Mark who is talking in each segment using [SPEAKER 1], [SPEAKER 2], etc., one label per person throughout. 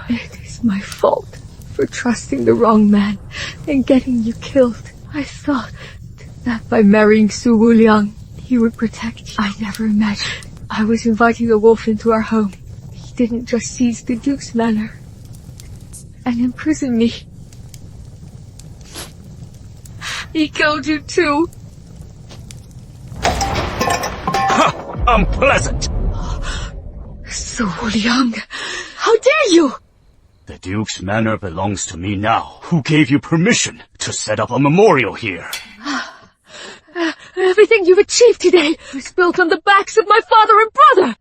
[SPEAKER 1] It is my fault for trusting the wrong man and getting you killed. I thought that by marrying Su Wuliang, he would protect you. I never imagined I was inviting the wolf into our home. He didn't just seize the Duke's manor and imprison me. He killed you too.
[SPEAKER 2] Unpleasant!
[SPEAKER 1] Su Wuliang, how dare you!
[SPEAKER 2] The Duke's manor belongs to me now. Who gave you permission to set up a memorial here?
[SPEAKER 1] Everything you've achieved today was built on the backs of my father and brother!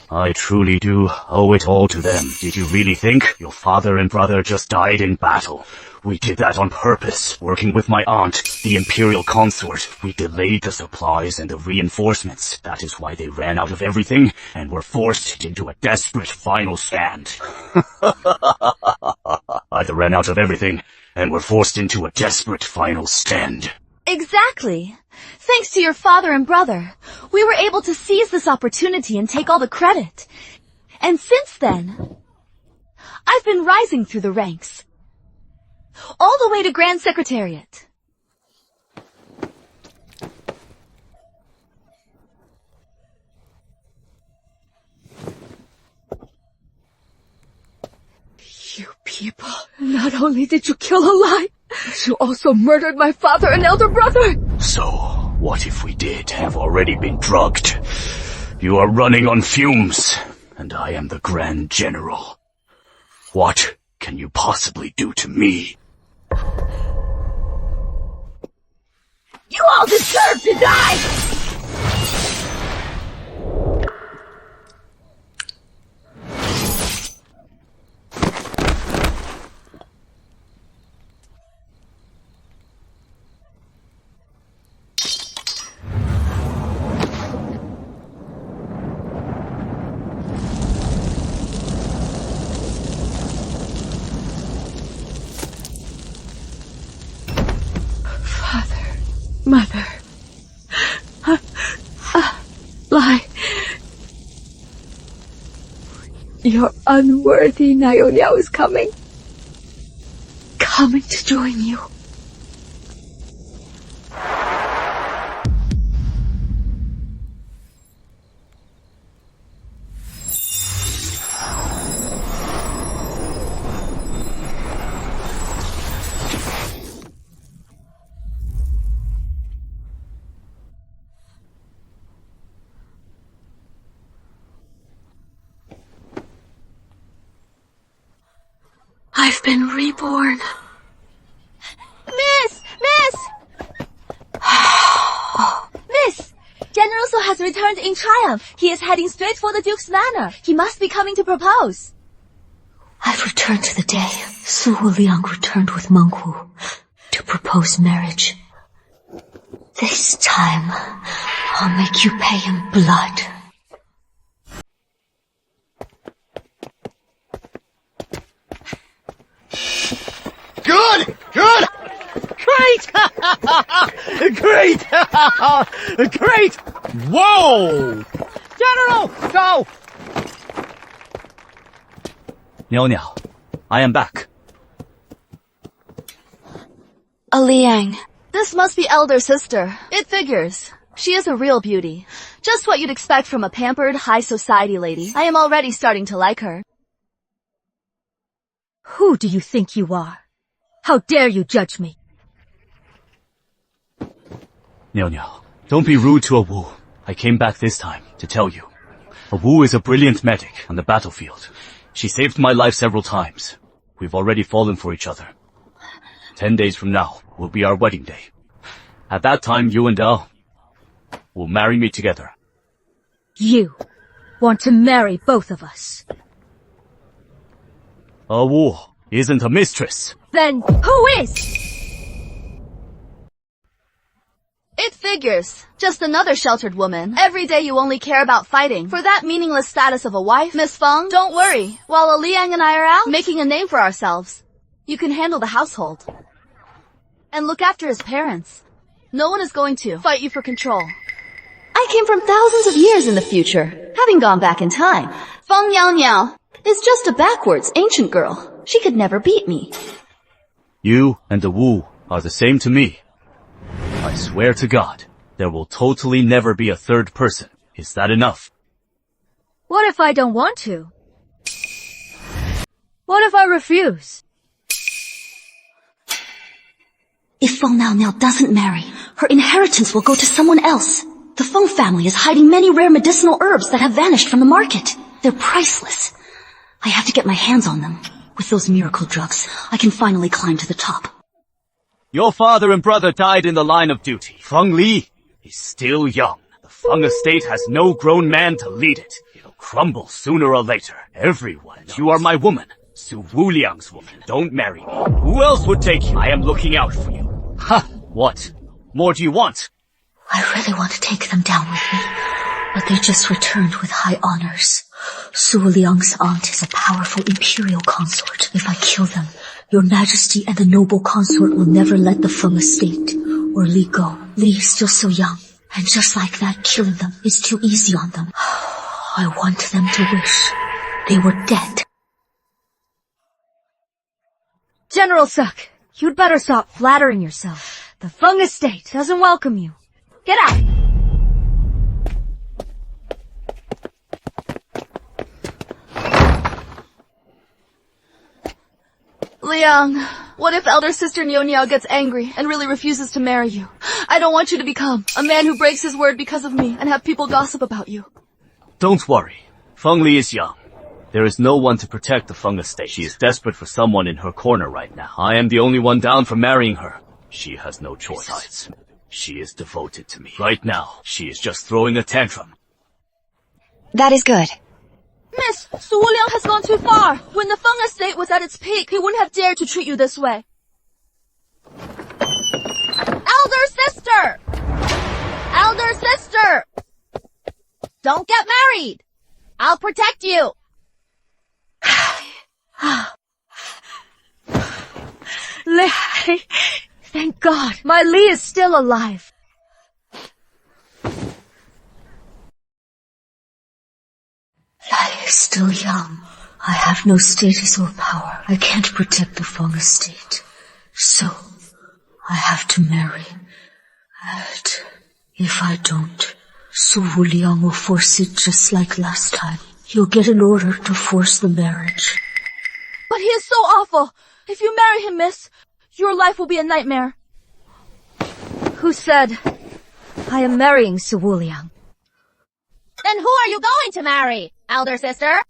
[SPEAKER 2] I truly do owe it all to them. Did you really think your father and brother just died in battle? We did that on purpose, working with my aunt, the imperial consort. We delayed the supplies and the reinforcements. That is why they ran out of everything and were forced into a desperate final stand. Either ran out of everything and were forced into a desperate final stand.
[SPEAKER 3] Exactly. Thanks to your father and brother, we were able to seize this opportunity and take all the credit. And since then, I've been rising through the ranks. All the way to Grand Secretariat.
[SPEAKER 1] You people, not only did you kill Alai, you also murdered my father and elder brother!
[SPEAKER 2] So, what if we did have already been drugged? You are running on fumes, and I am the Grand General. What can you possibly do to me?
[SPEAKER 1] You all deserve to die! Mother. Lie. Your unworthy Naoya is coming. Coming to join you. I've been reborn.
[SPEAKER 3] Miss! Miss! General So has returned in triumph. He is heading straight for the Duke's manor. He must be coming to propose.
[SPEAKER 4] I've returned to the day Su Wuliang returned with Meng Wu to propose marriage. This time, I'll make you pay in blood.
[SPEAKER 5] Good! Great! Great! Whoa! General, go!
[SPEAKER 2] Niao, I am back.
[SPEAKER 3] Liang. This must be elder sister. It figures. She is a real beauty. Just what you'd expect from a pampered, high society lady. I am already starting to like her.
[SPEAKER 4] Who do you think you are? How dare you judge me?
[SPEAKER 2] Niao, don't be rude to a Wu. I came back this time to tell you. A Wu is a brilliant medic on the battlefield. She saved my life several times. We've already fallen for each other. 10 days from now will be our wedding day. At that time, you and Al will marry me together.
[SPEAKER 4] You want to marry both of us.
[SPEAKER 2] A Wu isn't a mistress.
[SPEAKER 4] Then who is?
[SPEAKER 3] It figures. Just another sheltered woman. Every day you only care about fighting. For that meaningless status of a wife, Miss Feng, don't worry. While Liang and I are out, making a name for ourselves, you can handle the household. And look after his parents. No one is going to fight you for control. I came from thousands of years in the future, having gone back in time. Feng Niao Niao. is just a backwards ancient girl. She could never beat me.
[SPEAKER 2] You and the Wu are the same to me. I swear to God, there will totally never be a third person. Is that enough?
[SPEAKER 1] What if I don't want to? What if I refuse?
[SPEAKER 4] If Feng Now doesn't marry, her inheritance will go to someone else. The Feng family is hiding many rare medicinal herbs that have vanished from the market. They're priceless. I have to get my hands on them. With those miracle drugs, I can finally climb to the top.
[SPEAKER 2] Your father and brother died in the line of duty. Feng Li is still young. The Feng estate has no grown man to lead it. It'll crumble sooner or later. Everyone knows. You are my woman. Su Wuliang's woman. Don't marry me. Who else would take you? I am looking out for you. Ha! What? More do you want?
[SPEAKER 4] I really want to take them down with me, but they just returned with high honors. Su Liang's aunt is a powerful imperial consort. If I kill them, your majesty and the noble consort will never let the Feng estate or Li go. Li is still so young, and just like that, killing them is too easy on them. I want them to wish they were dead.
[SPEAKER 1] General Suk, you'd better stop flattering yourself. The Feng estate doesn't welcome you. Get out!
[SPEAKER 3] Liang, what if elder sister Niu Niao gets angry and really refuses to marry you? I don't want you to become a man who breaks his word because of me and have people gossip about you.
[SPEAKER 2] Don't worry. Feng Li is young. There is no one to protect the Feng estate. She is desperate for someone in her corner right now. I am the only one down for marrying her. She has no choice. Besides, she is devoted to me. Right now, she is just throwing a tantrum.
[SPEAKER 6] That is good.
[SPEAKER 3] Miss, Su Wuliang has gone too far. When the Feng estate was at its peak, he wouldn't have dared to treat you this way. Elder sister! Elder sister! Don't get married! I'll protect you!
[SPEAKER 1] Li, thank God, my Li is still alive.
[SPEAKER 4] Lai is still young. I have no status or power. I can't protect the Feng estate. So, I have to marry. And if I don't, Su Wuliang will force it just like last time. He'll get an order to force the marriage.
[SPEAKER 3] But he is so awful. If you marry him, miss, your life will be a nightmare.
[SPEAKER 1] Who said I am marrying Su Wuliang?
[SPEAKER 3] Then who are you going to marry, elder sister?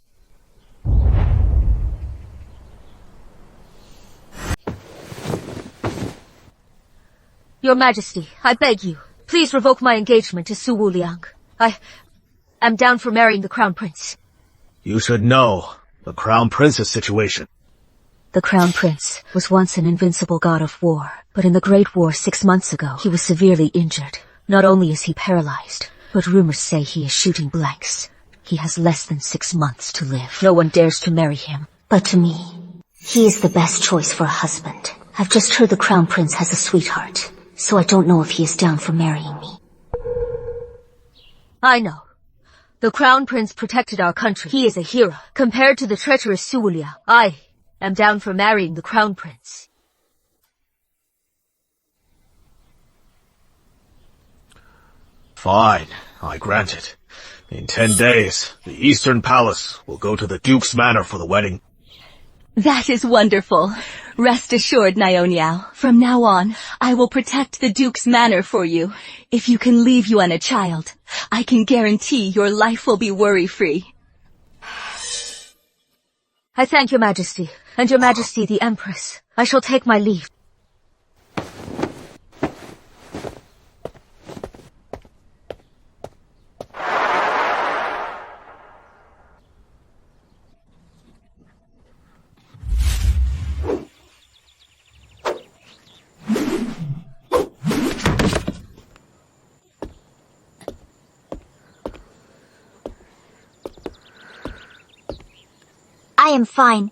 [SPEAKER 1] Your Majesty, I beg you, please revoke my engagement to Su Wuliang. I am down for marrying the Crown Prince.
[SPEAKER 5] You should know the Crown Prince's situation.
[SPEAKER 1] The Crown Prince was once an invincible god of war, but in the Great War 6 months ago, he was severely injured. Not only is he paralyzed, but rumors say he is shooting blanks. He has less than 6 months to live. No one dares to marry him.
[SPEAKER 4] But to me, he is the best choice for a husband. I've just heard the Crown Prince has a sweetheart, so I don't know if he is down for marrying me.
[SPEAKER 1] I know. The Crown Prince protected our country. He is a hero. Compared to the treacherous Su Wuliang, I am down for marrying the Crown Prince.
[SPEAKER 5] Fine, I grant it. In 10 days, the Eastern Palace will go to the Duke's Manor for the wedding.
[SPEAKER 6] That is wonderful. Rest assured, Niu Niao. From now on, I will protect the Duke's Manor for you. If you can leave Yuan a child, I can guarantee your life will be worry-free.
[SPEAKER 1] I thank your Majesty, and your Majesty the Empress. I shall take my leave.
[SPEAKER 7] I am fine.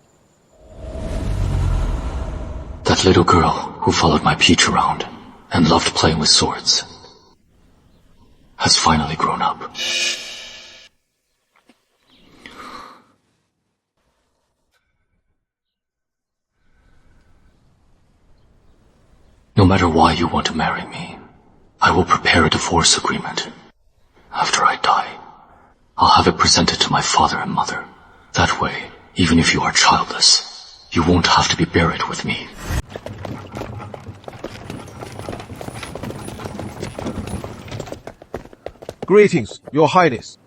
[SPEAKER 8] That little girl who followed my peach around and loved playing with swords has finally grown up. No matter why you want to marry me, I will prepare a divorce agreement. After I die, I'll have it presented to my father and mother. That way, even if you are childless, you won't have to be buried with me.
[SPEAKER 5] Greetings, Your Highness.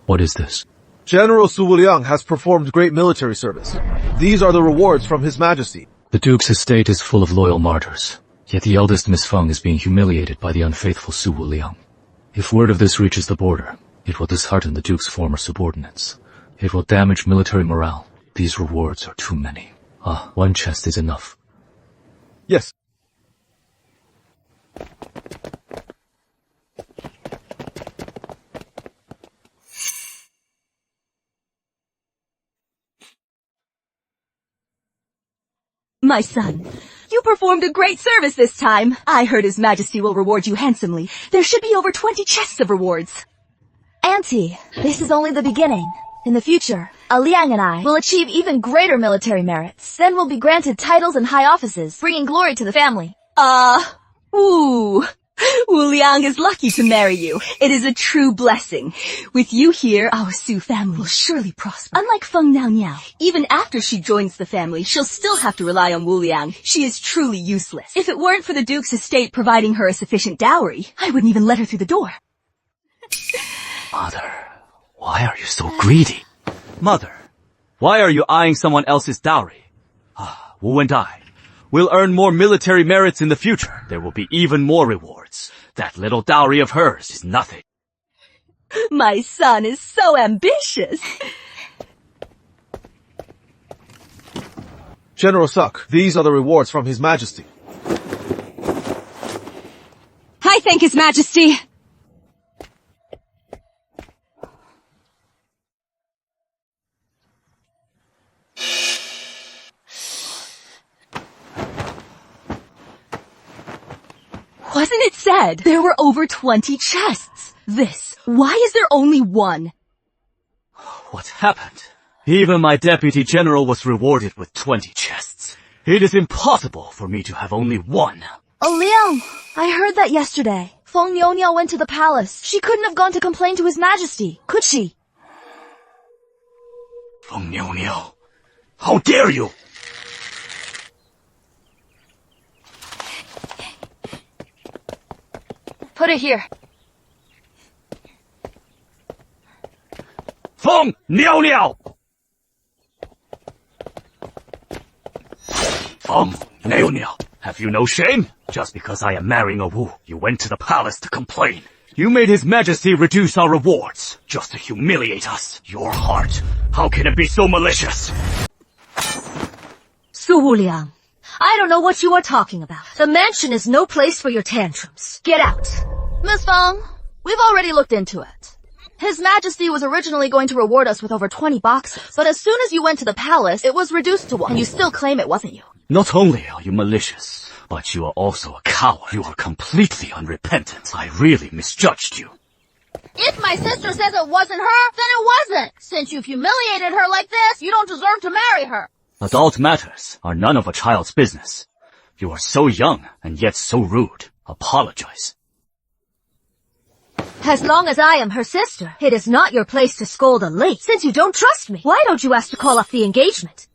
[SPEAKER 8] What is this?
[SPEAKER 5] General Su Wuliang has performed great military service. These are the rewards from His Majesty.
[SPEAKER 8] The Duke's estate is full of loyal martyrs, yet the eldest Miss Feng is being humiliated by the unfaithful Su Wuliang. If word of this reaches the border, it will dishearten the Duke's former subordinates. It will damage military morale. These rewards are too many. One chest is enough.
[SPEAKER 5] Yes.
[SPEAKER 6] My son, you performed a great service this time. I heard His Majesty will reward you handsomely. There should be over 20 chests of rewards.
[SPEAKER 3] Auntie, this is only the beginning. In the future, Liang and I will achieve even greater military merits. Then we'll be granted titles and high offices, bringing glory to the family.
[SPEAKER 6] Wu Liang is lucky to marry you. It is a true blessing. With you here, our Su family will surely prosper. Unlike Feng Niao Niao, even after she joins the family, she'll still have to rely on Wu Liang. She is truly useless. If it weren't for the Duke's estate providing her a sufficient dowry, I wouldn't even let her through the door.
[SPEAKER 2] Mother, why are you so greedy?
[SPEAKER 9] Mother, why are you eyeing someone else's dowry? Wu and I will earn more military merits in the future. There will be even more rewards. That little dowry of hers is nothing.
[SPEAKER 6] My son is so ambitious.
[SPEAKER 5] General Suk, these are the rewards from His Majesty.
[SPEAKER 6] I thank His Majesty. Wasn't it said there were over 20 chests? Why is there only one?
[SPEAKER 9] What happened? Even my deputy general was rewarded with 20 chests. It is impossible for me to have only one.
[SPEAKER 3] Liang, I heard that yesterday. Feng Niao Niao went to the palace. She couldn't have gone to complain to His Majesty, could she?
[SPEAKER 2] Feng Niao Niao, how dare you!
[SPEAKER 3] Put it here.
[SPEAKER 2] Feng Niao Niao! Feng Niao Niao, have you no shame? Just because I am marrying a Wu, you went to the palace to complain. You made His Majesty reduce our rewards, just to humiliate us. Your heart, how can it be so malicious?
[SPEAKER 4] Su Wuliang, I don't know what you are talking about. The mansion is no place for your tantrums. Get out.
[SPEAKER 3] Miss Feng, we've already looked into it. His Majesty was originally going to reward us with over 20 boxes, but as soon as you went to the palace, it was reduced to one, and you still claim it wasn't you.
[SPEAKER 2] Not only are you malicious, but you are also a coward. You are completely unrepentant. I really misjudged you.
[SPEAKER 3] If my sister says it wasn't her, then it wasn't. Since you've humiliated her like this, you don't deserve to marry her.
[SPEAKER 2] Adult matters are none of a child's business. You are so young and yet so rude. Apologize.
[SPEAKER 4] As long as I am her sister, it is not your place to scold a lady. Since you don't trust me, why don't you ask to call off the engagement?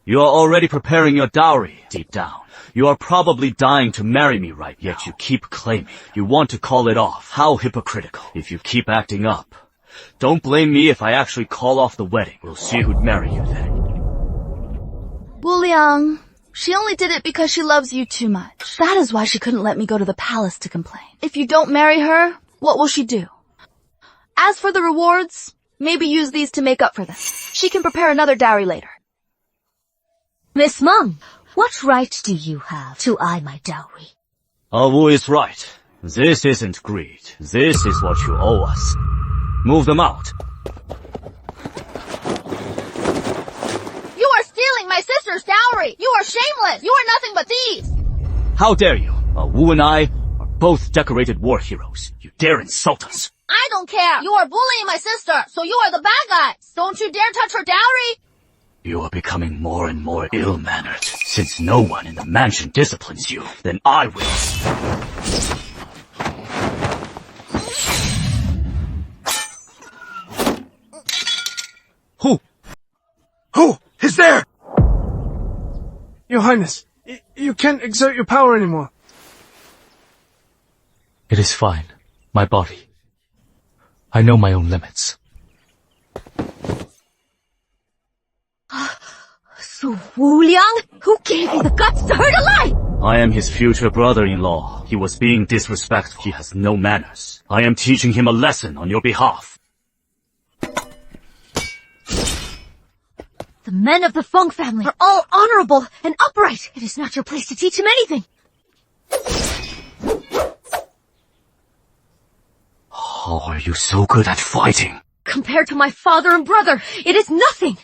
[SPEAKER 9] You are already preparing your dowry, deep down. You are probably dying to marry me right now. Yet you keep claiming you want to call it off. How hypocritical. If you keep acting up, don't blame me if I actually call off the wedding. We'll see who'd marry you then.
[SPEAKER 3] Wu Liang, she only did it because she loves you too much. That is why she couldn't let me go to the palace to complain. If you don't marry her, what will she do? As for the rewards, maybe use these to make up for them. She can prepare another dowry later.
[SPEAKER 4] Miss Meng, what right do you have to eye my dowry?
[SPEAKER 9] Wu is right. This isn't greed. This is what you owe us. Move them out.
[SPEAKER 3] You are stealing my sister's dowry! You are shameless! You are nothing but thieves!
[SPEAKER 9] How dare you? Wu and I are both decorated war heroes. You dare insult us.
[SPEAKER 3] I don't care! You are bullying my sister, so you are the bad guys! Don't you dare touch her dowry!
[SPEAKER 2] You are becoming more and more ill-mannered. Since no one in the mansion disciplines you, then I will.
[SPEAKER 5] Who is there? Your Highness, you can't exert your power anymore.
[SPEAKER 8] It is fine. My body. I know my own limits.
[SPEAKER 4] Su Wuliang? Who gave you the guts to hurt a lie?
[SPEAKER 2] I am his future brother-in-law. He was being disrespectful. He has no manners. I am teaching him a lesson on your behalf.
[SPEAKER 4] The men of the Feng family are all honorable and upright. It is not your place to teach him anything.
[SPEAKER 2] How are you so good at fighting?
[SPEAKER 4] Compared to my father and brother, it is nothing.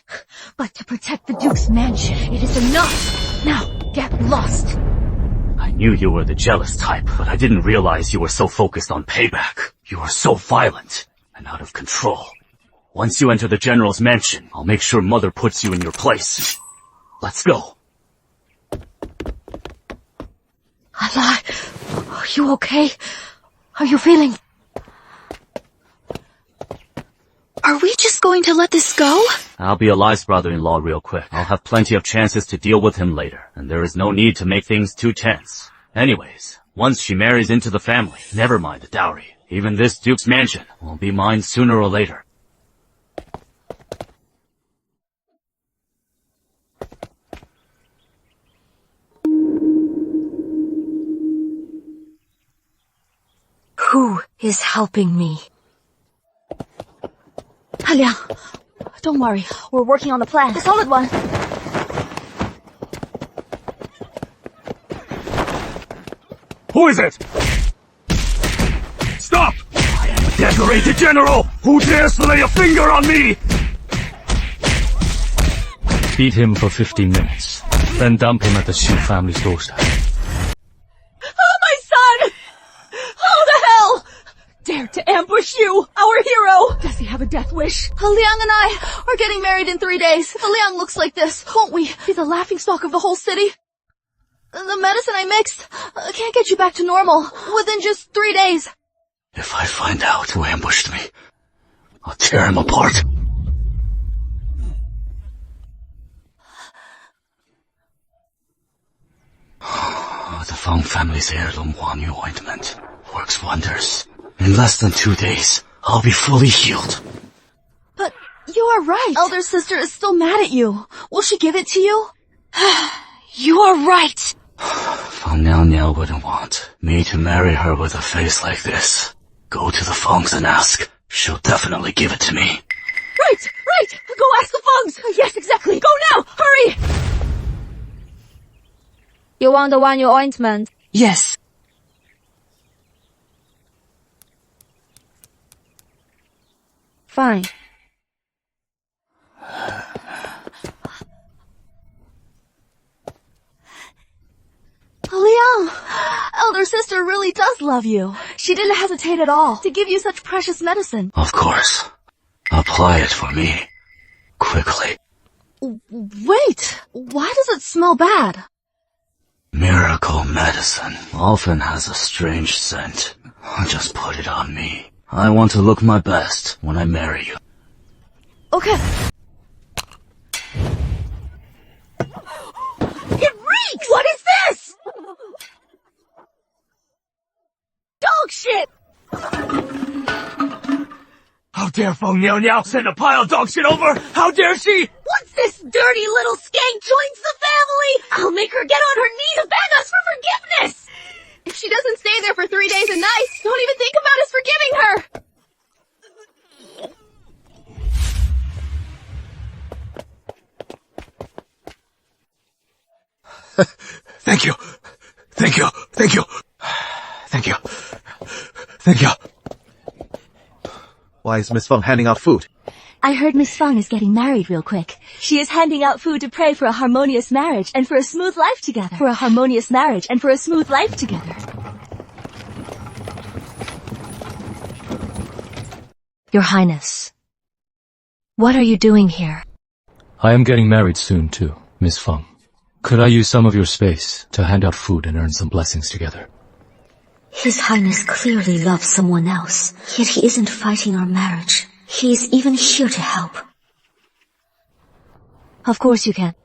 [SPEAKER 4] But to protect the Duke's mansion, it is enough. Now, get lost.
[SPEAKER 2] I knew you were the jealous type, but I didn't realize you were so focused on payback. You are so violent and out of control. Once you enter the General's mansion, I'll make sure Mother puts you in your place. Let's go.
[SPEAKER 4] Allah, are you okay? How are you feeling?
[SPEAKER 3] Are we just going to let this go?
[SPEAKER 2] I'll be Eli's brother-in-law real quick. I'll have plenty of chances to deal with him later, and there is no need to make things too tense. Anyways, once she marries into the family, never mind the dowry. Even this Duke's mansion will be mine sooner or later.
[SPEAKER 4] Who is helping me?
[SPEAKER 3] Liang, don't worry. We're working on the plan. A solid one.
[SPEAKER 2] Who is it? Stop! I am a decorated general! Who dares to lay a finger on me?
[SPEAKER 8] Beat him for 15 minutes. Then dump him at the Xu family's doorstep.
[SPEAKER 6] Oh, my son! How the hell? Dare to ambush you, our hero! Does he have a death wish?
[SPEAKER 3] Liang and I are getting married in 3 days. If Liang looks like this, won't we be the laughingstock of the whole city? The medicine I mixed can't get you back to normal within just 3 days.
[SPEAKER 2] If I find out who ambushed me, I'll tear him apart. The Feng family's heirloom Huanyu ointment works wonders. In less than 2 days, I'll be fully healed.
[SPEAKER 3] But you are right. Elder sister is still mad at you. Will she give it to you?
[SPEAKER 4] You are right.
[SPEAKER 2] Feng Niao Niao wouldn't want me to marry her with a face like this. Go to the Fengs and ask. She'll definitely give it to me.
[SPEAKER 6] Right! Go ask the Fengs! Yes, exactly! Go now! Hurry!
[SPEAKER 7] You want the Huanyu ointment?
[SPEAKER 6] Yes.
[SPEAKER 7] Fine.
[SPEAKER 3] Liang, elder sister really does love you. She didn't hesitate at all to give you such precious medicine.
[SPEAKER 2] Of course. Apply it for me. Quickly.
[SPEAKER 3] Wait, why does it smell bad?
[SPEAKER 2] Miracle medicine often has a strange scent. Just put it on me. I want to look my best when I marry you.
[SPEAKER 3] Okay.
[SPEAKER 6] It reeks! What is this? Dog shit!
[SPEAKER 5] How dare Feng Niao Niao send a pile of dog shit over? How dare she?
[SPEAKER 6] Once this dirty little skank joins the family, I'll make her get on her knees and beg us for forgiveness!
[SPEAKER 3] If she doesn't stay there for 3 days and nights, don't even think about us forgiving her!
[SPEAKER 5] Thank you. Thank you. Thank you. Thank you. Thank you. Why is Miss Feng handing out food?
[SPEAKER 6] I heard Miss Feng is getting married real quick. She is handing out food to pray for a harmonious marriage and for a smooth life together. For a harmonious marriage and for a smooth life together.
[SPEAKER 4] Your Highness, what are you doing here?
[SPEAKER 8] I am getting married soon too, Miss Feng. Could I use some of your space to hand out food and earn some blessings together?
[SPEAKER 4] His Highness clearly loves someone else, yet he isn't fighting our marriage. He is even here to help.
[SPEAKER 7] Of course you can.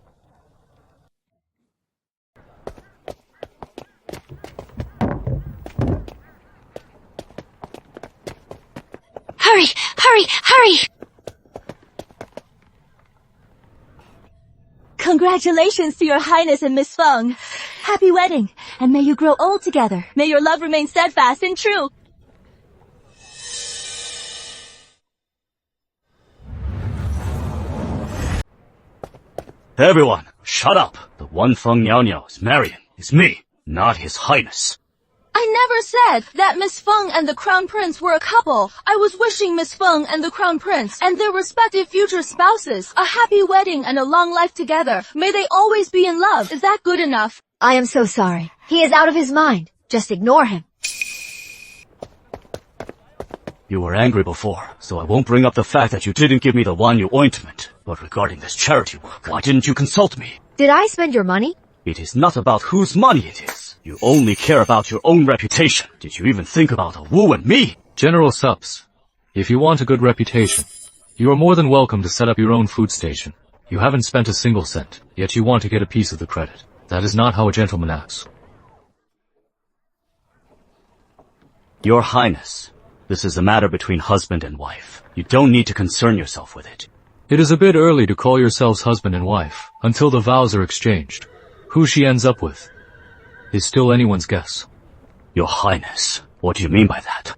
[SPEAKER 4] Hurry! Hurry! Hurry!
[SPEAKER 6] Congratulations to your Highness and Miss Feng. Happy wedding, and may you grow old together. May your love remain steadfast and true.
[SPEAKER 2] Everyone, shut up. The one Feng Niao Niao is marrying is me, not His Highness.
[SPEAKER 6] I never said that Miss Feng and the Crown Prince were a couple. I was wishing Miss Feng and the Crown Prince and their respective future spouses a happy wedding and a long life together. May they always be in love. Is that good enough?
[SPEAKER 7] I am so sorry. He is out of his mind. Just ignore him.
[SPEAKER 2] You were angry before, so I won't bring up the fact that you didn't give me the Wanyu ointment. But regarding this charity work, why didn't you consult me?
[SPEAKER 7] Did I spend your money?
[SPEAKER 2] It is not about whose money it is. You only care about your own reputation. Did you even think about a Wu and me?
[SPEAKER 8] General Subs, if you want a good reputation, you are more than welcome to set up your own food station. You haven't spent a single cent, yet you want to get a piece of the credit. That is not how a gentleman acts.
[SPEAKER 2] Your Highness, this is a matter between husband and wife. You don't need to concern yourself with it.
[SPEAKER 8] It is a bit early to call yourselves husband and wife until the vows are exchanged. Who she ends up with is still anyone's guess.
[SPEAKER 2] Your Highness, what do you mean by that?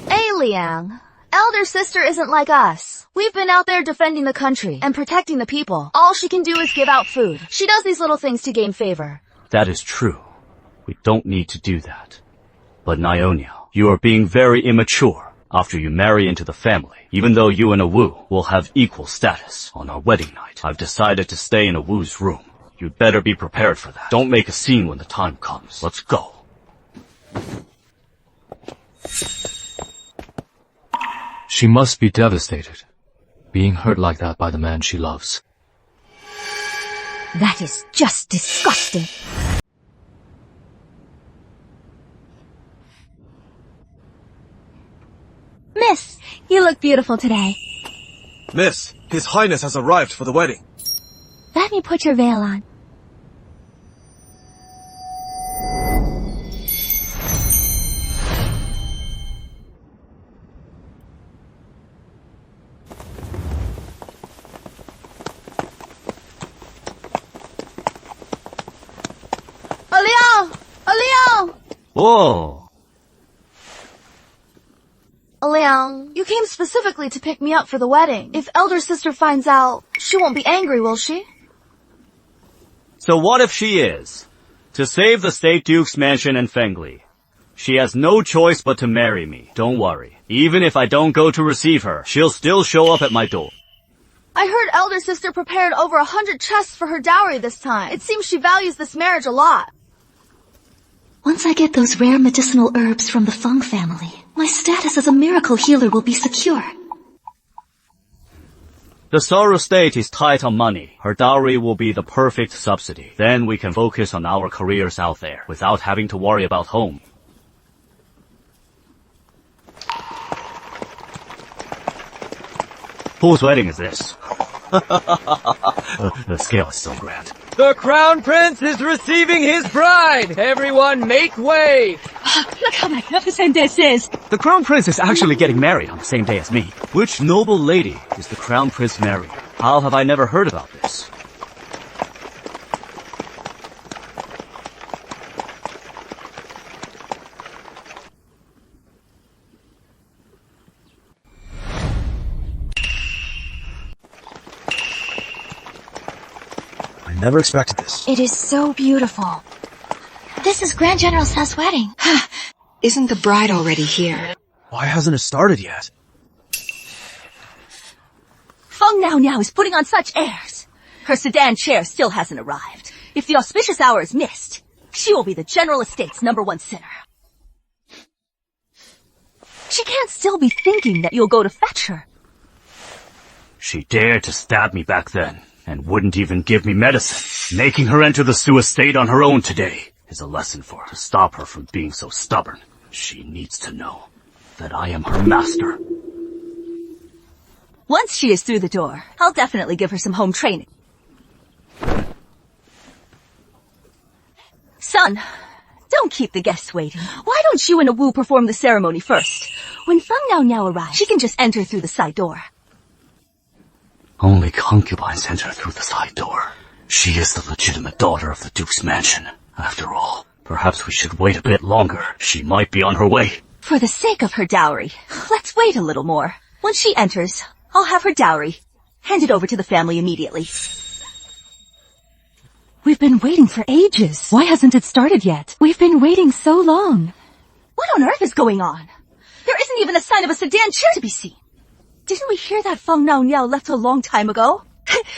[SPEAKER 3] Hey, Liang. Elder sister isn't like us. We've been out there defending the country and protecting the people. All she can do is give out food. She does these little things to gain favor.
[SPEAKER 2] That is true. We don't need to do that. But Niao Niao, you are being very immature after you marry into the family. Even though you and a Wu will have equal status on our wedding night, I've decided to stay in a Wu's room. You'd better be prepared for that. Don't make a scene when the time comes. Let's go.
[SPEAKER 8] She must be devastated, being hurt like that by the man she loves.
[SPEAKER 7] That is just disgusting.
[SPEAKER 6] Miss, you look beautiful today.
[SPEAKER 5] Miss, His Highness has arrived for the wedding.
[SPEAKER 6] Let me put your veil on.
[SPEAKER 3] Liang!
[SPEAKER 2] Whoa!
[SPEAKER 3] Liang, you came specifically to pick me up for the wedding. If elder sister finds out, she won't be angry, will she?
[SPEAKER 9] So what if she is? To save the State Duke's mansion and Fengli, she has no choice but to marry me. Don't worry. Even if I don't go to receive her, she'll still show up at my door.
[SPEAKER 3] I heard elder sister prepared over 100 chests for her dowry this time. It seems she values this marriage a lot.
[SPEAKER 4] Once I get those rare medicinal herbs from the Feng family, my status as a miracle healer will be secure.
[SPEAKER 9] The Saru state is tight on money. Her dowry will be the perfect subsidy. Then we can focus on our careers out there without having to worry about home. Whose wedding is this? The scale is so grand.
[SPEAKER 10] The Crown Prince is receiving his bride! Everyone make way!
[SPEAKER 6] Look how magnificent this is!
[SPEAKER 9] The Crown Prince is actually getting married on the same day as me. Which noble lady is the Crown Prince marrying? How have I never heard about this?
[SPEAKER 5] I never expected this.
[SPEAKER 7] It is so beautiful.
[SPEAKER 4] This is Grand General Sa's wedding.
[SPEAKER 11] Isn't the bride already here?
[SPEAKER 5] Why hasn't it started yet?
[SPEAKER 6] Feng Niao Niao is putting on such airs. Her sedan chair still hasn't arrived. If the auspicious hour is missed, she will be the General Estate's #1 sinner. She can't still be thinking that you'll go to fetch her.
[SPEAKER 2] She dared to stab me back then, and wouldn't even give me medicine. Making her enter the Su estate on her own today is a lesson for her, to stop her from being so stubborn. She needs to know that I am her master.
[SPEAKER 6] Once she is through the door, I'll definitely give her some home training. Son, don't keep the guests waiting. Why don't you and a Wu perform the ceremony first? When Feng Niao arrives, she can just enter through the side door.
[SPEAKER 2] Only concubines enter through the side door. She is the legitimate daughter of the Duke's mansion. After all, perhaps we should wait a bit longer. She might be on her way.
[SPEAKER 6] For the sake of her dowry, let's wait a little more. When she enters, I'll have her dowry. Hand it over to the family immediately.
[SPEAKER 12] We've been waiting for ages. Why hasn't it started yet? We've been waiting so long.
[SPEAKER 6] What on earth is going on? There isn't even a sign of a sedan chair to be seen. Didn't we hear that Feng Niao left a long time ago?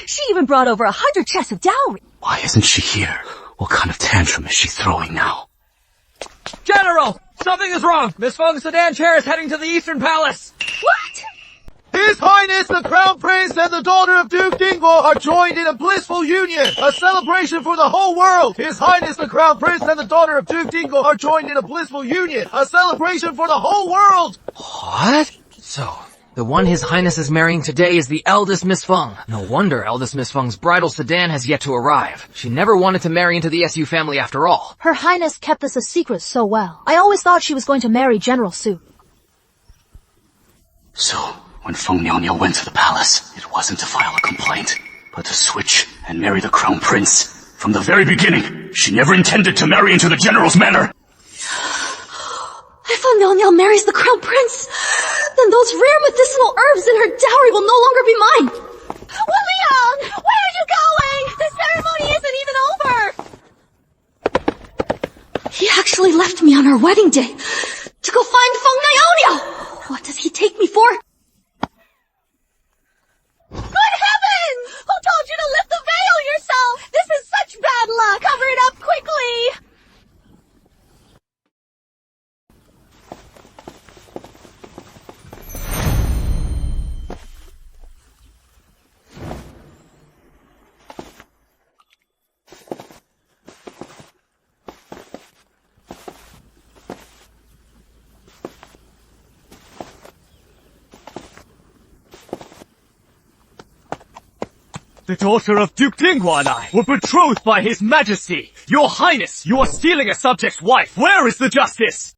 [SPEAKER 6] She even brought over 100 chests of dowry.
[SPEAKER 2] Why isn't she here? What kind of tantrum is she throwing now?
[SPEAKER 10] General! Something is wrong! Miss Feng's sedan chair is heading to the Eastern Palace!
[SPEAKER 6] What?
[SPEAKER 13] His Highness the Crown Prince and the daughter of Duke Dingguo are joined in a blissful union, a celebration for the whole world. His Highness the Crown Prince and the daughter of Duke Dingguo are joined in a blissful union, a celebration for the whole world.
[SPEAKER 10] What? So, the one His Highness is marrying today is the eldest Miss Feng. No wonder eldest Miss Feng's bridal sedan has yet to arrive. She never wanted to marry into the SU family after all.
[SPEAKER 7] Her Highness kept this a secret so well. I always thought she was going to marry General Su.
[SPEAKER 2] So, when Feng Niao went to the palace, it wasn't to file a complaint, but to switch and marry the Crown Prince. From the very beginning, she never intended to marry into the General's manor.
[SPEAKER 4] If Niao marries the Crown Prince, then those rare medicinal herbs in her dowry will no longer be mine.
[SPEAKER 3] Wu Liang! Where are you going? The ceremony isn't even over!
[SPEAKER 4] He actually left me on our wedding day to go find Feng Niao. What does he take me for?
[SPEAKER 3] Good heavens! Who told you to lift the veil yourself? This is such bad luck! Cover it up quickly!
[SPEAKER 10] The daughter of Duke Dingguo and I were betrothed by His Majesty. Your Highness, you are stealing a subject's wife. Where is the justice?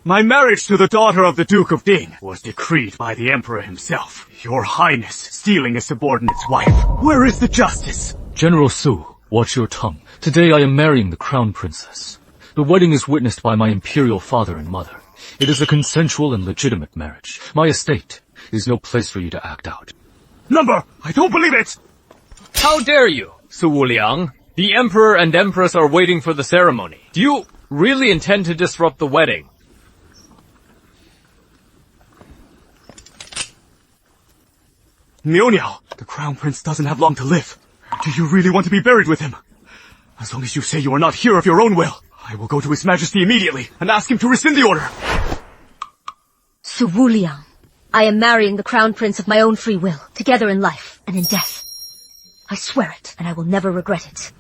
[SPEAKER 10] My marriage to the daughter of the Duke of Ding was decreed by the Emperor himself. Your Highness stealing a subordinate's wife. Where is the justice?
[SPEAKER 8] General Su, watch your tongue. Today I am marrying the Crown Princess. The wedding is witnessed by my imperial father and mother. It is a consensual and legitimate marriage. My estate is no place for you to act out.
[SPEAKER 10] Number! I don't believe it! How dare you, Su Wuliang? The Emperor and Empress are waiting for the ceremony. Do you really intend to disrupt the wedding?
[SPEAKER 2] Niao, the Crown Prince doesn't have long to live. Do you really want to be buried with him? As long as you say you are not here of your own will, I will go to His Majesty immediately and ask him to rescind the order.
[SPEAKER 4] Su Wuliang, I am marrying the Crown Prince of my own free will, together in life and in death. I swear it, and I will never regret it.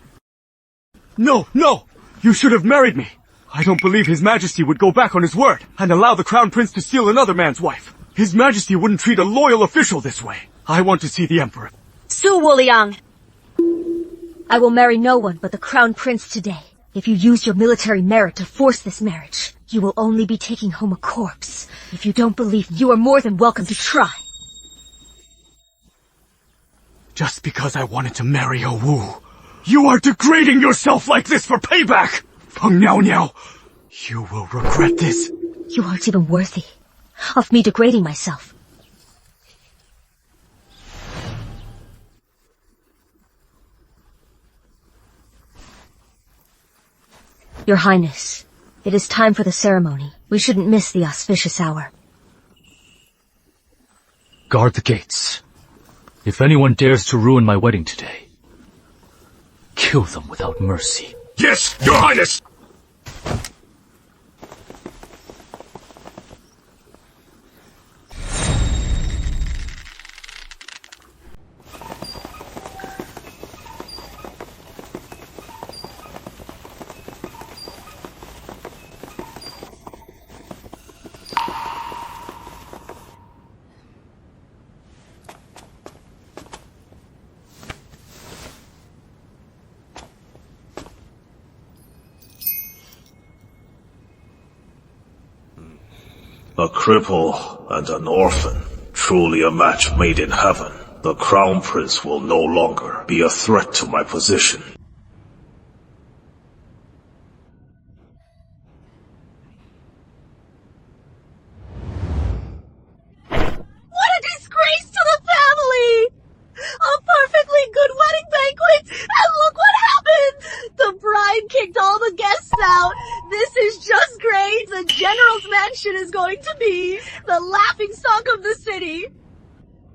[SPEAKER 2] No, no! You should have married me. I don't believe His Majesty would go back on his word and allow the Crown Prince to steal another man's wife. His Majesty wouldn't treat a loyal official this way. I want to see the Emperor.
[SPEAKER 4] Su Wuliang! I will marry no one but the Crown Prince today. If you use your military merit to force this marriage, you will only be taking home a corpse. If you don't believe me, you are more than welcome to try.
[SPEAKER 2] Just because I wanted to marry a Wu, you are degrading yourself like this for payback! Feng Niao, you will regret this.
[SPEAKER 4] You aren't even worthy of me degrading myself. Your Highness, it is time for the ceremony. We shouldn't miss the auspicious hour.
[SPEAKER 8] Guard the gates. If anyone dares to ruin my wedding today, kill them without mercy.
[SPEAKER 2] Yes, Your Highness!
[SPEAKER 14] A cripple and an orphan, truly a match made in heaven. The Crown Prince will no longer be a threat to my position.
[SPEAKER 6] What a disgrace to the family! A perfectly good wedding banquet, and look what happened! The bride kicked all the guests out. This is just great. The general's mansion is going to be the laughing stock of the city.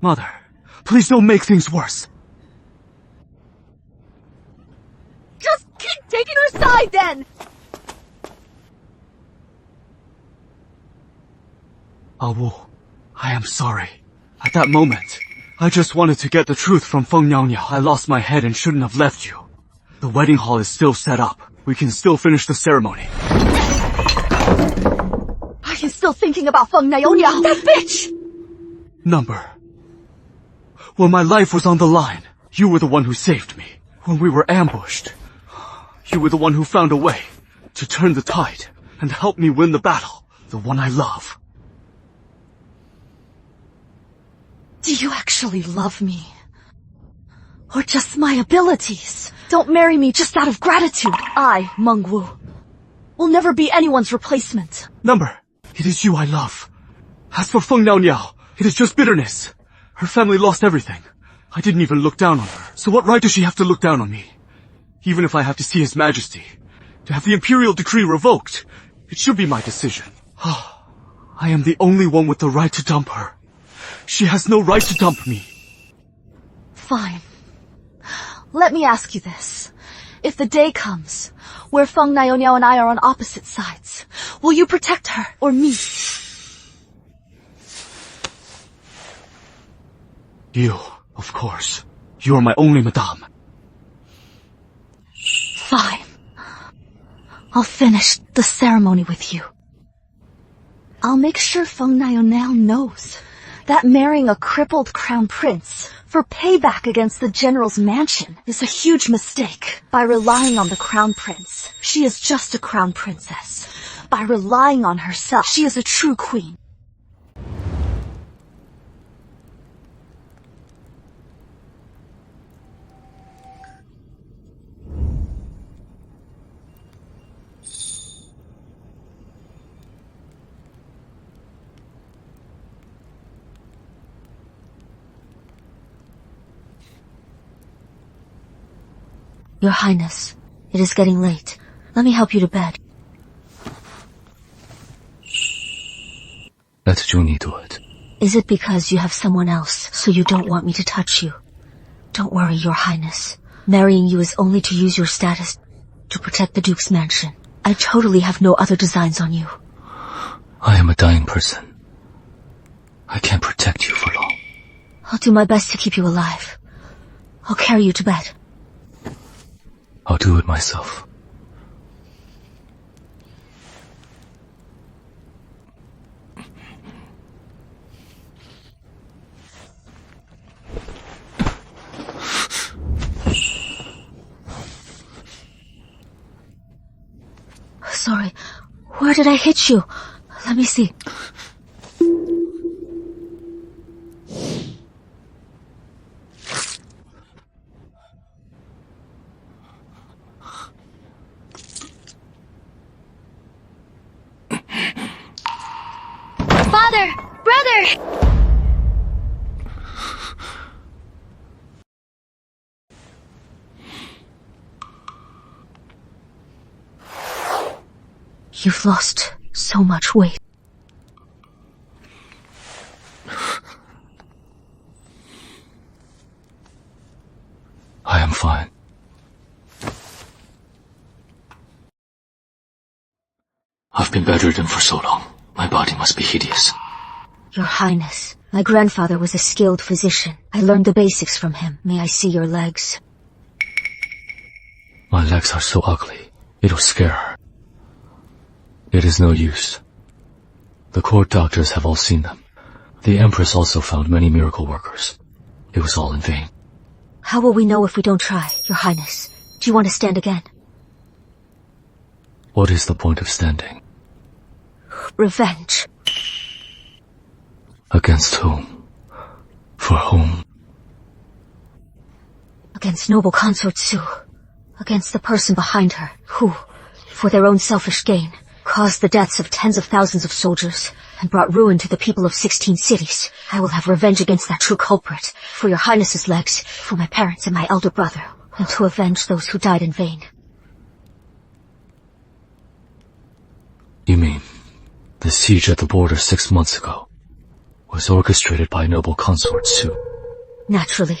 [SPEAKER 9] Mother, please don't make things worse.
[SPEAKER 6] Just keep taking her side then.
[SPEAKER 9] Wu, I am sorry. At that moment, I just wanted to get the truth from Feng Niao Niao. I lost my head and shouldn't have left you. The wedding hall is still set up. We can still finish the ceremony.
[SPEAKER 6] Are you still thinking about Feng Niao Niao? That bitch!
[SPEAKER 9] Number. When my life was on the line, you were the one who saved me. When we were ambushed, you were the one who found a way to turn the tide and help me win the battle. The one I love.
[SPEAKER 6] Do you actually love me? Or just my abilities? Don't marry me just out of gratitude. I, Meng Wu, will never be anyone's replacement.
[SPEAKER 9] Number, it is you I love. As for Feng Niao Niao, it is just bitterness. Her family lost everything. I didn't even look down on her. So what right does she have to look down on me? Even if I have to see His Majesty, to have the imperial decree revoked, it should be my decision. I am the only one with the right to dump her. She has no right to dump me.
[SPEAKER 6] Fine. Let me ask you this. If the day comes where Feng Niao Niao and I are on opposite sides, will you protect her or me?
[SPEAKER 9] You, of course. You are my only madame.
[SPEAKER 6] Fine. I'll finish the ceremony with you. I'll make sure Feng Niao Niao knows that marrying a crippled crown prince for payback against the general's mansion is a huge mistake. By relying on the crown prince, she is just a crown princess. By relying on herself, she is a true queen. Your Highness, it is getting late. Let me help you to bed.
[SPEAKER 8] Let Junie do it.
[SPEAKER 6] Is it because you have someone else, so you don't want me to touch you? Don't worry, Your Highness. Marrying you is only to use your status to protect the Duke's mansion. I totally have no other designs on you.
[SPEAKER 8] I am a dying person. I can't protect you for long.
[SPEAKER 6] I'll do my best to keep you alive. I'll carry you to bed.
[SPEAKER 8] I'll do it myself.
[SPEAKER 6] Sorry, where did I hit you? Let me see.
[SPEAKER 3] Father! Brother!
[SPEAKER 6] You've lost so much weight.
[SPEAKER 8] I am fine. I've been bedridden for so long. My body must be hideous.
[SPEAKER 6] Your Highness, my grandfather was a skilled physician. I learned the basics from him. May I see your legs?
[SPEAKER 8] My legs are so ugly. It'll scare her. It is no use. The court doctors have all seen them. The Empress also found many miracle workers. It was all in vain.
[SPEAKER 6] How will we know if we don't try, Your Highness? Do you want to stand again?
[SPEAKER 8] What is the point of standing?
[SPEAKER 6] Revenge.
[SPEAKER 8] Against whom? For whom?
[SPEAKER 4] Against noble consort Su. Against the person behind her, who, for their own selfish gain, caused the deaths of tens of thousands of soldiers, and brought ruin to the people of 16 cities. I will have revenge against that true culprit, for your highness's legs, for my parents and my elder brother, and to avenge those who died in vain.
[SPEAKER 8] You mean, the siege at the border 6 months ago was orchestrated by noble consort Su?
[SPEAKER 4] Naturally.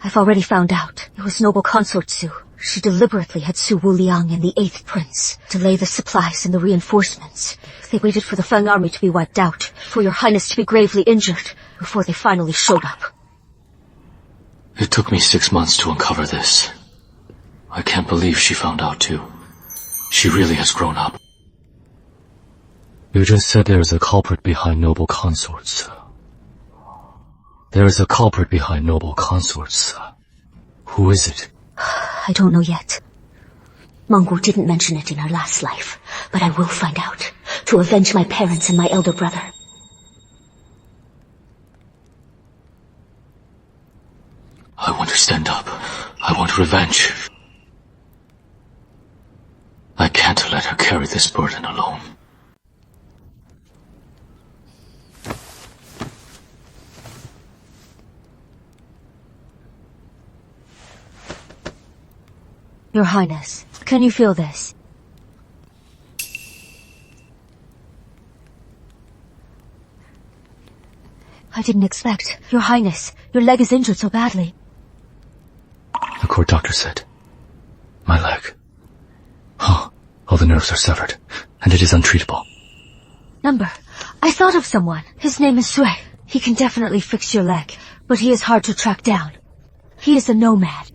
[SPEAKER 4] I've already found out. It was noble consort Su. She deliberately had Su Wuliang and the 8th prince delay the supplies and the reinforcements. They waited for the Feng army to be wiped out, for your highness to be gravely injured, before they finally showed up.
[SPEAKER 8] It took me 6 months to uncover this. I can't believe she found out too. She really has grown up. You just said there is a culprit behind noble consorts. There is a culprit behind noble consorts. Who is it?
[SPEAKER 4] I don't know yet. Mengwu didn't mention it in her last life, but I will find out, to avenge my parents and my elder brother.
[SPEAKER 8] I want to stand up. I want revenge. I can't let her carry this burden alone.
[SPEAKER 4] Your Highness, can you feel this? I didn't expect. Your Highness, your leg is injured so badly.
[SPEAKER 8] The court doctor said. My leg. Oh, all the nerves are severed, and it is untreatable.
[SPEAKER 4] Number, I thought of someone. His name is Sui. He can definitely fix your leg, but he is hard to track down. He is a nomad.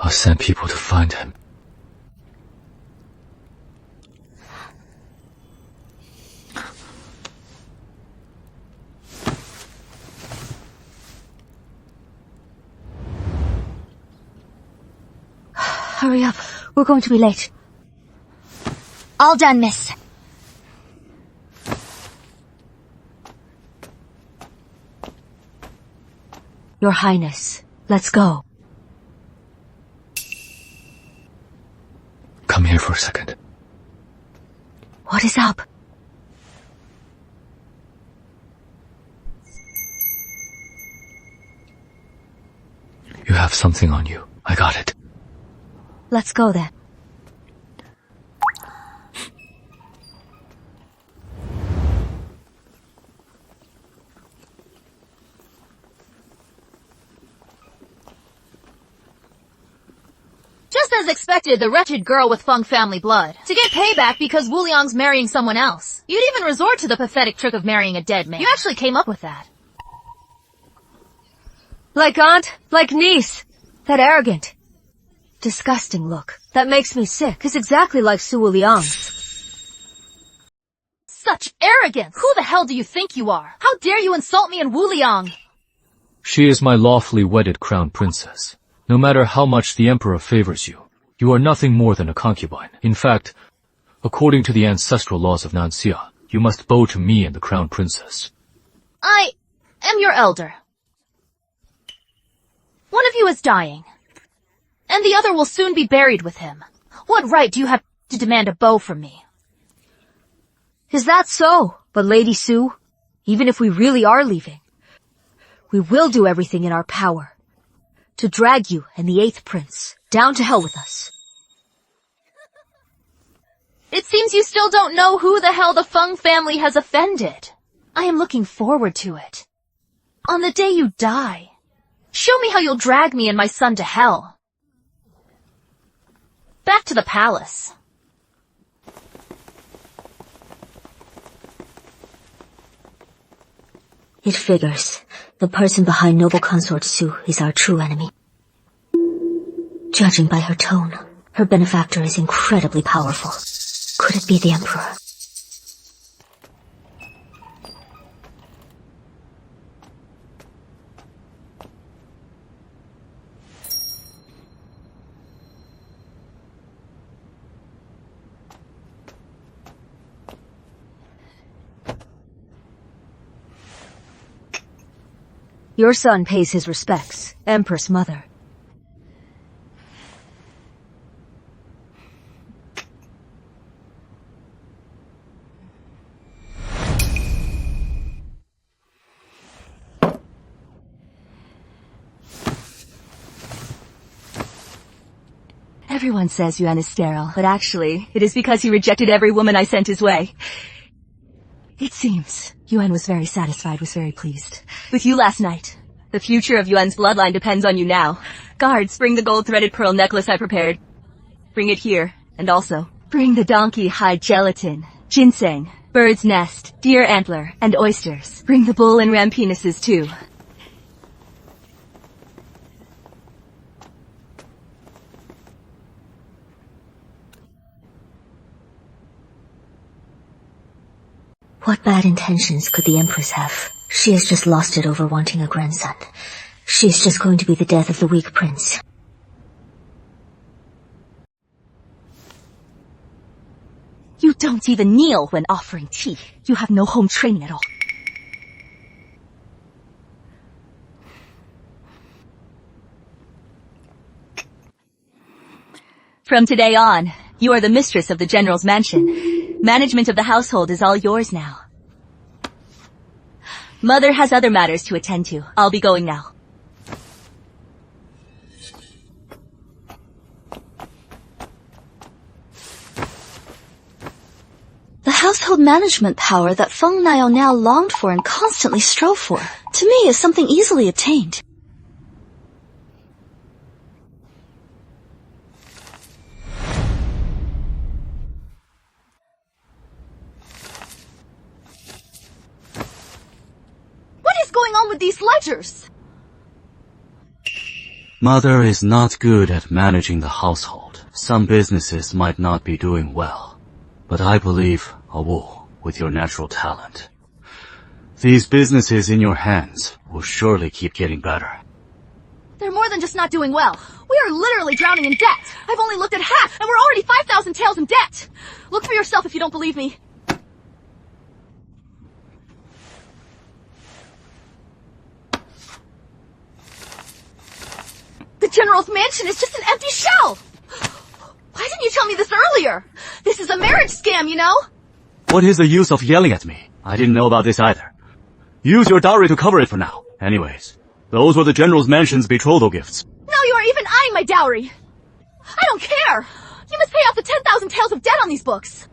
[SPEAKER 8] I'll send people to find him.
[SPEAKER 4] Hurry up. We're going to be late.
[SPEAKER 7] All done, miss.
[SPEAKER 4] Your Highness, let's go.
[SPEAKER 8] Come here for a second.
[SPEAKER 4] What is up?
[SPEAKER 8] You have something on you. I got it.
[SPEAKER 4] Let's go then.
[SPEAKER 7] Just as expected, the wretched girl with Feng family blood. To get payback because Wu Liang's marrying someone else. You'd even resort to the pathetic trick of marrying a dead man. You actually came up with that.
[SPEAKER 4] Like aunt, like niece. That arrogant, disgusting look. That makes me sick. Is exactly like Su Wuliang's.
[SPEAKER 7] Such arrogance! Who the hell do you think you are? How dare you insult me and Wu Liang?
[SPEAKER 8] She is my lawfully wedded crown princess. No matter how much the emperor favors you, you are nothing more than a concubine. In fact, according to the ancestral laws of Nanxia, you must bow to me and the crown princess.
[SPEAKER 7] I am your elder. One of you is dying, and the other will soon be buried with him. What right do you have to demand a bow from me?
[SPEAKER 4] Is that so? But Lady Su, even if we really are leaving, we will do everything in our power to drag you and the 8th prince down to hell with us.
[SPEAKER 7] It seems you still don't know who the hell the Feng family has offended. I am looking forward to it. On the day you die, show me how you'll drag me and my son to hell. Back to the palace.
[SPEAKER 4] It figures. The person behind noble consort Su is our true enemy. Judging by her tone, her benefactor is incredibly powerful. Could it be the emperor? Your son pays his respects, Empress Mother.
[SPEAKER 6] Everyone says Yuan is sterile, but actually, it is because he rejected every woman I sent his way. It seems Yuan was very satisfied, was very pleased. With you last night. The future of Yuan's bloodline depends on you now. Guards, bring the gold-threaded pearl necklace I prepared. Bring it here, and also, bring the donkey hide gelatin, ginseng, bird's nest, deer antler, and oysters. Bring the bull and ram penises too.
[SPEAKER 4] What bad intentions could the Empress have? She has just lost it over wanting a grandson. She is just going to be the death of the weak prince.
[SPEAKER 6] You don't even kneel when offering tea. You have no home training at all. From today on, you are the mistress of the General's mansion. Management of the household is all yours now. Mother has other matters to attend to. I'll be going now.
[SPEAKER 3] The household management power that Feng Niao longed for and constantly strove for, to me is something easily obtained. Going on with these ledgers?
[SPEAKER 9] Mother is not good at managing the household. Some businesses might not be doing well. But I believe, Awu, with your natural talent, these businesses in your hands will surely keep getting better.
[SPEAKER 3] They're more than just not doing well. We are literally drowning in debt. I've only looked at half, and we're already 5,000 taels in debt. Look for yourself if you don't believe me. The General's mansion is just an empty shell! Why didn't you tell me this earlier? This is a marriage scam, you know?
[SPEAKER 9] What is the use of yelling at me? I didn't know about this either. Use your dowry to cover it for now. Anyways, those were the General's mansion's betrothal gifts.
[SPEAKER 3] Now you are even eyeing my dowry! I don't care! You must pay off the 10,000 taels of debt on these books!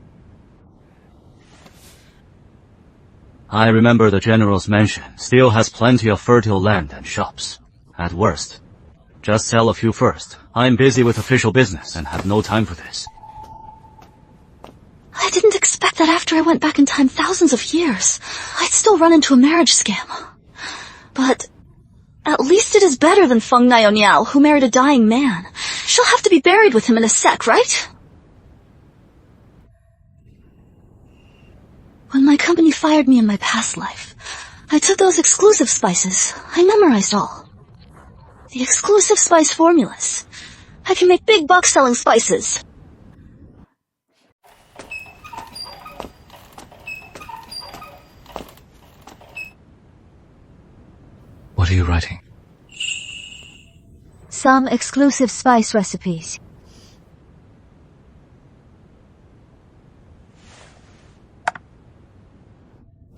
[SPEAKER 9] I remember the General's mansion still has plenty of fertile land and shops. At worst, just sell a few first. I'm busy with official business and have no time for this.
[SPEAKER 3] I didn't expect that after I went back in time thousands of years, I'd still run into a marriage scam. But at least it is better than Feng Niao, who married a dying man. She'll have to be buried with him in a sec, right? When my company fired me in my past life, I took those exclusive spices. I memorized all. The exclusive spice formulas. I can make big bucks selling spices.
[SPEAKER 8] What are you writing?
[SPEAKER 4] Some exclusive spice recipes.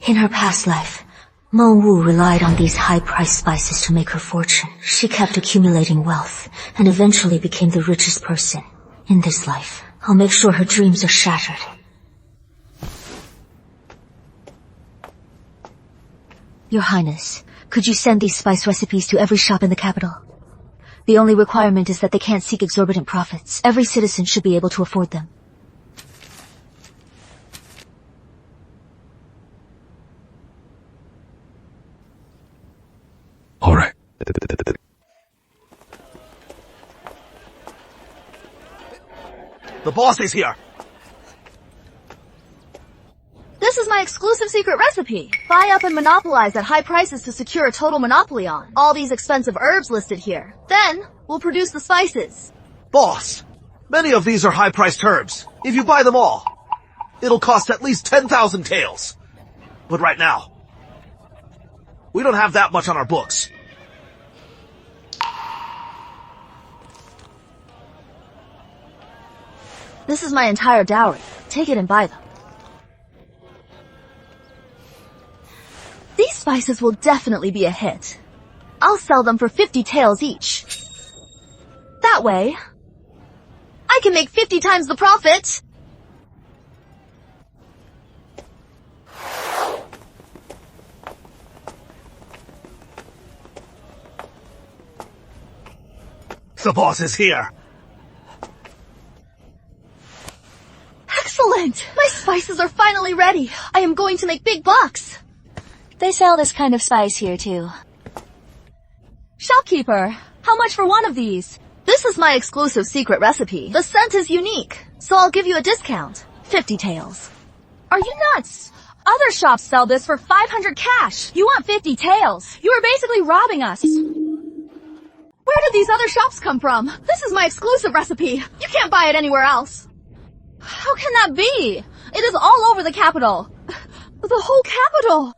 [SPEAKER 4] In her past life, Meng Wu relied on these high-priced spices to make her fortune. She kept accumulating wealth, and eventually became the richest person in this life. I'll make sure her dreams are shattered. Your Highness, could you send these spice recipes to every shop in the capital? The only requirement is that they can't seek exorbitant profits. Every citizen should be able to afford them.
[SPEAKER 8] All right.
[SPEAKER 13] The boss is here.
[SPEAKER 3] This is my exclusive secret recipe. Buy up and monopolize at high prices to secure a total monopoly on all these expensive herbs listed here. Then, we'll produce the spices.
[SPEAKER 13] Boss, many of these are high-priced herbs. If you buy them all, it'll cost at least 10,000 taels. But right now, we don't have that much on our books.
[SPEAKER 3] This is my entire dowry. Take it and buy them. These spices will definitely be a hit. I'll sell them for 50 taels each. That way, I can make 50 times the profit.
[SPEAKER 13] The boss is here.
[SPEAKER 3] Excellent! My spices are finally ready. I am going to make big bucks.
[SPEAKER 6] They sell this kind of spice here too. Shopkeeper, how much for one of these?
[SPEAKER 3] This is my exclusive secret recipe. The scent is unique, so I'll give you a discount. 50 taels.
[SPEAKER 6] Are you nuts? Other shops sell this for 500 cash. You want 50 taels. You are basically robbing us.
[SPEAKER 3] Where did these other shops come from? This is my exclusive recipe. You can't buy it anywhere else.
[SPEAKER 6] How can that be? It is all over the capital.
[SPEAKER 3] The whole capital.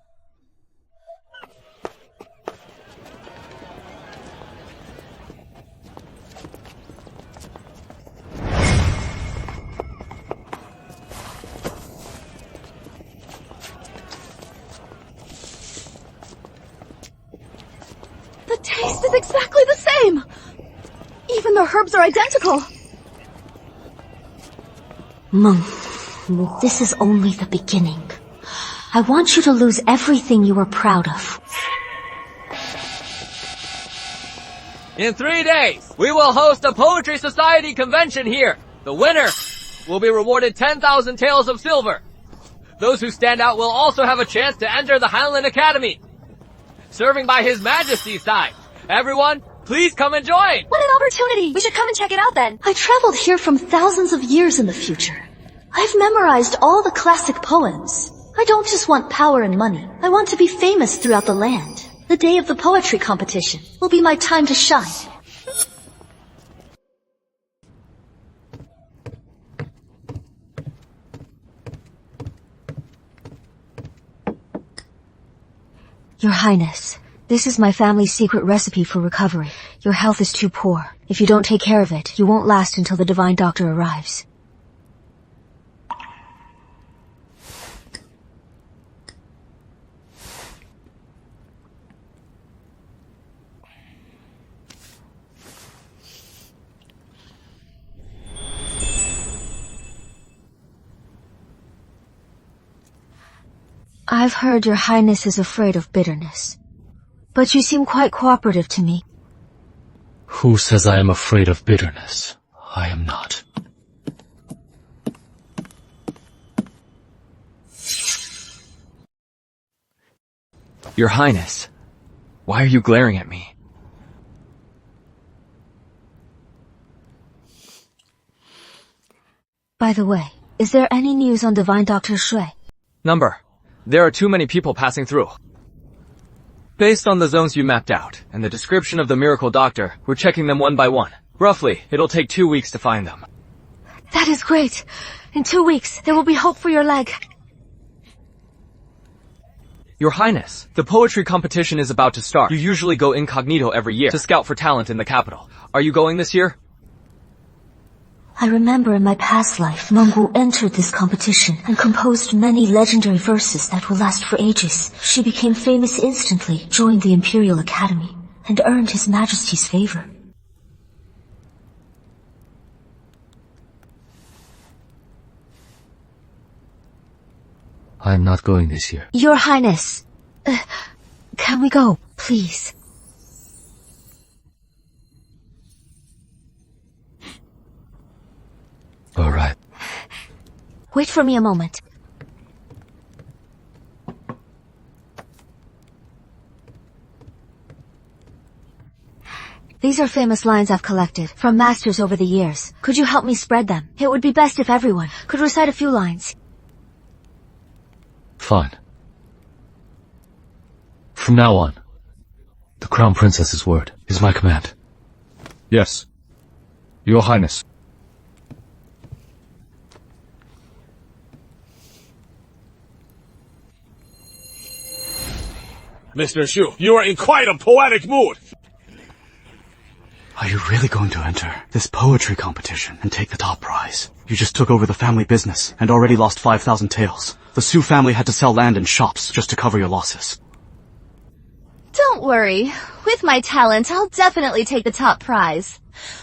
[SPEAKER 3] The taste is exactly the same. Even the herbs are identical.
[SPEAKER 4] Meng, this is only the beginning. I want you to lose everything you are proud of.
[SPEAKER 10] In 3 days, we will host a Poetry Society convention here. The winner will be rewarded 10,000 taels of silver. Those who stand out will also have a chance to enter the Heinlein Academy, serving by His Majesty's side. Everyone, please come and join!
[SPEAKER 6] What an opportunity! We should come and check it out then.
[SPEAKER 4] I traveled here from thousands of years in the future. I've memorized all the classic poems. I don't just want power and money. I want to be famous throughout the land. The day of the poetry competition will be my time to shine. Your Highness, this is my family's secret recipe for recovery. Your health is too poor. If you don't take care of it, you won't last until the divine doctor arrives. I've heard your Highness is afraid of bitterness. But you seem quite cooperative to me.
[SPEAKER 8] Who says I am afraid of bitterness? I am not.
[SPEAKER 10] Your Highness, why are you glaring at me?
[SPEAKER 4] By the way, is there any news on Divine Dr. Shui?
[SPEAKER 10] Number. There are too many people passing through. Based on the zones you mapped out, and the description of the miracle doctor, we're checking them one by one. Roughly, it'll take 2 weeks to find them.
[SPEAKER 4] That is great. In 2 weeks, there will be hope for your leg.
[SPEAKER 10] Your Highness, the poetry competition is about to start. You usually go incognito every year to scout for talent in the capital. Are you going this year?
[SPEAKER 4] I remember in my past life, Mengwu entered this competition and composed many legendary verses that will last for ages. She became famous instantly, joined the Imperial Academy, and earned His Majesty's favor.
[SPEAKER 8] I am not going this year.
[SPEAKER 4] Your Highness, can we go, please?
[SPEAKER 8] All right.
[SPEAKER 4] Wait for me a moment. These are famous lines I've collected from masters over the years. Could you help me spread them? It would be best if everyone could recite a few lines.
[SPEAKER 8] Fine. From now on, the Crown Princess's word is my command.
[SPEAKER 15] Yes. Your Highness.
[SPEAKER 14] Mr. Shu, you are in quite a poetic mood.
[SPEAKER 2] Are you really going to enter this poetry competition and take the top prize? You just took over the family business and already lost 5,000 taels. The Su family had to sell land and shops just to cover your losses.
[SPEAKER 3] Don't worry. With my talent, I'll definitely take the top prize.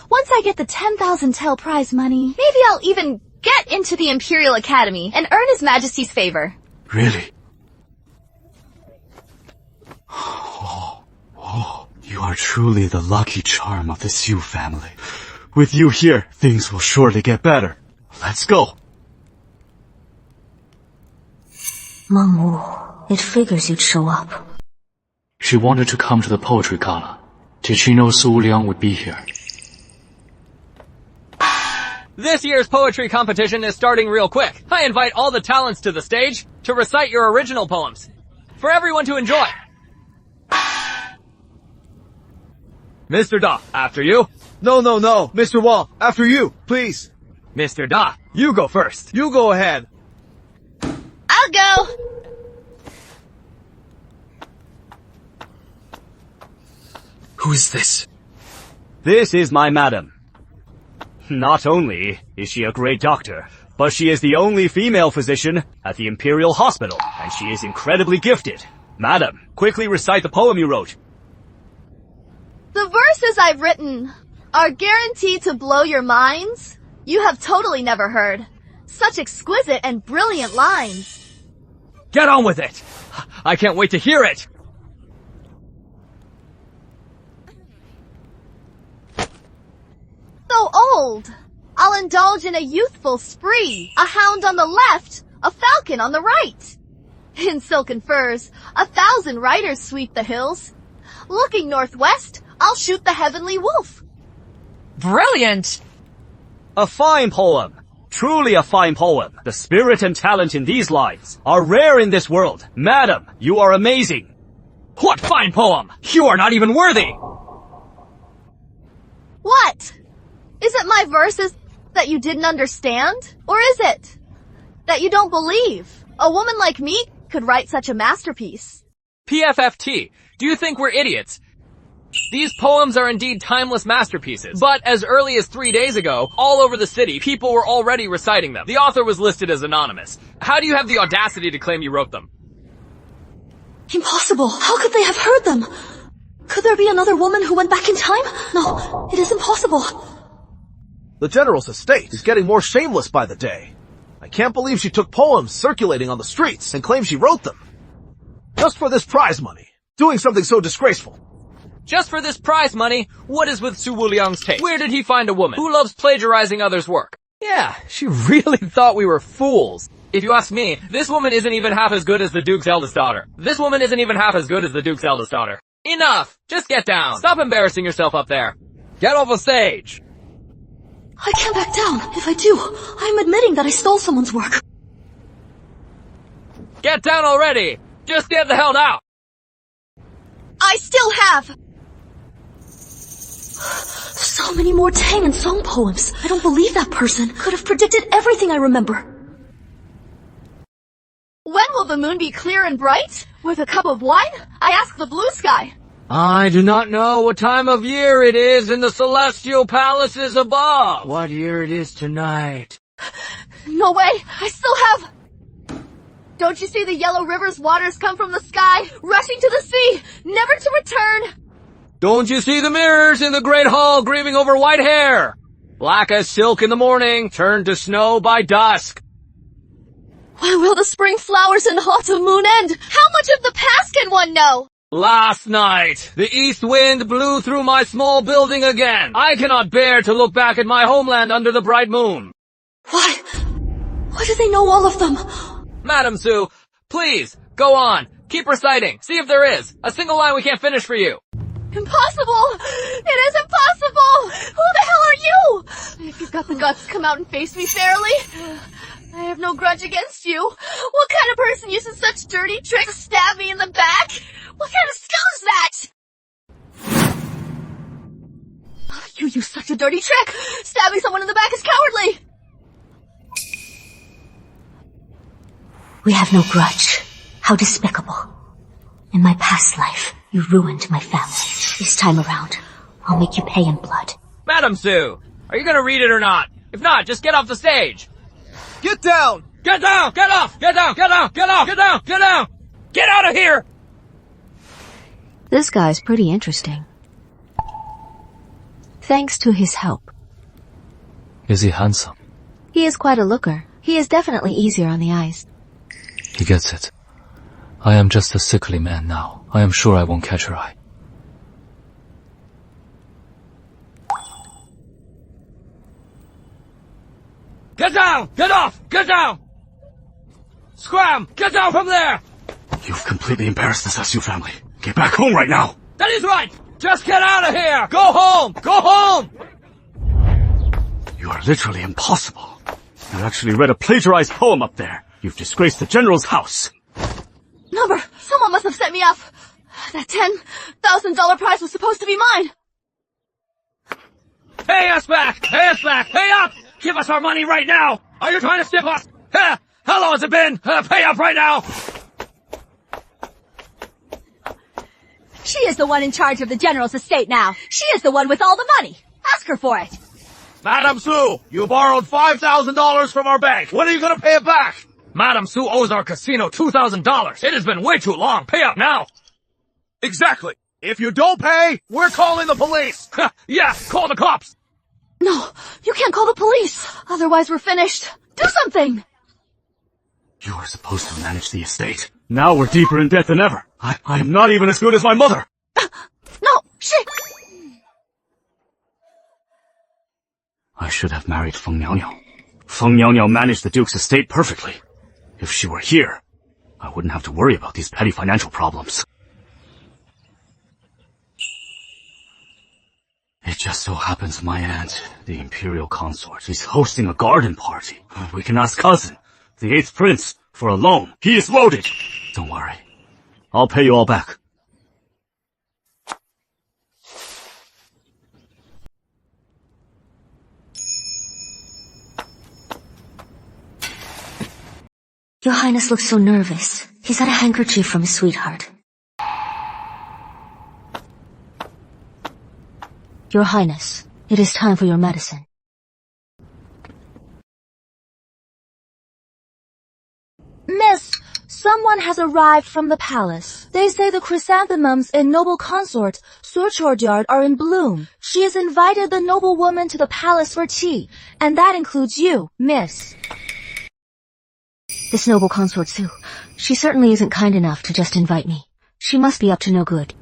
[SPEAKER 3] Once I get the 10,000 tael prize money, maybe I'll even get into the Imperial Academy and earn His Majesty's favor.
[SPEAKER 2] Really? You are truly the lucky charm of the Su family. With you here, things will surely get better. Let's go.
[SPEAKER 4] Mengwu, it figures you'd show up.
[SPEAKER 8] She wanted to come to the poetry gala. Did she know Su Wuliang would be here?
[SPEAKER 10] This year's poetry competition is starting real quick. I invite all the talents to the stage to recite your original poems for everyone to enjoy. Mr. Da, after you.
[SPEAKER 13] No, Mr. Wall, after you, please.
[SPEAKER 10] Mr. Da, you go first.
[SPEAKER 13] You go ahead.
[SPEAKER 3] I'll go.
[SPEAKER 2] Who is this?
[SPEAKER 9] This is my madam. Not only is she a great doctor, but she is the only female physician at the Imperial Hospital, and she is incredibly gifted. Madam, quickly recite the poem you wrote.
[SPEAKER 3] The verses I've written are guaranteed to blow your minds. You have totally never heard such exquisite and brilliant lines.
[SPEAKER 10] Get on with it. I can't wait to hear it.
[SPEAKER 3] So old, I'll indulge in a youthful spree. A hound on the left, a falcon on the right. In silken furs, 1,000 riders sweep the hills. Looking northwest, I'll shoot the heavenly wolf.
[SPEAKER 10] Brilliant!
[SPEAKER 9] A fine poem. Truly a fine poem. The spirit and talent in these lines are rare in this world. Madam, you are amazing.
[SPEAKER 10] What fine poem! You are not even worthy!
[SPEAKER 3] What? Is it my verses that you didn't understand? Or is it that you don't believe a woman like me could write such a masterpiece?
[SPEAKER 10] PFFT, do you think we're idiots? These poems are indeed timeless masterpieces, but as early as 3 days ago, all over the city, people were already reciting them. The author was listed as anonymous. How do you have the audacity to claim you wrote them?
[SPEAKER 4] Impossible. How could they have heard them? Could there be another woman who went back in time? No, it is impossible.
[SPEAKER 13] The General's estate is getting more shameless by the day. I can't believe she took poems circulating on the streets and claimed she wrote them. Just for this prize money. Doing something so disgraceful.
[SPEAKER 10] Just for this prize money, what is with Su Wuliang's taste? Where did he find a woman who loves plagiarizing others' work? Yeah, she really thought we were fools. If you ask me, this woman isn't even half as good as the Duke's eldest daughter. This woman isn't even half as good as the Duke's eldest daughter. Enough! Just get down. Stop embarrassing yourself up there. Get off the stage.
[SPEAKER 4] I can't back down. If I do, I'm admitting that I stole someone's work.
[SPEAKER 10] Get down already! Just get the hell out!
[SPEAKER 3] I still have!
[SPEAKER 4] So many more Tang and Song poems. I don't believe that person could have predicted everything I remember.
[SPEAKER 3] When will the moon be clear and bright? With a cup of wine? I ask the blue sky.
[SPEAKER 10] I do not know what time of year it is in the celestial palaces above. What year it is tonight?
[SPEAKER 3] No way! I still have... Don't you see the yellow river's waters come from the sky, rushing to the sea, never to return?
[SPEAKER 10] Don't you see the mirrors in the great hall grieving over white hair? Black as silk in the morning, turned to snow by dusk.
[SPEAKER 3] When will the spring flowers and autumn moon end? How much of the past can one know?
[SPEAKER 10] Last night, the east wind blew through my small building again. I cannot bear to look back at my homeland under the bright moon.
[SPEAKER 4] Why? Why do they know all of them?
[SPEAKER 10] Madam Su, please, go on. Keep reciting. See if there is a single line we can't finish for you.
[SPEAKER 3] Impossible! It is impossible! Who the hell are you? If you've got the guts, come out and face me fairly. I have no grudge against you. What kind of person uses such dirty tricks to stab me in the back? What kind of skill is that? You use such a dirty trick! Stabbing someone in the back is cowardly!
[SPEAKER 4] We have no grudge. How despicable. In my past life, you ruined my family. This time around, I'll make you pay in blood.
[SPEAKER 10] Madam Su, are you gonna read it or not? If not, just get off the stage.
[SPEAKER 13] Get down!
[SPEAKER 10] Get down! Get off! Get down! Get down! Get off! Get down! Get down! Get out of here!
[SPEAKER 4] This guy's pretty interesting. Thanks to his help.
[SPEAKER 8] Is he handsome?
[SPEAKER 4] He is quite a looker. He is definitely easier on the eyes.
[SPEAKER 8] He gets it. I am just a sickly man now. I am sure I won't catch her eye.
[SPEAKER 10] Get down! Get off! Get down! Scram! Get down from there!
[SPEAKER 2] You've completely embarrassed the Sassu family. Get back home right now!
[SPEAKER 10] That is right! Just get out of here! Go home! Go home!
[SPEAKER 2] You are literally impossible. You actually read a plagiarized poem up there. You've disgraced the general's house.
[SPEAKER 3] Number, someone must have set me up. That $10,000 prize was supposed to be mine.
[SPEAKER 10] Pay us back! Pay us back! Pay up! Give us our money right now! Are you trying to stiff us? How long has it been? Pay up right now!
[SPEAKER 6] She is the one in charge of the general's estate now. She is the one with all the money. Ask her for it.
[SPEAKER 13] Madam Sue, you borrowed $5,000 from our bank. When are you gonna pay it back?
[SPEAKER 10] Madam Sue owes our casino $2,000. It has been way too long. Pay up now.
[SPEAKER 13] Exactly. If you don't pay, we're calling the police.
[SPEAKER 10] Yeah, call the cops.
[SPEAKER 3] No, you can't call the police. Otherwise we're finished. Do something.
[SPEAKER 2] You were supposed to manage the estate. Now we're deeper in debt than ever. I am not even as good as my mother.
[SPEAKER 3] No, shit.
[SPEAKER 2] I should have married Feng Niao. Feng Niao managed the Duke's estate perfectly. If she were here, I wouldn't have to worry about these petty financial problems. It just so happens my aunt, the imperial consort, is hosting a garden party. We can ask cousin, the 8th prince, for a loan. He is loaded. Don't worry. I'll pay you all back.
[SPEAKER 4] Your Highness looks so nervous. He's had a handkerchief from his sweetheart. Your Highness, it is time for your medicine.
[SPEAKER 7] Miss, someone has arrived from the palace. They say the chrysanthemums in noble consort, Sur Courtyard, are in bloom. She has invited the noblewoman to the palace for tea, and that includes you, miss.
[SPEAKER 4] This noble consort Sue, she certainly isn't kind enough to just invite me. She must be up to no good.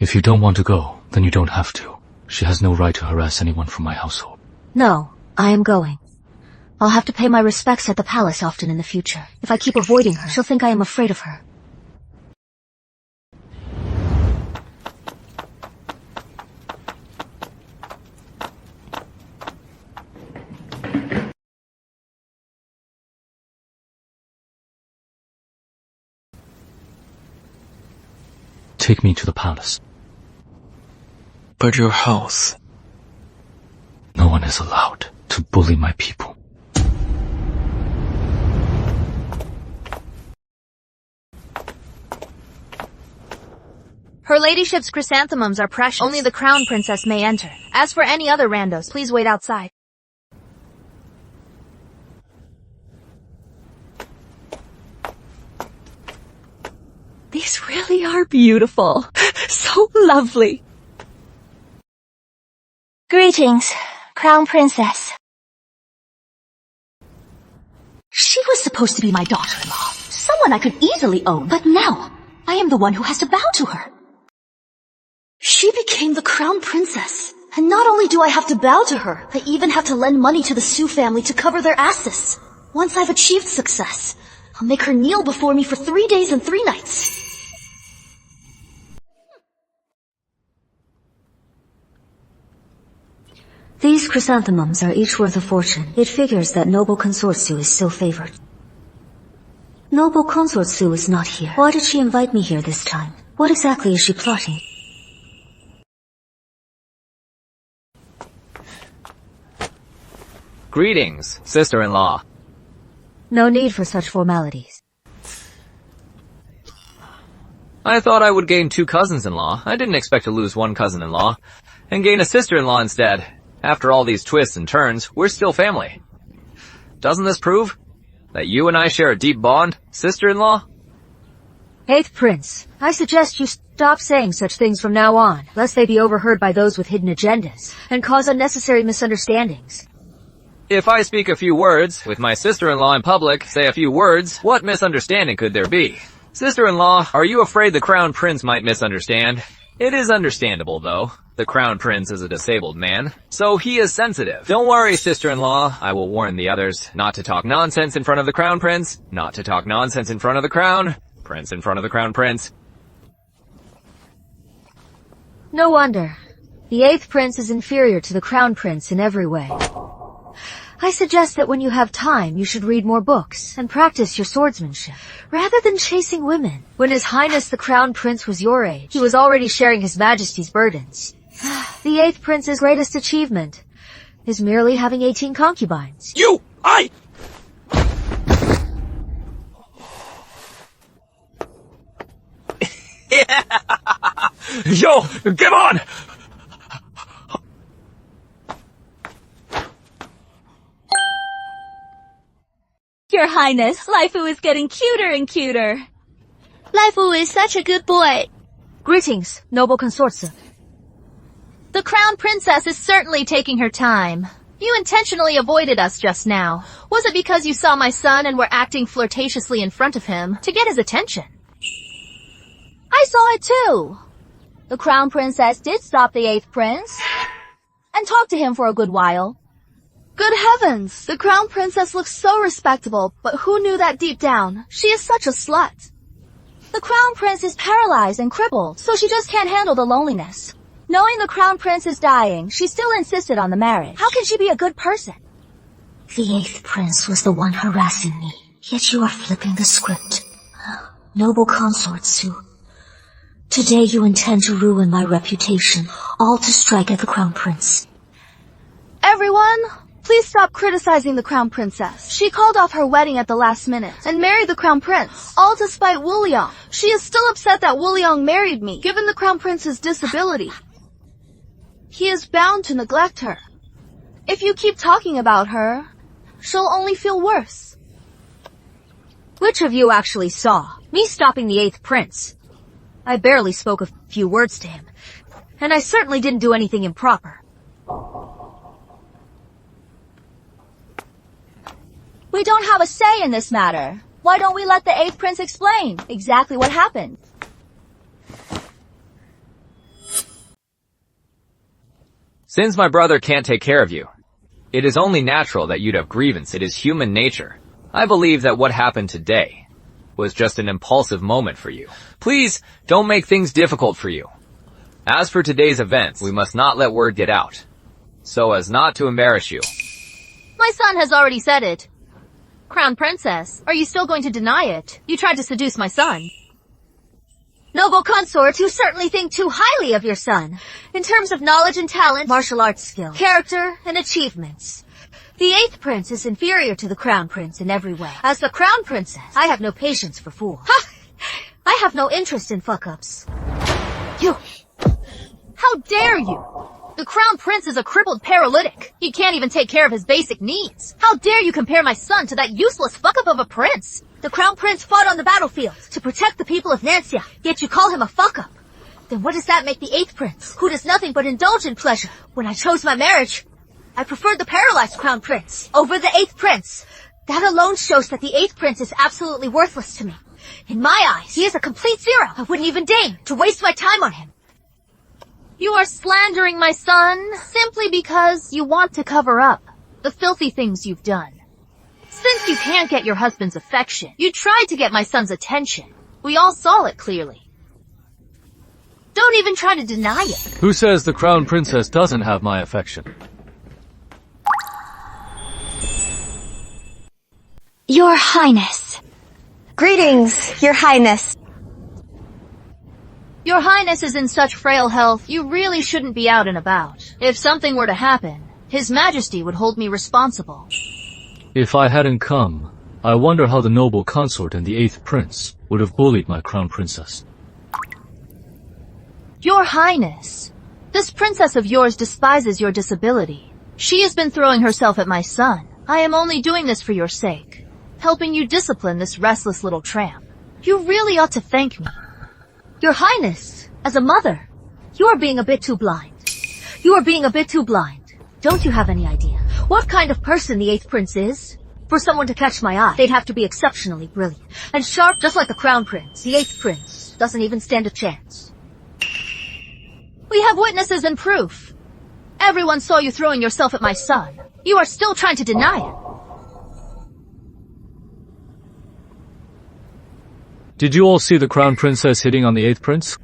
[SPEAKER 8] If you don't want to go, then you don't have to. She has no right to harass anyone from my household.
[SPEAKER 4] No, I am going. I'll have to pay my respects at the palace often in the future. If I keep avoiding her, she'll think I am afraid of her.
[SPEAKER 8] Take me to the palace.
[SPEAKER 16] But your house.
[SPEAKER 8] No one is allowed to bully my people.
[SPEAKER 7] Her ladyship's chrysanthemums are precious. Only the crown princess may enter. As for any other randos, please wait outside.
[SPEAKER 6] These really are beautiful. So lovely.
[SPEAKER 17] Greetings, Crown Princess.
[SPEAKER 4] She was supposed to be my daughter-in-law. Someone I could easily own. But now, I am the one who has to bow to her. She became the crown princess. And not only do I have to bow to her, I even have to lend money to the Su family to cover their asses. Once I've achieved success, I'll make her kneel before me for 3 days and 3 nights. These chrysanthemums are each worth a fortune. It figures that noble consort Su is still favored. Noble consort Su is not here. Why did she invite me here this time? What exactly is she plotting?
[SPEAKER 10] Greetings, sister-in-law.
[SPEAKER 4] No need for such formalities.
[SPEAKER 10] I thought I would gain 2 cousins-in-law. I didn't expect to lose 1 cousin-in-law. and gain a sister-in-law instead. After all these twists and turns, we're still family. Doesn't this prove that you and I share a deep bond, sister-in-law?
[SPEAKER 18] Eighth Prince, I suggest you stop saying such things from now on, lest they be overheard by those with hidden agendas, and cause unnecessary misunderstandings.
[SPEAKER 10] If I speak a few words with my sister-in-law in public, say a few words, what misunderstanding could there be? Sister-in-law, are you afraid the Crown Prince might misunderstand? It is understandable, though. The Crown Prince is a disabled man, so he is sensitive. Don't worry, sister-in-law. I will warn the others not to talk nonsense in front of the Crown Prince, not to talk nonsense in front of the Crown Prince in front of the Crown Prince.
[SPEAKER 18] No wonder. The Eighth Prince is inferior to the Crown Prince in every way. I suggest that when you have time, you should read more books and practice your swordsmanship, rather than chasing women. When His Highness the Crown Prince was your age, he was already sharing His Majesty's burdens. The Eighth Prince's greatest achievement is merely having 18 concubines.
[SPEAKER 10] Yo, come on!
[SPEAKER 6] Your Highness, Laifu is getting cuter and cuter.
[SPEAKER 3] Laifu is such a good boy.
[SPEAKER 18] Greetings, noble consorts.
[SPEAKER 7] The Crown Princess is certainly taking her time. You intentionally avoided us just now. Was it because you saw my son and were acting flirtatiously in front of him to get his attention?
[SPEAKER 3] I saw it too. The Crown Princess did stop the Eighth Prince and talk to him for a good while.
[SPEAKER 19] Good heavens! The Crown Princess looks so respectable, but who knew that deep down? She is such a slut.
[SPEAKER 3] The Crown Prince is paralyzed and crippled, so she just can't handle the loneliness. Knowing the Crown Prince is dying, she still insisted on the marriage. How can she be a good person?
[SPEAKER 4] The Eighth Prince was the one harassing me, yet you are flipping the script. Noble consort, Sue. Today you intend to ruin my reputation, all to strike at the Crown Prince.
[SPEAKER 19] Everyone, please stop criticizing the Crown Princess. She called off her wedding at the last minute and married the Crown Prince, all to spite Wu Liang. She is still upset that Wu Liang married me, given the Crown Prince's disability. He is bound to neglect her. If you keep talking about her, she'll only feel worse.
[SPEAKER 18] Which of you actually saw me stopping the Eighth Prince? I barely spoke a few words to him, and I certainly didn't do anything improper.
[SPEAKER 3] We don't have a say in this matter. Why don't we let the Eighth Prince explain exactly what happened?
[SPEAKER 10] Since my brother can't take care of you, it is only natural that you'd have grievance. It is human nature. I believe that what happened today was just an impulsive moment for you. Please, don't make things difficult for you. As for today's events, we must not let word get out, so as not to embarrass you.
[SPEAKER 7] My son has already said it. Crown Princess, are you still going to deny it? You tried to seduce my son.
[SPEAKER 18] Noble consort, you certainly think too highly of your son, in terms of knowledge and talent, martial arts skill, character, and achievements. The Eighth Prince is inferior to the Crown Prince in every way. As the Crown Princess, I have no patience for fools. Ha! I have no interest in fuck-ups.
[SPEAKER 7] You! How dare you! The Crown Prince is a crippled paralytic. He can't even take care of his basic needs. How dare you compare my son to that useless fuck-up of a prince?
[SPEAKER 18] The Crown Prince fought on the battlefield to protect the people of Nancia, yet you call him a fuck-up. Then what does that make the Eighth Prince, who does nothing but indulge in pleasure? When I chose my marriage, I preferred the paralyzed Crown Prince over the Eighth Prince. That alone shows that the Eighth Prince is absolutely worthless to me. In my eyes, he is a complete zero. I wouldn't even deign to waste my time on him.
[SPEAKER 7] You are slandering my son simply because you want to cover up the filthy things you've done. Since you can't get your husband's affection, you tried to get my son's attention. We all saw it clearly. Don't even try to deny it.
[SPEAKER 8] Who says the Crown Princess doesn't have my affection?
[SPEAKER 17] Your Highness.
[SPEAKER 19] Greetings, Your Highness.
[SPEAKER 7] Your Highness is in such frail health, you really shouldn't be out and about. If something were to happen, His Majesty would hold me responsible.
[SPEAKER 8] If I hadn't come, I wonder how the noble consort and the Eighth Prince would have bullied my Crown Princess.
[SPEAKER 7] Your Highness, This princess of yours despises your disability. She has been throwing herself at my son. I am only doing this for your sake, helping you discipline this restless little tramp. You really ought to thank me.
[SPEAKER 18] Your Highness, as a mother, you are being a bit too blind. You are being a bit too blind. Don't you have any idea what kind of person the 8th Prince is? For someone to catch my eye, they'd have to be exceptionally brilliant and sharp, just like the Crown Prince. The 8th Prince doesn't even stand a chance.
[SPEAKER 7] We have witnesses and proof. Everyone saw you throwing yourself at my son. You are still trying to deny it.
[SPEAKER 8] Did you all see the Crown Princess hitting on the 8th Prince?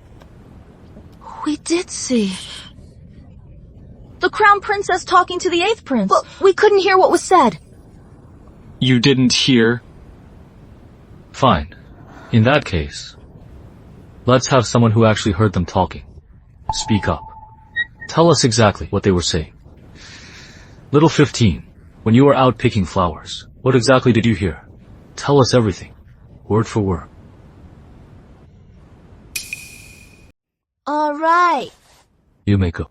[SPEAKER 7] We did see. The Crown Princess talking to the 8th Prince. But we couldn't hear what was said.
[SPEAKER 8] You didn't hear? Fine. In that case, let's have someone who actually heard them talking. Speak up. Tell us exactly what they were saying. Little 15, when you were out picking flowers, what exactly did you hear? Tell us everything, word for word.
[SPEAKER 19] All right.
[SPEAKER 8] You may go.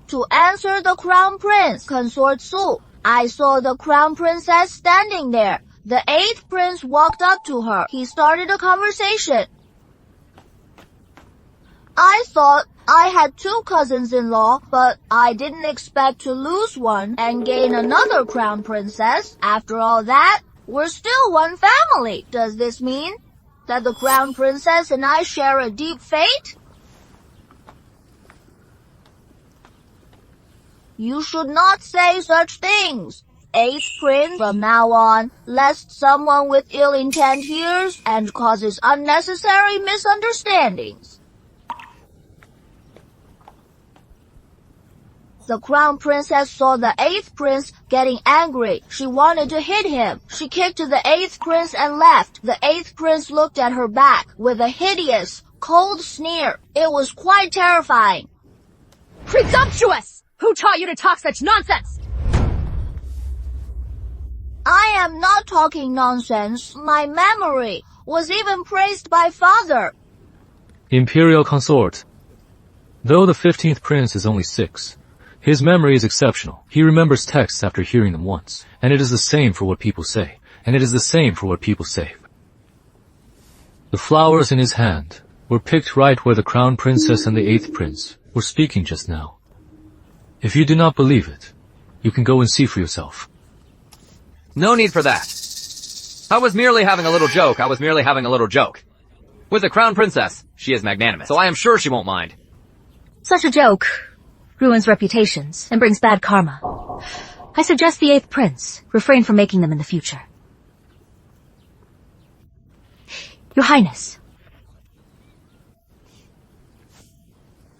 [SPEAKER 19] To answer the Crown Prince, Consort Su, I saw the Crown Princess standing there. The 8th Prince walked up to her. He started a conversation. I thought I had 2 cousins-in-law, but I didn't expect to lose one and gain another Crown Princess. After all that, we're still one family. Does this mean that the Crown Princess and I share a deep fate? You should not say such things. 8th Prince, from now on, lest someone with ill intent hears and causes unnecessary misunderstandings. The Crown Princess saw the 8th Prince getting angry. She wanted to hit him. She kicked to the 8th Prince and left. The 8th Prince looked at her back with a hideous, cold sneer. It was quite terrifying.
[SPEAKER 7] Presumptuous! Who taught you to talk such nonsense?
[SPEAKER 19] I am not talking nonsense. My memory was even praised by father.
[SPEAKER 8] Imperial Consort. Though the 15th Prince is only 6, his memory is exceptional. He remembers texts after hearing them once. And it is the same for what people say. And it is the same for what people say. The flowers in his hand were picked right where the Crown Princess and the 8th Prince were speaking just now. If you do not believe it, you can go and see for yourself.
[SPEAKER 10] No need for that. I was merely having a little joke. With the Crown Princess, she is magnanimous, so I am sure she won't mind.
[SPEAKER 18] Such a joke ruins reputations and brings bad karma. I suggest the 8th Prince refrain from making them in the future. Your Highness.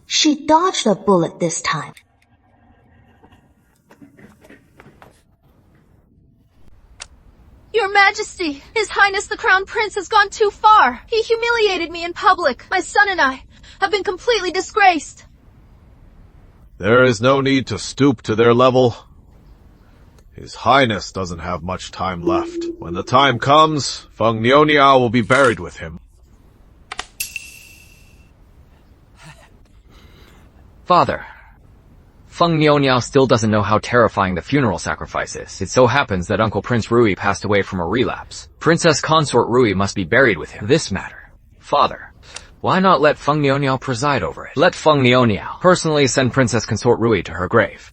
[SPEAKER 4] She dodged a bullet this time.
[SPEAKER 7] Your Majesty, His Highness the Crown Prince has gone too far. He humiliated me in public. My son and I have been completely disgraced.
[SPEAKER 13] There is no need to stoop to their level. His Highness doesn't have much time left. When the time comes, Feng Nioniao will be buried with him.
[SPEAKER 10] Father, Feng Nioniao still doesn't know how terrifying the funeral sacrifice is. It so happens that Uncle Prince Rui passed away from a relapse. Princess Consort Rui must be buried with him. This matter. Father, why not let Feng Nioniao preside over it? Let Feng Nioniao personally send Princess Consort Rui to her grave.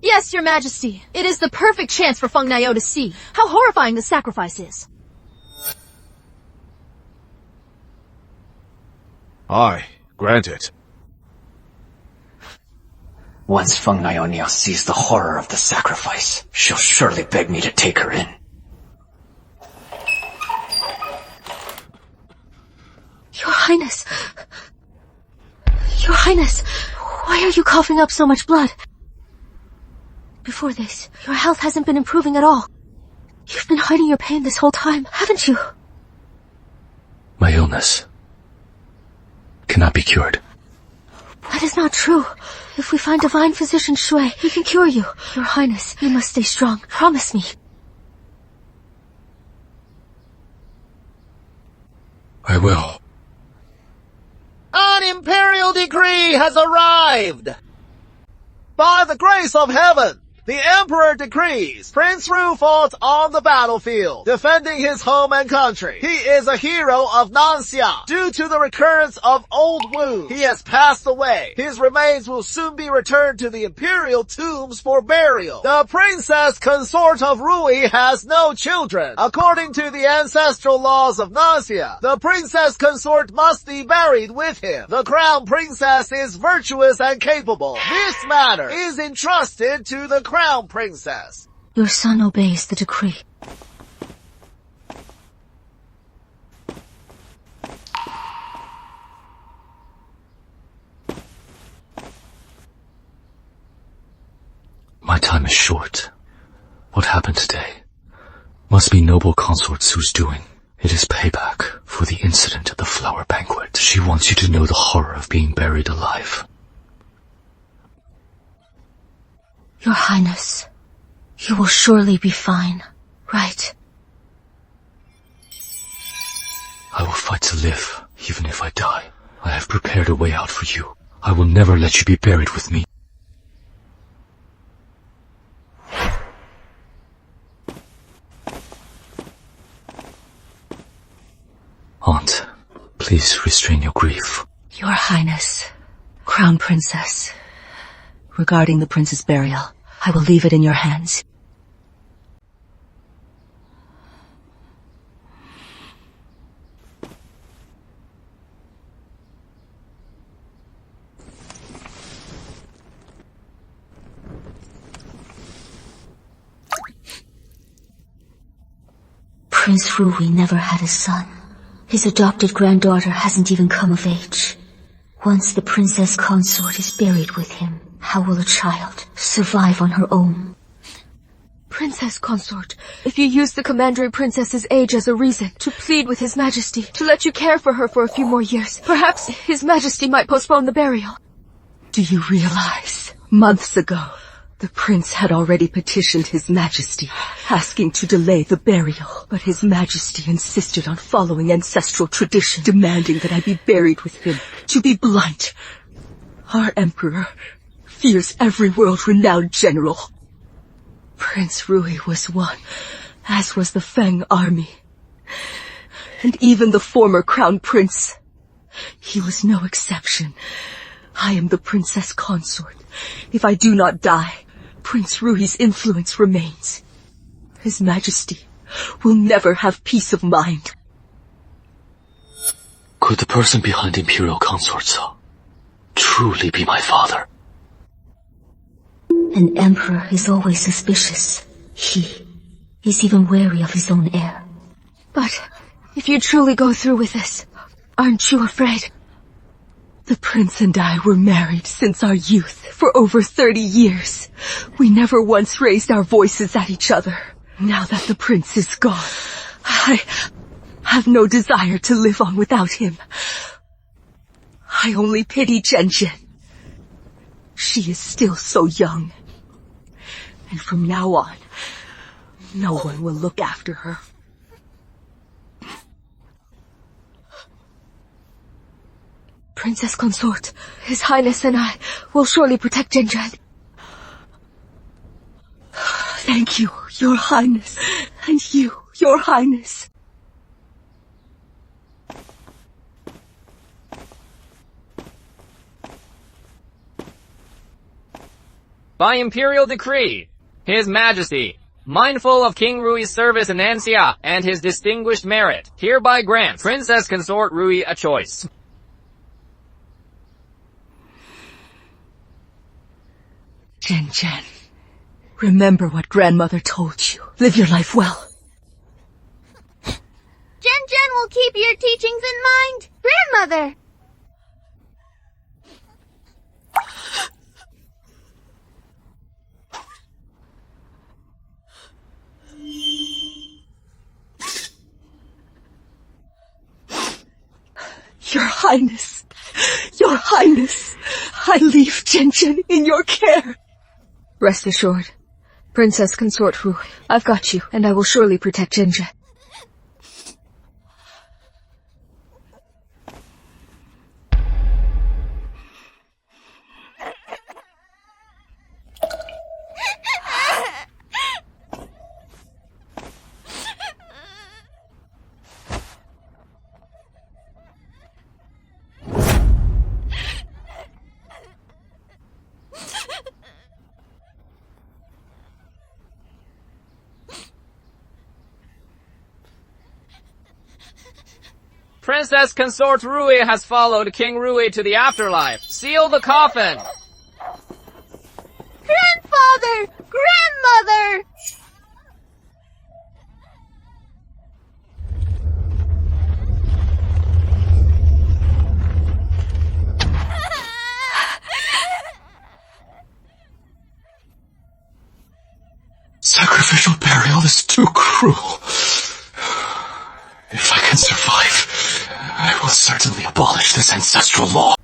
[SPEAKER 7] Yes, Your Majesty. It is the perfect chance for Feng Niao to see how horrifying the sacrifice is.
[SPEAKER 13] Aye, grant it.
[SPEAKER 20] Once Feng Nioniao sees the horror of the sacrifice, she'll surely beg me to take her in.
[SPEAKER 18] Your Highness. Your Highness, why are you coughing up so much blood? Before this, your health hasn't been improving at all. You've been hiding your pain this whole time, haven't you?
[SPEAKER 8] My illness cannot be cured.
[SPEAKER 18] That is not true. If we find Divine Physician Shui, he can cure you. Your Highness, you must stay strong. Promise me.
[SPEAKER 15] I will.
[SPEAKER 13] An imperial decree has arrived! By the grace of heaven, the Emperor decrees Prince Ru fought on the battlefield, defending his home and country. He is a hero of Nanxia. Due to the recurrence of old wounds, he has passed away. His remains will soon be returned to the imperial tombs for burial. The princess consort of Rui has no children. According to the ancestral laws of Nanxia, the princess consort must be buried with him. The crown princess is virtuous and capable. This matter is entrusted to the Crown Princess.
[SPEAKER 4] Your son obeys the decree.
[SPEAKER 8] My time is short. What happened today must be noble consort Su's doing. It is payback for the incident at the flower banquet. She wants you to know the horror of being buried alive.
[SPEAKER 4] Your Highness, you will surely be fine, right?
[SPEAKER 8] I will fight to live, even if I die. I have prepared a way out for you. I will never let you be buried with me. Aunt, please restrain your grief.
[SPEAKER 6] Your Highness, Crown Princess, regarding the prince's burial, I will leave it in your hands.
[SPEAKER 4] Prince Rui never had a son. His adopted granddaughter hasn't even come of age. Once the princess consort is buried with him, how will a child survive on her own?
[SPEAKER 1] Princess consort, if you use the commandery princess's age as a reason to plead with His Majesty to let you care for her for a few more years, perhaps His Majesty might postpone the burial.
[SPEAKER 6] Do you realize, months ago, the prince had already petitioned His Majesty, asking to delay the burial, but His Majesty insisted on following ancestral tradition, demanding that I be buried with him. To be blunt, our emperor fears every world-renowned general. Prince Rui was one, as was the Feng army. And even the former crown prince, he was no exception. I am the princess consort. If I do not die, Prince Rui's influence remains. His Majesty will never have peace of mind.
[SPEAKER 8] Could the person behind the imperial consorts truly be my father?
[SPEAKER 4] An emperor is always suspicious. He is even wary of his own heir.
[SPEAKER 1] But if you truly go through with this, aren't you afraid?
[SPEAKER 6] The prince and I were married since our youth for over 30 years. We never once raised our voices at each other. Now that the prince is gone, I have no desire to live on without him. I only pity Zhen. She is still so young. And from now on, no one will look after her.
[SPEAKER 1] Princess consort, His Highness and I will surely protect Zhen.
[SPEAKER 6] Thank you, Your Highness, and you, Your Highness.
[SPEAKER 10] By imperial decree, His Majesty, mindful of King Rui's service in Nanxia and his distinguished merit, hereby grants Princess Consort Rui a choice.
[SPEAKER 6] Zhen, remember what grandmother told you. Live your life well.
[SPEAKER 19] Zhen will keep your teachings in mind. Grandmother!
[SPEAKER 6] Your Highness, Your Highness, I leave Zhen in your care.
[SPEAKER 1] Rest assured, Princess Consort Rui, I've got you, and I will surely protect Zhen.
[SPEAKER 10] Princess Consort Rui has followed King Rui to the afterlife. Seal the coffin!
[SPEAKER 19] Grandfather! Grandmother!
[SPEAKER 20] Sacrificial burial is too cruel. If I can survive, I will certainly abolish this ancestral law.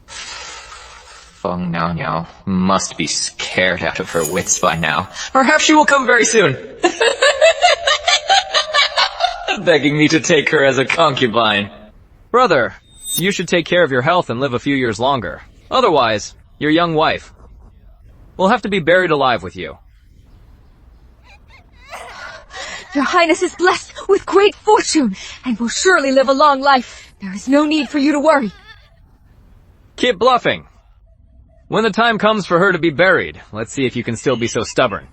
[SPEAKER 20] Feng Niao Niao must be scared out of her wits by now. Perhaps she will come very soon. Begging me to take her as a concubine.
[SPEAKER 10] Brother, you should take care of your health and live a few years longer. Otherwise, your young wife will have to be buried alive with you.
[SPEAKER 1] Your Highness is blessed with great fortune and will surely live a long life. There is no need for you to worry.
[SPEAKER 10] Keep bluffing. When the time comes for her to be buried, let's see if you can still be so stubborn.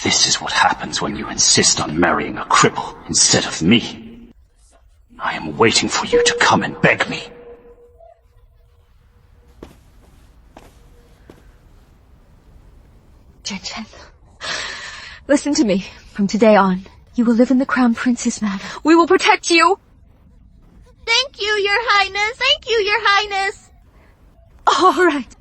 [SPEAKER 2] This is what happens when you insist on marrying a cripple instead of me. I am waiting for you to come and beg me.
[SPEAKER 1] Chen Chen, listen to me. From today on, you will live in the Crown Prince's manor. We will protect you.
[SPEAKER 19] Thank you, Your Highness. Thank you, Your Highness.
[SPEAKER 1] All right.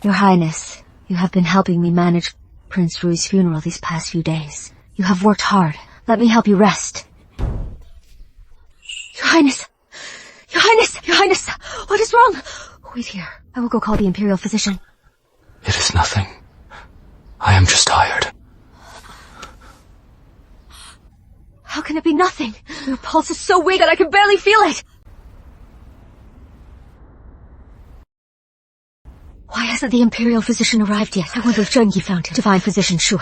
[SPEAKER 1] Your Highness, you have been helping me manage Prince Rui's funeral these past few days. You have worked hard. Let me help you rest. Your Highness! Your Highness! Your Highness! What is wrong? Wait here. I will go call the Imperial Physician.
[SPEAKER 8] It is nothing. I am just tired.
[SPEAKER 1] How can it be nothing? Your pulse is so weak that I can barely feel it. Why hasn't the Imperial Physician arrived yet? I wonder if Zheng Yi found him. Divine Physician Shu.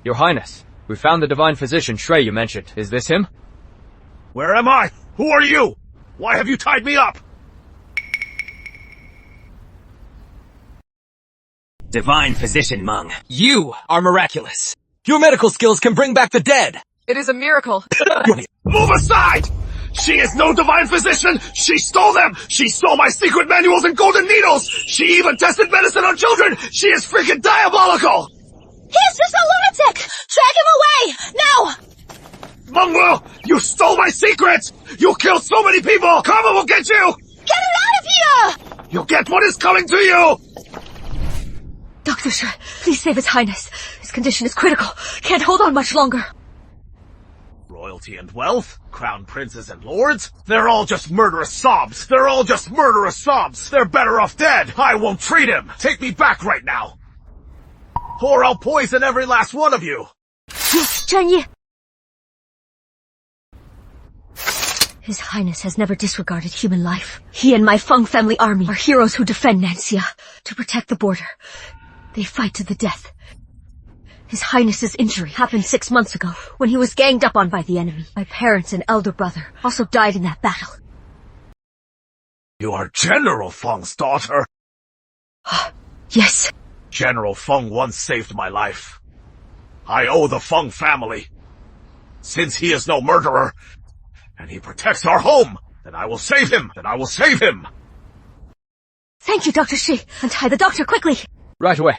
[SPEAKER 10] Your Highness, we found the Divine Physician Shui you mentioned. Is this him?
[SPEAKER 14] Where am I? Who are you? Why have you tied me up?
[SPEAKER 21] Divine Physician Meng.
[SPEAKER 10] You are miraculous. Your medical skills can bring back the dead.
[SPEAKER 21] It is a miracle.
[SPEAKER 14] Move aside! She is no divine physician! She stole them! She stole my secret manuals and golden needles! She even tested medicine on children! She is freaking diabolical!
[SPEAKER 19] He's just a lunatic! Drag him away! Now!
[SPEAKER 14] Mengwu! You stole my secrets! You killed so many people! Karma will get you!
[SPEAKER 19] Get it out of here!
[SPEAKER 14] You'll get what is coming to you!
[SPEAKER 1] Dr. Shui, please save His Highness. His condition is critical. Can't hold on much longer.
[SPEAKER 14] Royalty and wealth, crown princes and lords, they're all just murderous sobs. They're all just murderous sobs. They're better off dead. I won't treat him. Take me back right now. Or I'll poison every last one of you.
[SPEAKER 1] Yes, Zheng Yi. His Highness has never disregarded human life. He and my Feng family army are heroes who defend Nanxia to protect the border. They fight to the death. His Highness's injury happened 6 months ago, when he was ganged up on by the enemy. My parents and elder brother also died in that battle.
[SPEAKER 14] You are General Feng's daughter?
[SPEAKER 1] Yes.
[SPEAKER 14] General Feng once saved my life. I owe the Feng family. Since he is no murderer, and he protects our home, then I will save him!
[SPEAKER 1] Thank you, Dr. Shi. Untie the doctor, quickly!
[SPEAKER 10] Right away.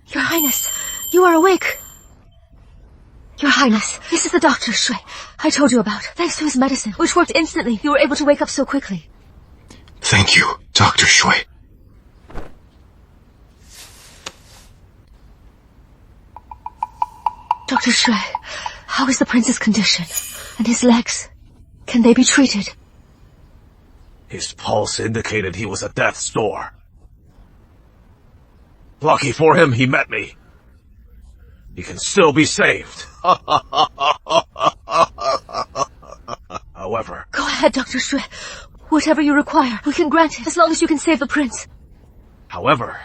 [SPEAKER 1] Your Highness, you are awake. Your Highness, this is the Dr. Shui I told you about. Thanks to his medicine, which worked instantly, you were able to wake up so quickly.
[SPEAKER 20] Thank you, Dr. Shui.
[SPEAKER 1] Dr. Shui,
[SPEAKER 18] How is the prince's condition? And his legs? Can they be treated?
[SPEAKER 14] His pulse indicated he was at death's door. Lucky for him, he met me. He can still be saved. However...
[SPEAKER 18] Go ahead, Dr. Shui. Whatever you require, we can grant it, as long as you can save the prince.
[SPEAKER 14] However,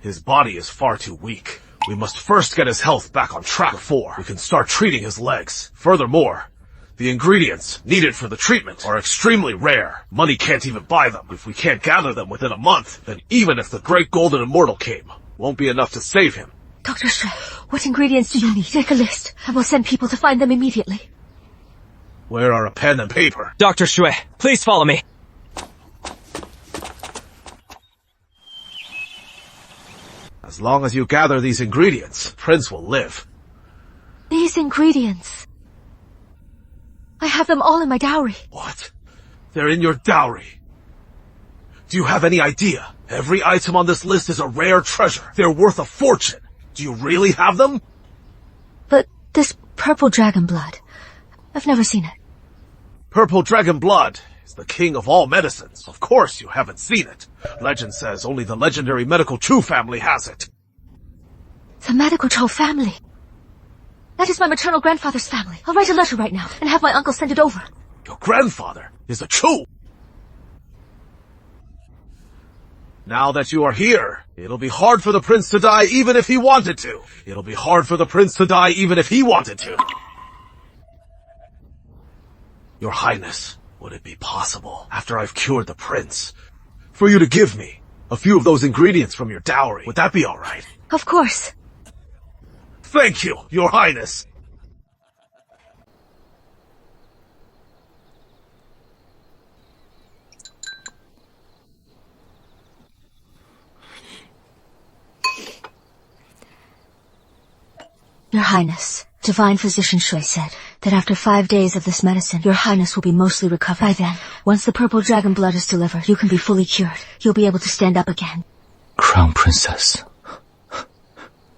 [SPEAKER 14] his body is far too weak. We must first get his health back on track before we can start treating his legs. Furthermore, the ingredients needed for the treatment are extremely rare. Money can't even buy them. If we can't gather them within a month, then even if the Great Golden Immortal came, won't be enough to save him.
[SPEAKER 18] Dr. Shui, what ingredients do you need? Make a list, and we'll send people to find them immediately.
[SPEAKER 14] Where are a pen and paper?
[SPEAKER 10] Dr. Shui, please follow me.
[SPEAKER 14] As long as you gather these ingredients, Prince will live.
[SPEAKER 18] These ingredients? I have them all in my dowry.
[SPEAKER 14] What? They're in your dowry? Do you have any idea? Every item on this list is a rare treasure. They're worth a fortune. Do you really have them?
[SPEAKER 18] But this purple dragon blood, I've never seen it.
[SPEAKER 14] Purple dragon blood is the king of all medicines. Of course you haven't seen it. Legend says only the legendary medical Chu family has it.
[SPEAKER 18] The medical Chu family? That is my maternal grandfather's family. I'll write a letter right now and have my uncle send it over.
[SPEAKER 14] Your grandfather is a Chu. Now that you are here, it'll be hard for the prince to die even if he wanted to. It'll be hard for the prince to die even if he wanted to. Your Highness, would it be possible, after I've cured the prince, for you to give me a few of those ingredients from your dowry? Would that be all right?
[SPEAKER 18] Of course.
[SPEAKER 14] Thank you, Your Highness.
[SPEAKER 18] Your Highness, Divine Physician Shui said that after 5 days of this medicine, Your Highness will be mostly recovered. By then, once the purple dragon blood is delivered, you can be fully cured. You'll be able to stand up again.
[SPEAKER 8] Crown Princess.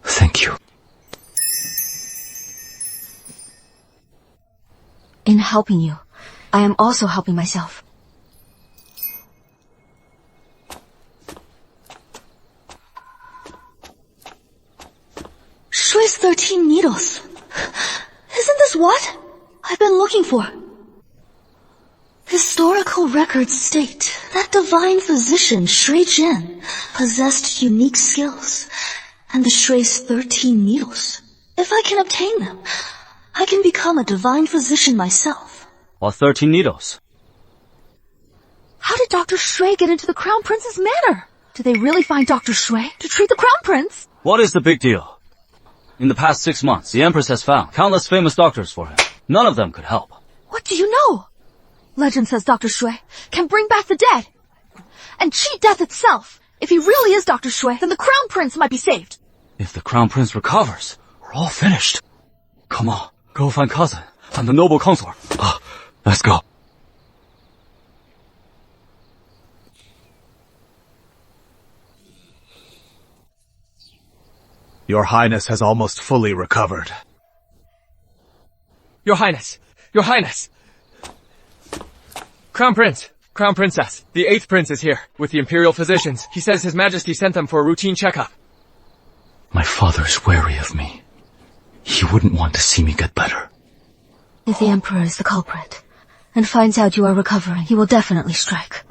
[SPEAKER 8] Thank you.
[SPEAKER 18] In helping you, I am also helping myself.
[SPEAKER 4] Shui's 13 needles. Isn't this what I've been looking for? Historical records state that divine physician Shui Zhen possessed unique skills, and the Shui's 13 needles. If I can obtain them, I can become a divine physician myself.
[SPEAKER 9] What 13 needles?
[SPEAKER 7] How did Dr. Shui get into the Crown Prince's manor? Did they really find Dr. Shui to treat the Crown Prince?
[SPEAKER 9] What is the big deal? In the past 6 months, the Empress has found countless famous doctors for him. None of them could help.
[SPEAKER 7] What do you know? Legend says Dr. Shui can bring back the dead and cheat death itself. If he really is Dr. Shui, then the Crown Prince might be saved.
[SPEAKER 9] If the Crown Prince recovers, we're all finished. Come on, go find cousin and the noble consort.
[SPEAKER 8] Let's go.
[SPEAKER 14] Your Highness has almost fully recovered.
[SPEAKER 10] Your Highness! Your Highness! Crown Prince! Crown Princess! The 8th Prince is here, with the Imperial Physicians. He says His Majesty sent them for a routine checkup.
[SPEAKER 8] My father is wary of me. He wouldn't want to see me get better.
[SPEAKER 18] If the Emperor is the culprit, and finds out you are recovering, he will definitely strike.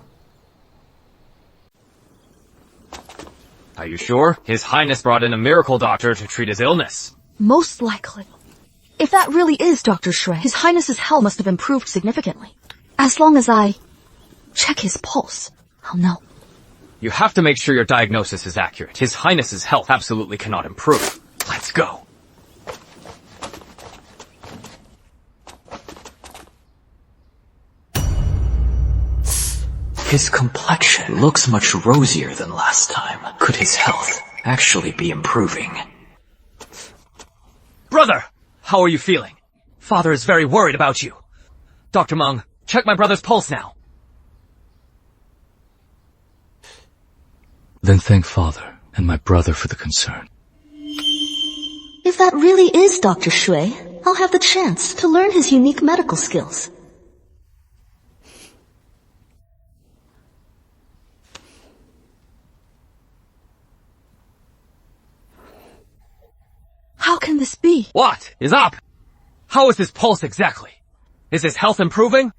[SPEAKER 10] Are you sure? His Highness brought in a miracle doctor to treat his illness.
[SPEAKER 7] Most likely. If that really is Dr. Shui, His Highness's health must have improved significantly. As long as I check his pulse, I'll know.
[SPEAKER 10] You have to make sure your diagnosis is accurate. His Highness's health absolutely cannot improve. Let's go.
[SPEAKER 20] His complexion looks much rosier than last time. Could his health actually be improving?
[SPEAKER 10] Brother! How are you feeling? Father is very worried about you. Dr. Meng, check my brother's pulse now.
[SPEAKER 8] Then thank father and my brother for the concern.
[SPEAKER 4] If that really is Dr. Shui, I'll have the chance to learn his unique medical skills.
[SPEAKER 6] How can this be?
[SPEAKER 10] What is up? How is his pulse exactly? Is his health improving?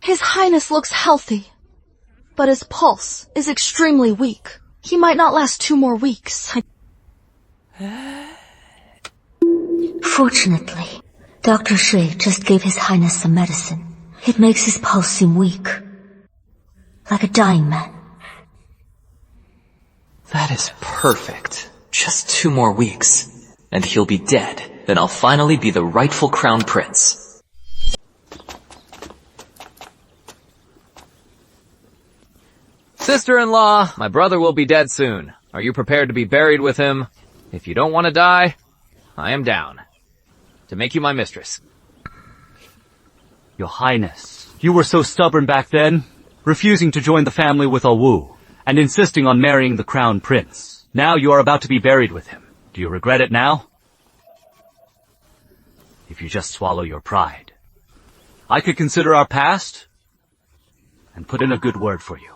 [SPEAKER 3] His Highness looks healthy, but his pulse is extremely weak. He might not last 2 more weeks.
[SPEAKER 4] Fortunately, Dr. Shui just gave His Highness some medicine. It makes his pulse seem weak. Like a dying man.
[SPEAKER 20] That is perfect. Just 2 more weeks, and he'll be dead. Then I'll finally be the rightful crown prince.
[SPEAKER 10] Sister-in-law, my brother will be dead soon. Are you prepared to be buried with him? If you don't want to die, I am down to make you my mistress.
[SPEAKER 2] Your Highness, you were so stubborn back then, refusing to join the family with Wu, and insisting on marrying the crown prince. Now you are about to be buried with him. Do you regret it now? If you just swallow your pride, I could consider our past and put in a good word for you.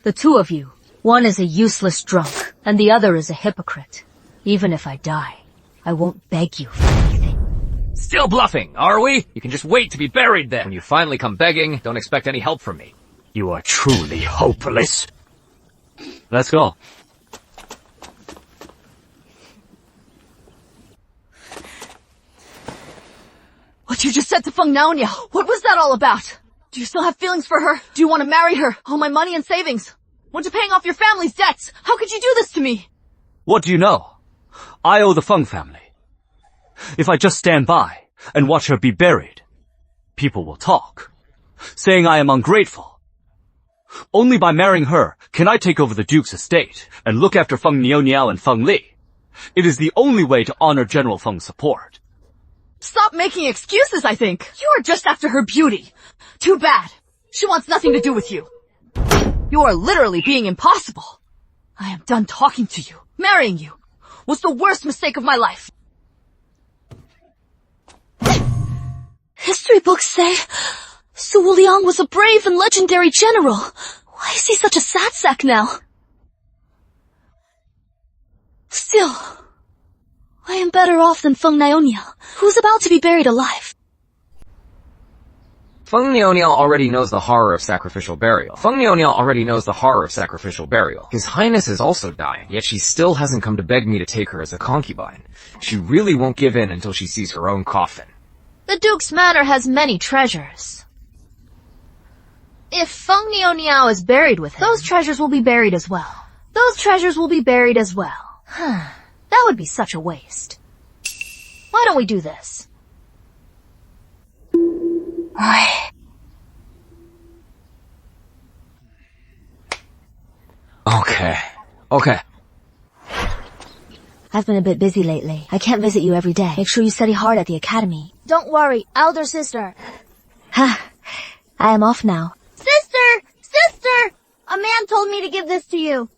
[SPEAKER 18] The 2 of you, one is a useless drunk, and the other is a hypocrite. Even if I die, I won't beg you for anything.
[SPEAKER 10] Still bluffing, are we? You can just wait to be buried then. When you finally come begging, don't expect any help from me.
[SPEAKER 2] You are truly hopeless. Let's go.
[SPEAKER 3] What you just said to Feng Naonia, what was that all about? Do you still have feelings for her? Do you want to marry her? All my money and savings. Went to paying off your family's debts. How could you do this to me?
[SPEAKER 2] What do you know? I owe the Feng family. If I just stand by and watch her be buried, people will talk, saying I am ungrateful. Only by marrying her can I take over the Duke's estate and look after Feng Niaoniao and Feng Li. It is the only way to honor General Feng's support.
[SPEAKER 3] Stop making excuses, I think. You are just after her beauty. Too bad. She wants nothing to do with you. You are literally being impossible. I am done talking to you. Marrying you was the worst mistake of my life.
[SPEAKER 6] History books say Su Wuliang was a brave and legendary general. Why is he such a sad sack now? Still, I am better off than Feng Niaoniao, who's about to be buried alive.
[SPEAKER 10] Feng Niaoniao already knows the horror of sacrificial burial. His Highness is also dying, yet she still hasn't come to beg me to take her as a concubine. She really won't give in until she sees her own coffin.
[SPEAKER 7] The Duke's manor has many treasures. If Feng Niaoniao is buried with him, those treasures will be buried as well. That would be such a waste. Why don't we do this?
[SPEAKER 20] Okay.
[SPEAKER 18] I've been a bit busy lately. I can't visit you every day. Make sure you study hard at the academy.
[SPEAKER 19] Don't worry, elder sister.
[SPEAKER 18] I am off now.
[SPEAKER 19] Sister! A man told me to give this to you.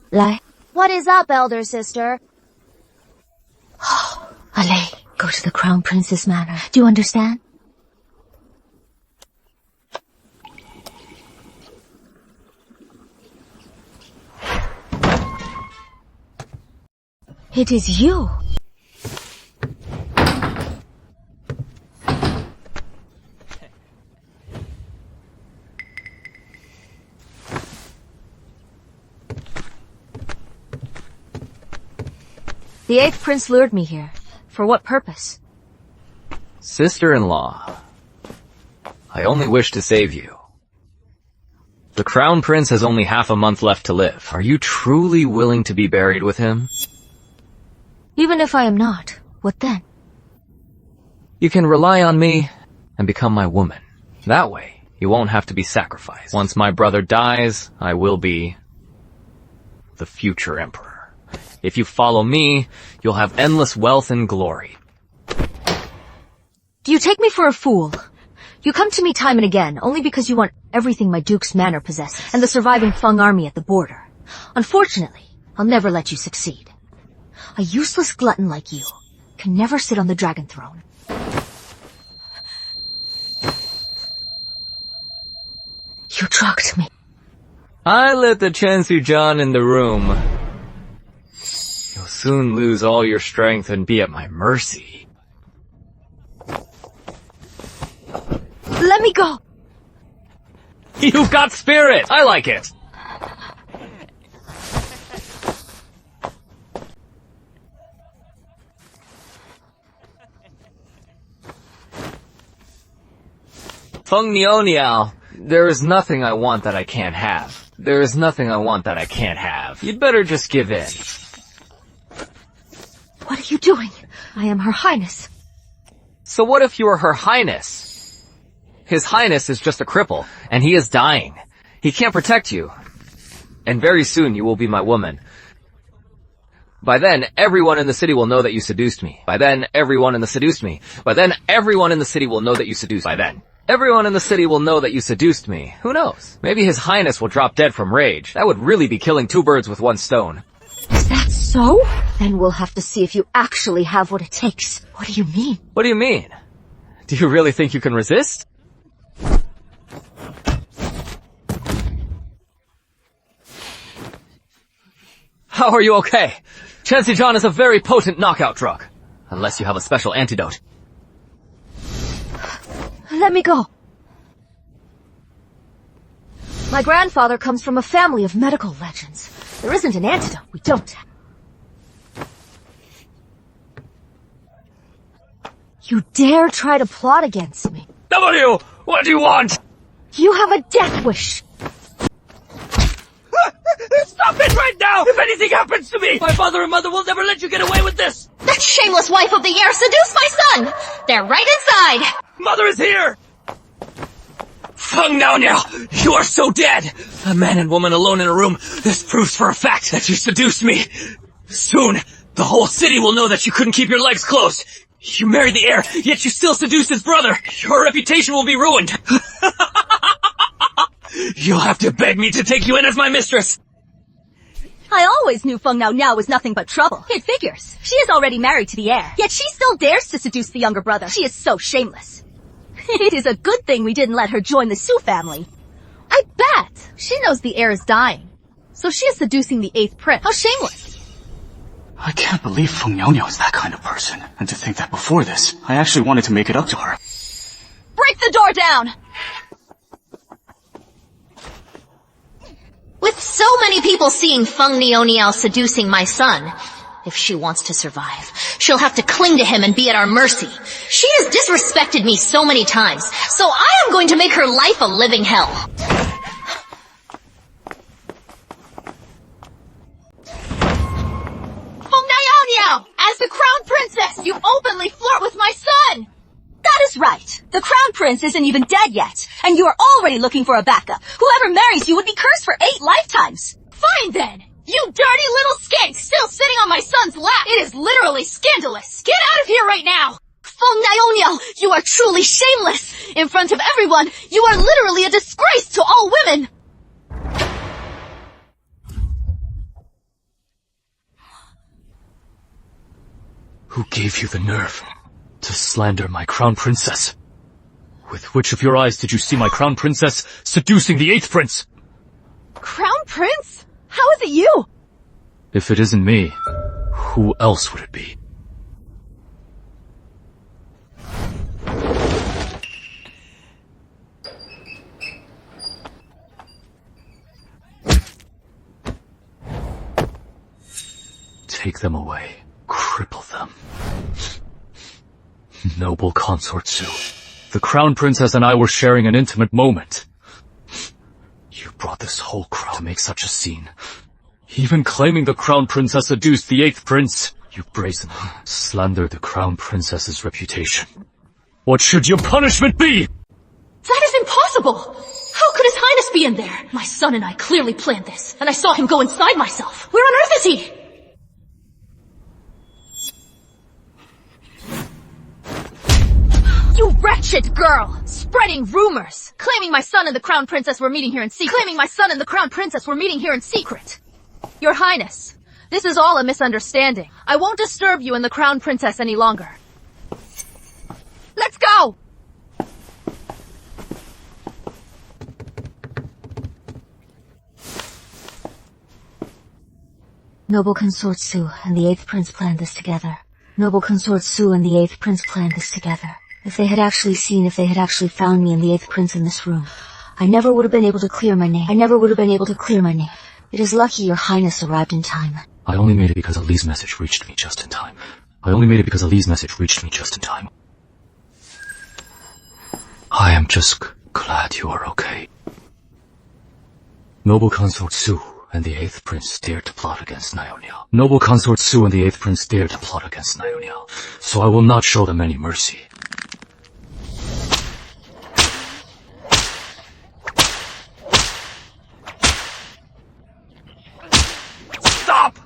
[SPEAKER 18] Lai.
[SPEAKER 19] What is up, elder sister?
[SPEAKER 18] Ale, go to the Crown Prince's manor. Do you understand? It is you. The 8th prince lured me here. For what purpose?
[SPEAKER 10] Sister-in-law, I only wish to save you. The Crown Prince has only half a month left to live. Are you truly willing to be buried with him?
[SPEAKER 18] Even if I am not, what then?
[SPEAKER 10] You can rely on me and become my woman. That way, you won't have to be sacrificed. Once my brother dies, I will be the future emperor. If you follow me, you'll have endless wealth and glory.
[SPEAKER 18] Do you take me for a fool? You come to me time and again, only because you want everything my duke's manor possesses, and the surviving Feng army at the border. Unfortunately, I'll never let you succeed. A useless glutton like you can never sit on the dragon throne. You drugged me.
[SPEAKER 10] I let the Chensu-John in the room. You'll soon lose all your strength and be at my mercy.
[SPEAKER 18] Let me go!
[SPEAKER 10] You've got spirit! I like it! Feng Niao Niao, there is nothing I want that I can't have. There is nothing I want that I can't have. You'd better just give in.
[SPEAKER 18] What are you doing? I am Her Highness.
[SPEAKER 10] So what if you are Her Highness? His Highness is just a cripple, and he is dying. He can't protect you. And very soon you will be my woman. By then, everyone in the city will know that you seduced me. By then, everyone in the seduced me. By then, everyone in the city will know that you seduced me. By then, everyone in the city will know that you seduced me. Who knows? Maybe His Highness will drop dead from rage. That would really be killing two birds with one stone.
[SPEAKER 18] Is that so? Then we'll have to see if you actually have what it takes. What do you mean?
[SPEAKER 10] What do you mean? Do you really think you can resist? How are you okay? Chensu-John is a very potent knockout drug. Unless you have a special antidote.
[SPEAKER 18] Let me go. My grandfather comes from a family of medical legends. There isn't an antidote we don't have. You dare try to plot against me?
[SPEAKER 10] W! What do you want?
[SPEAKER 18] You have a death wish.
[SPEAKER 10] Stop it right now! If anything happens to me, my father and mother will never let you get away with this!
[SPEAKER 11] That shameless wife of the air seduced my son! They're right inside!
[SPEAKER 10] Mother is here! Feng Niao Niao, you are so dead! A man and woman alone in a room, this proves for a fact that you seduced me. Soon, the whole city will know that you couldn't keep your legs closed. You married the heir, yet you still seduced his brother. Your reputation will be ruined. You'll have to beg me to take you in as my mistress.
[SPEAKER 6] I always knew Feng Niao Niao was nothing but trouble. It figures. She is already married to the heir, yet she still dares to seduce the younger brother. She is so shameless. It is a good thing we didn't let her join the Su family.
[SPEAKER 3] I bet! She knows the heir is dying. So she is seducing the 8th prince. How shameless!
[SPEAKER 2] I can't believe Feng Niao Niao is that kind of person. And to think that before this, I actually wanted to make it up to her.
[SPEAKER 3] Break the door down!
[SPEAKER 11] With so many people seeing Feng Niao Niao seducing my son, if she wants to survive, she'll have to cling to him and be at our mercy. She has disrespected me so many times, so I am going to make her life a living hell.
[SPEAKER 3] Feng Niao Niao! As the crown princess, you openly flirt with my son!
[SPEAKER 6] That is right. The crown prince isn't even dead yet, and you are already looking for a backup. Whoever marries you would be cursed for 8 lifetimes.
[SPEAKER 3] Fine then! You dirty little skank still sitting on my son's lap! It is literally scandalous! Get out of here right now!
[SPEAKER 11] Feng Niao Niao, you are truly shameless!
[SPEAKER 3] In front of everyone, you are literally a disgrace to all women!
[SPEAKER 8] Who gave you the nerve to slander my crown princess? With which of your eyes did you see my crown princess seducing the 8th prince?
[SPEAKER 3] Crown prince? How is it you?
[SPEAKER 8] If it isn't me, who else would it be? Take them away. Cripple them. Noble consort Su, the crown princess and I were sharing an intimate moment. You brought this whole crowd to make such a scene. Even claiming the crown princess seduced the 8th prince. You brazenly slandered the crown princess's reputation. What should your punishment be?
[SPEAKER 11] That is impossible! How could His Highness must be in there. My son and I clearly planned this, and I saw him go inside myself. Where on earth is he?
[SPEAKER 7] You wretched girl! Spreading rumors! Claiming my son and the Crown Princess were meeting here in secret! Your Highness, this is all a misunderstanding. I won't disturb you and the Crown Princess any longer. Let's go!
[SPEAKER 18] Noble Consort Su and the 8th Prince planned this together. Noble Consort Su and the 8th Prince planned this together. If they had actually found me and the 8th Prince in this room, I never would have been able to clear my name. It is lucky your Highness arrived in time.
[SPEAKER 8] I only made it because Ali's message reached me just in time. I am just glad you are okay. Noble Consort Su and the 8th Prince dared to plot against Naoniao. So I will not show them any mercy.
[SPEAKER 21] Stop!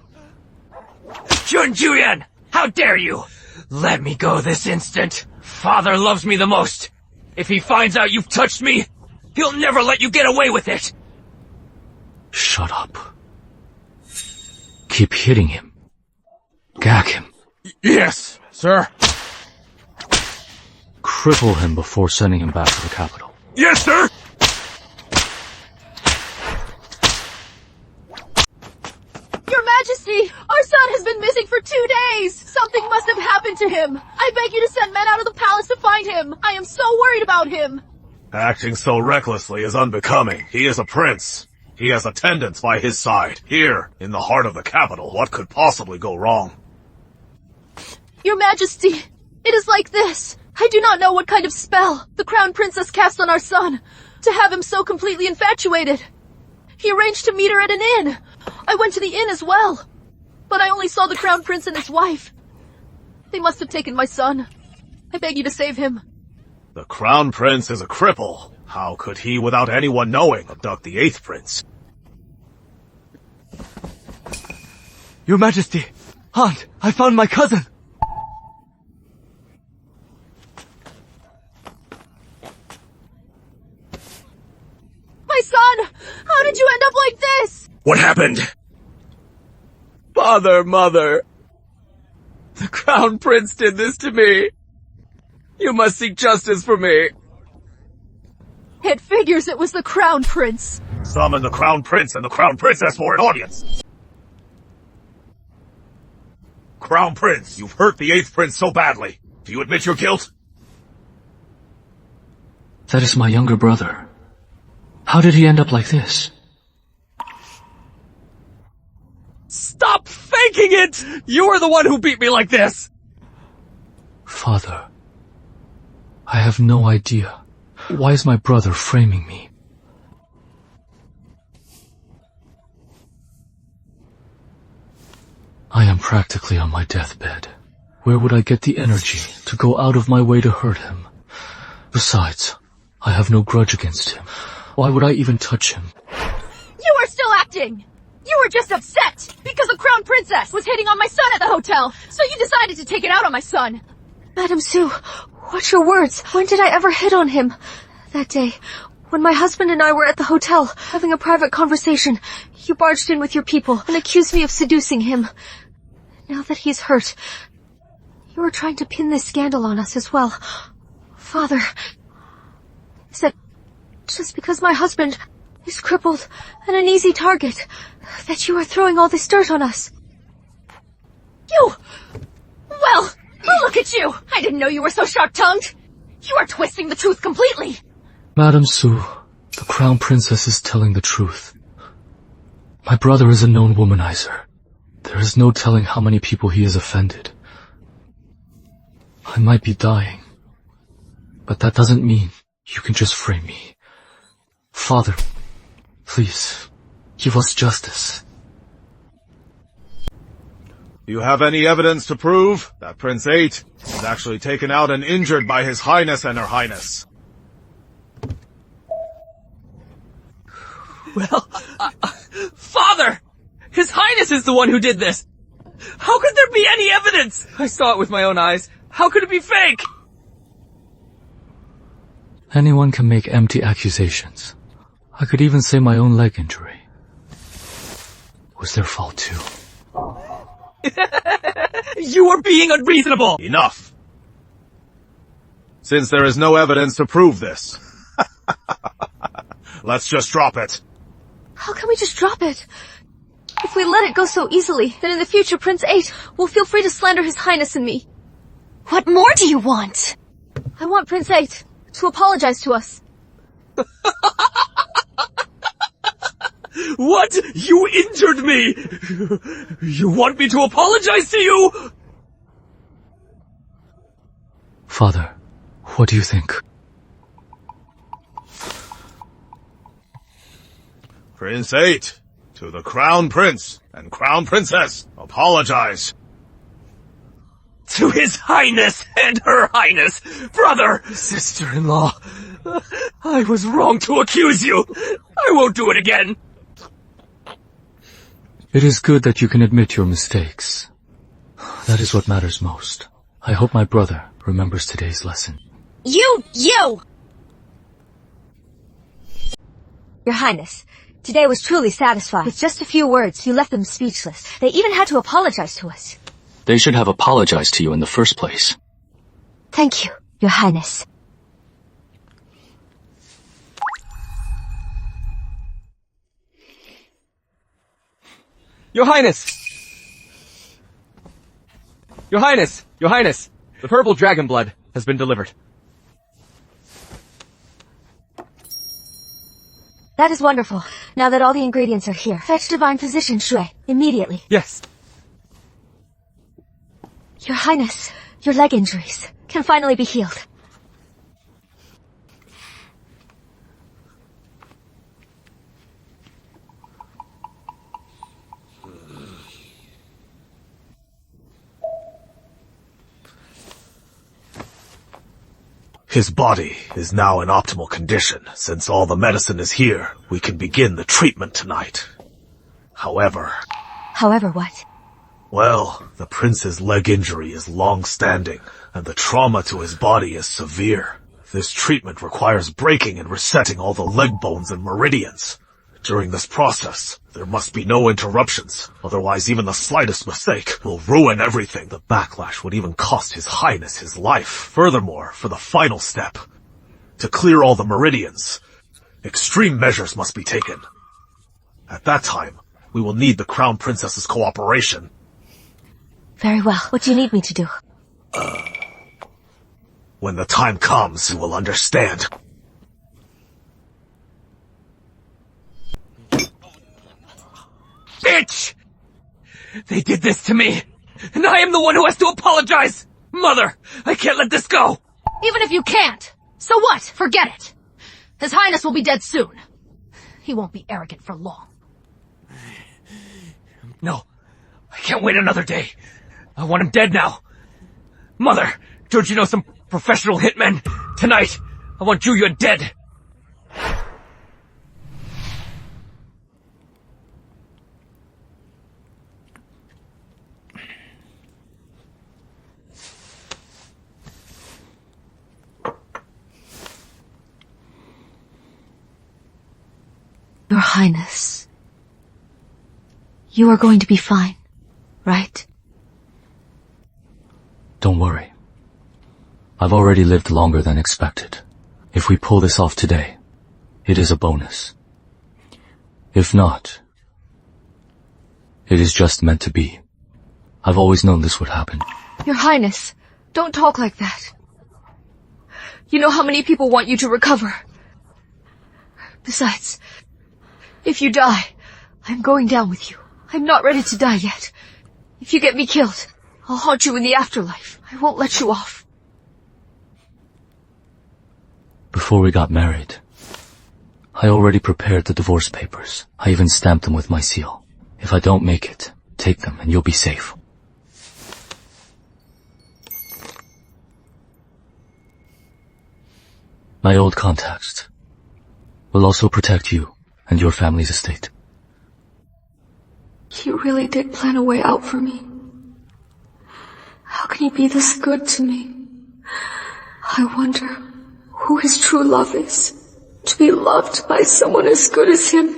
[SPEAKER 21] Jun Juyan! How dare you! Let me go this instant. Father loves me the most. If he finds out you've touched me, he'll never let you get away with it.
[SPEAKER 8] Shut up. Keep hitting him. Gag him.
[SPEAKER 14] Yes, sir.
[SPEAKER 8] Cripple him before sending him back to the capital.
[SPEAKER 14] Yes, sir!
[SPEAKER 7] Your Majesty, our son has been missing for 2 days. Something must have happened to him. I beg you to send men out of the palace to find him. I am so worried about him.
[SPEAKER 14] Acting so recklessly is unbecoming. He is a prince. He has attendants by his side. Here, in the heart of the capital, what could possibly go wrong?
[SPEAKER 7] Your Majesty, it is like this. I do not know what kind of spell the Crown Princess cast on our son to have him so completely infatuated. He arranged to meet her at an inn. I went to the inn as well, but I only saw the Crown Prince and his wife. They must have taken my son. I beg you to save him.
[SPEAKER 14] The Crown Prince is a cripple. How could he, without anyone knowing, abduct the 8th Prince?
[SPEAKER 10] Your Majesty! Aunt, I found my cousin!
[SPEAKER 7] My son! How did you end up like this?
[SPEAKER 14] What happened?
[SPEAKER 10] Father, Mother! The Crown Prince did this to me! You must seek justice for me!
[SPEAKER 7] It figures it was the Crown Prince.
[SPEAKER 14] Summon the Crown Prince and the Crown Princess for an audience! Crown Prince, you've hurt the 8th Prince so badly. Do you admit your guilt?
[SPEAKER 8] That is my younger brother. How did he end up like this?
[SPEAKER 10] Stop faking it! You were the one who beat me like this!
[SPEAKER 8] Father, I have no idea. Why is my brother framing me? I am practically on my deathbed. Where would I get the energy to go out of my way to hurt him? Besides, I have no grudge against him. Why would I even touch him?
[SPEAKER 7] You are still acting! You were just upset because the Crown Princess was hitting on my son at the hotel, so you decided to take it out on my son.
[SPEAKER 1] Madam Su, watch your words. When did I ever hit on him? That day, when my husband and I were at the hotel, having a private conversation, you barged in with your people and accused me of seducing him. Now that he's hurt, you are trying to pin this scandal on us as well. Father, is it just because my husband is crippled and an easy target that you are throwing all this dirt on us?
[SPEAKER 7] Well, look at you! I didn't know you were so sharp-tongued! You are twisting the truth completely!
[SPEAKER 8] Madam Su, the Crown Princess is telling the truth. My brother is a known womanizer. There is no telling how many people he has offended. I might be dying, but that doesn't mean you can just frame me. Father, please, give us justice.
[SPEAKER 14] Do you have any evidence to prove that Prince 8 was actually taken out and injured by His Highness and Her Highness?
[SPEAKER 10] Well, Father! His Highness is the one who did this! How could there be any evidence? I saw it with my own eyes. How could it be fake?
[SPEAKER 8] Anyone can make empty accusations. I could even say my own leg injury was their fault too.
[SPEAKER 10] You are being unreasonable!
[SPEAKER 14] Enough! Since there is no evidence to prove this, let's just drop it.
[SPEAKER 1] How can we just drop it? If we let it go so easily, then in the future Prince 8 will feel free to slander His Highness and me.
[SPEAKER 17] What more do you want?
[SPEAKER 1] I want Prince 8 to apologize to us.
[SPEAKER 10] What? You injured me! You want me to apologize to you?
[SPEAKER 8] Father, what do you think?
[SPEAKER 14] Prince 8, to the Crown Prince and Crown Princess, apologize.
[SPEAKER 21] To His Highness and Her Highness, brother,
[SPEAKER 10] sister-in-law, I was wrong to accuse you. I won't do it again.
[SPEAKER 8] It is good that you can admit your mistakes. That is what matters most. I hope my brother remembers today's lesson.
[SPEAKER 17] You!
[SPEAKER 18] Your Highness, today was truly satisfying. With just a few words, you left them speechless. They even had to apologize to us.
[SPEAKER 8] They should have apologized to you in the first place.
[SPEAKER 18] Thank you, Your Highness.
[SPEAKER 10] Your Highness! Your Highness! Your Highness! The purple dragon blood has been delivered.
[SPEAKER 18] That is wonderful. Now that all the ingredients are here, fetch Divine Physician Shui immediately.
[SPEAKER 10] Yes.
[SPEAKER 18] Your Highness, your leg injuries can finally be healed.
[SPEAKER 14] His body is now in optimal condition. Since all the medicine is here, we can begin the treatment tonight. However,
[SPEAKER 18] what?
[SPEAKER 14] Well, the prince's leg injury is long-standing, and the trauma to his body is severe. This treatment requires breaking and resetting all the leg bones and meridians. During this process, there must be no interruptions, otherwise even the slightest mistake will ruin everything. The backlash would even cost His Highness his life. Furthermore, for the final step, to clear all the meridians, extreme measures must be taken. At that time, we will need the Crown Princess's cooperation.
[SPEAKER 18] Very well. What do you need me to do?
[SPEAKER 14] When the time comes, you will understand.
[SPEAKER 21] bitch! They did this to me, and I am the one who has to apologize! Mother, I can't let this go!
[SPEAKER 7] Even if you can't, so what? Forget it. His Highness will be dead soon. He won't be arrogant for long.
[SPEAKER 21] No, I can't wait another day. I want him dead now. Mother, don't you know some professional hitmen? Tonight, I want Juya dead.
[SPEAKER 18] Your Highness, you are going to be fine, right?
[SPEAKER 8] Don't worry. I've already lived longer than expected. If we pull this off today, it is a bonus. If not, it is just meant to be. I've always known this would happen.
[SPEAKER 1] Your Highness, don't talk like that. You know how many people want you to recover. Besides, if you die, I'm going down with you. I'm not ready to die yet. If you get me killed, I'll haunt you in the afterlife. I won't let you off.
[SPEAKER 8] Before we got married, I already prepared the divorce papers. I even stamped them with my seal. If I don't make it, take them and you'll be safe. My old contacts will also protect you and your family's estate.
[SPEAKER 1] He really did plan a way out for me. How can he be this good to me? I wonder who his true love is. To be loved by someone as good as him.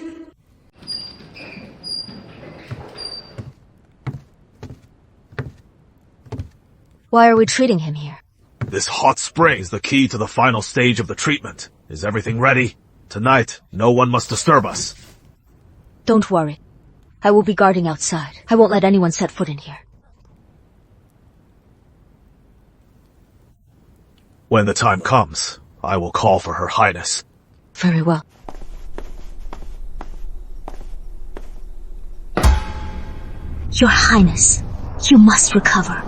[SPEAKER 18] Why are we treating him here?
[SPEAKER 14] This hot spring is the key to the final stage of the treatment. Is everything ready? Tonight, no one must disturb us.
[SPEAKER 18] Don't worry. I will be guarding outside. I won't let anyone set foot in here.
[SPEAKER 14] When the time comes, I will call for Her Highness.
[SPEAKER 18] Very well. Your Highness, you must recover.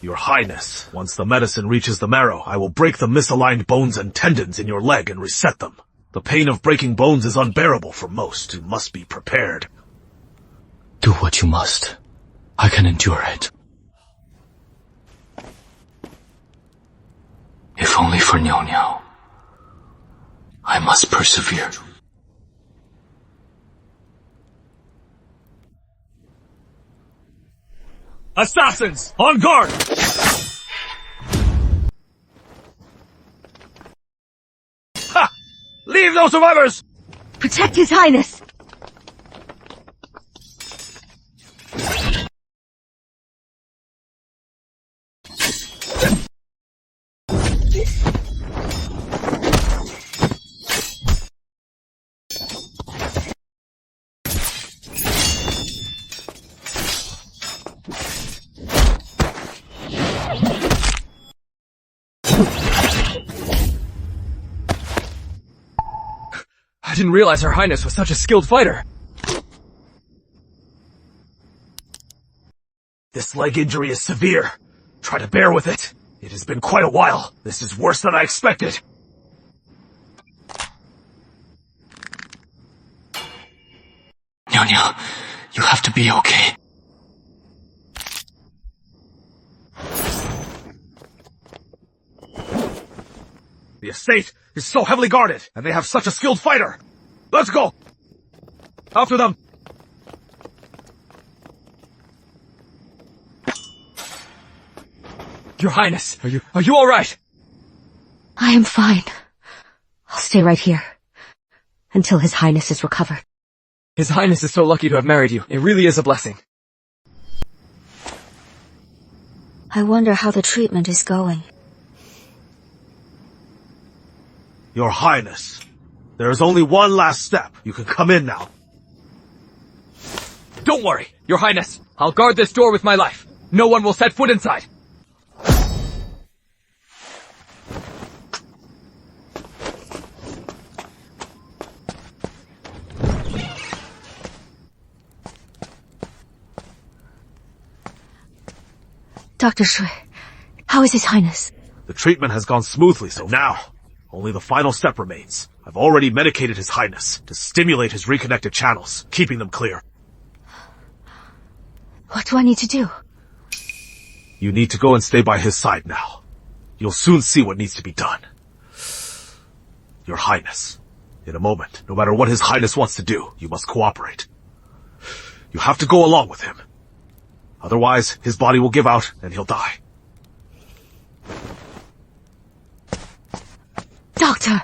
[SPEAKER 14] Your Highness, once the medicine reaches the marrow, I will break the misaligned bones and tendons in your leg and reset them. The pain of breaking bones is unbearable for most. You must be prepared.
[SPEAKER 8] Do what you must. I can endure it. If only for Niao Niao. I must persevere.
[SPEAKER 14] Assassins! On guard! Ha! Leave those survivors!
[SPEAKER 6] Protect His Highness!
[SPEAKER 10] I didn't realize Her Highness was such a skilled fighter.
[SPEAKER 14] This leg injury is severe. Try to bear with it. It has been quite a while. This is worse than I expected.
[SPEAKER 8] Niao Niao, you have to be okay.
[SPEAKER 14] The estate is so heavily guarded, and they have such a skilled fighter. Let's go! After them!
[SPEAKER 10] Your Highness, are you alright?
[SPEAKER 18] I am fine. I'll stay right here. Until His Highness is recovered.
[SPEAKER 10] His Highness is so lucky to have married you. It really is a blessing.
[SPEAKER 18] I wonder how the treatment is going.
[SPEAKER 14] Your Highness, there is only one last step. You can come in now.
[SPEAKER 10] Don't worry, Your Highness. I'll guard this door with my life. No one will set foot inside.
[SPEAKER 18] Dr. Shui, how is His Highness?
[SPEAKER 14] The treatment has gone smoothly, so now only the final step remains. I've already medicated His Highness to stimulate his reconnected channels, keeping them clear.
[SPEAKER 18] What do I need to do?
[SPEAKER 14] You need to go and stay by his side now. You'll soon see what needs to be done. Your Highness, in a moment, no matter what His Highness wants to do, you must cooperate. You have to go along with him. Otherwise, his body will give out and he'll die.
[SPEAKER 18] Doctor!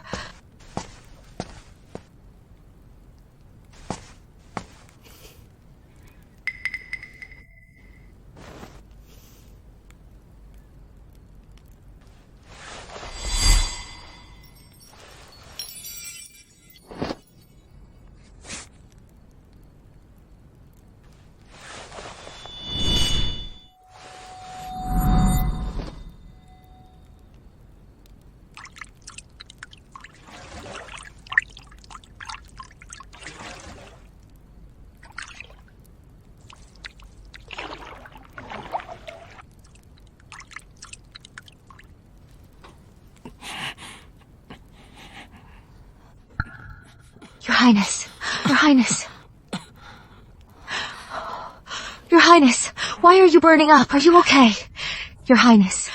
[SPEAKER 18] Your Highness, Your Highness. Highness, why are you burning up? Are you okay? Your Highness.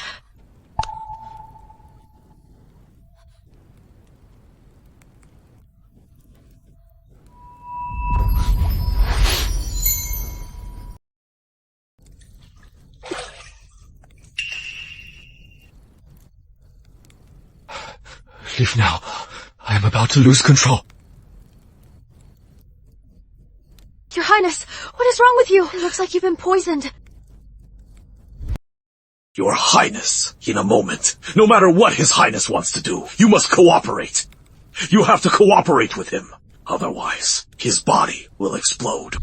[SPEAKER 15] Leave now. I am about to lose control.
[SPEAKER 18] Your Highness, what is wrong with you? It looks like you've been poisoned.
[SPEAKER 14] Your Highness, in a moment. No matter what His Highness wants to do, you must cooperate. You have to cooperate with him. Otherwise, his body will explode.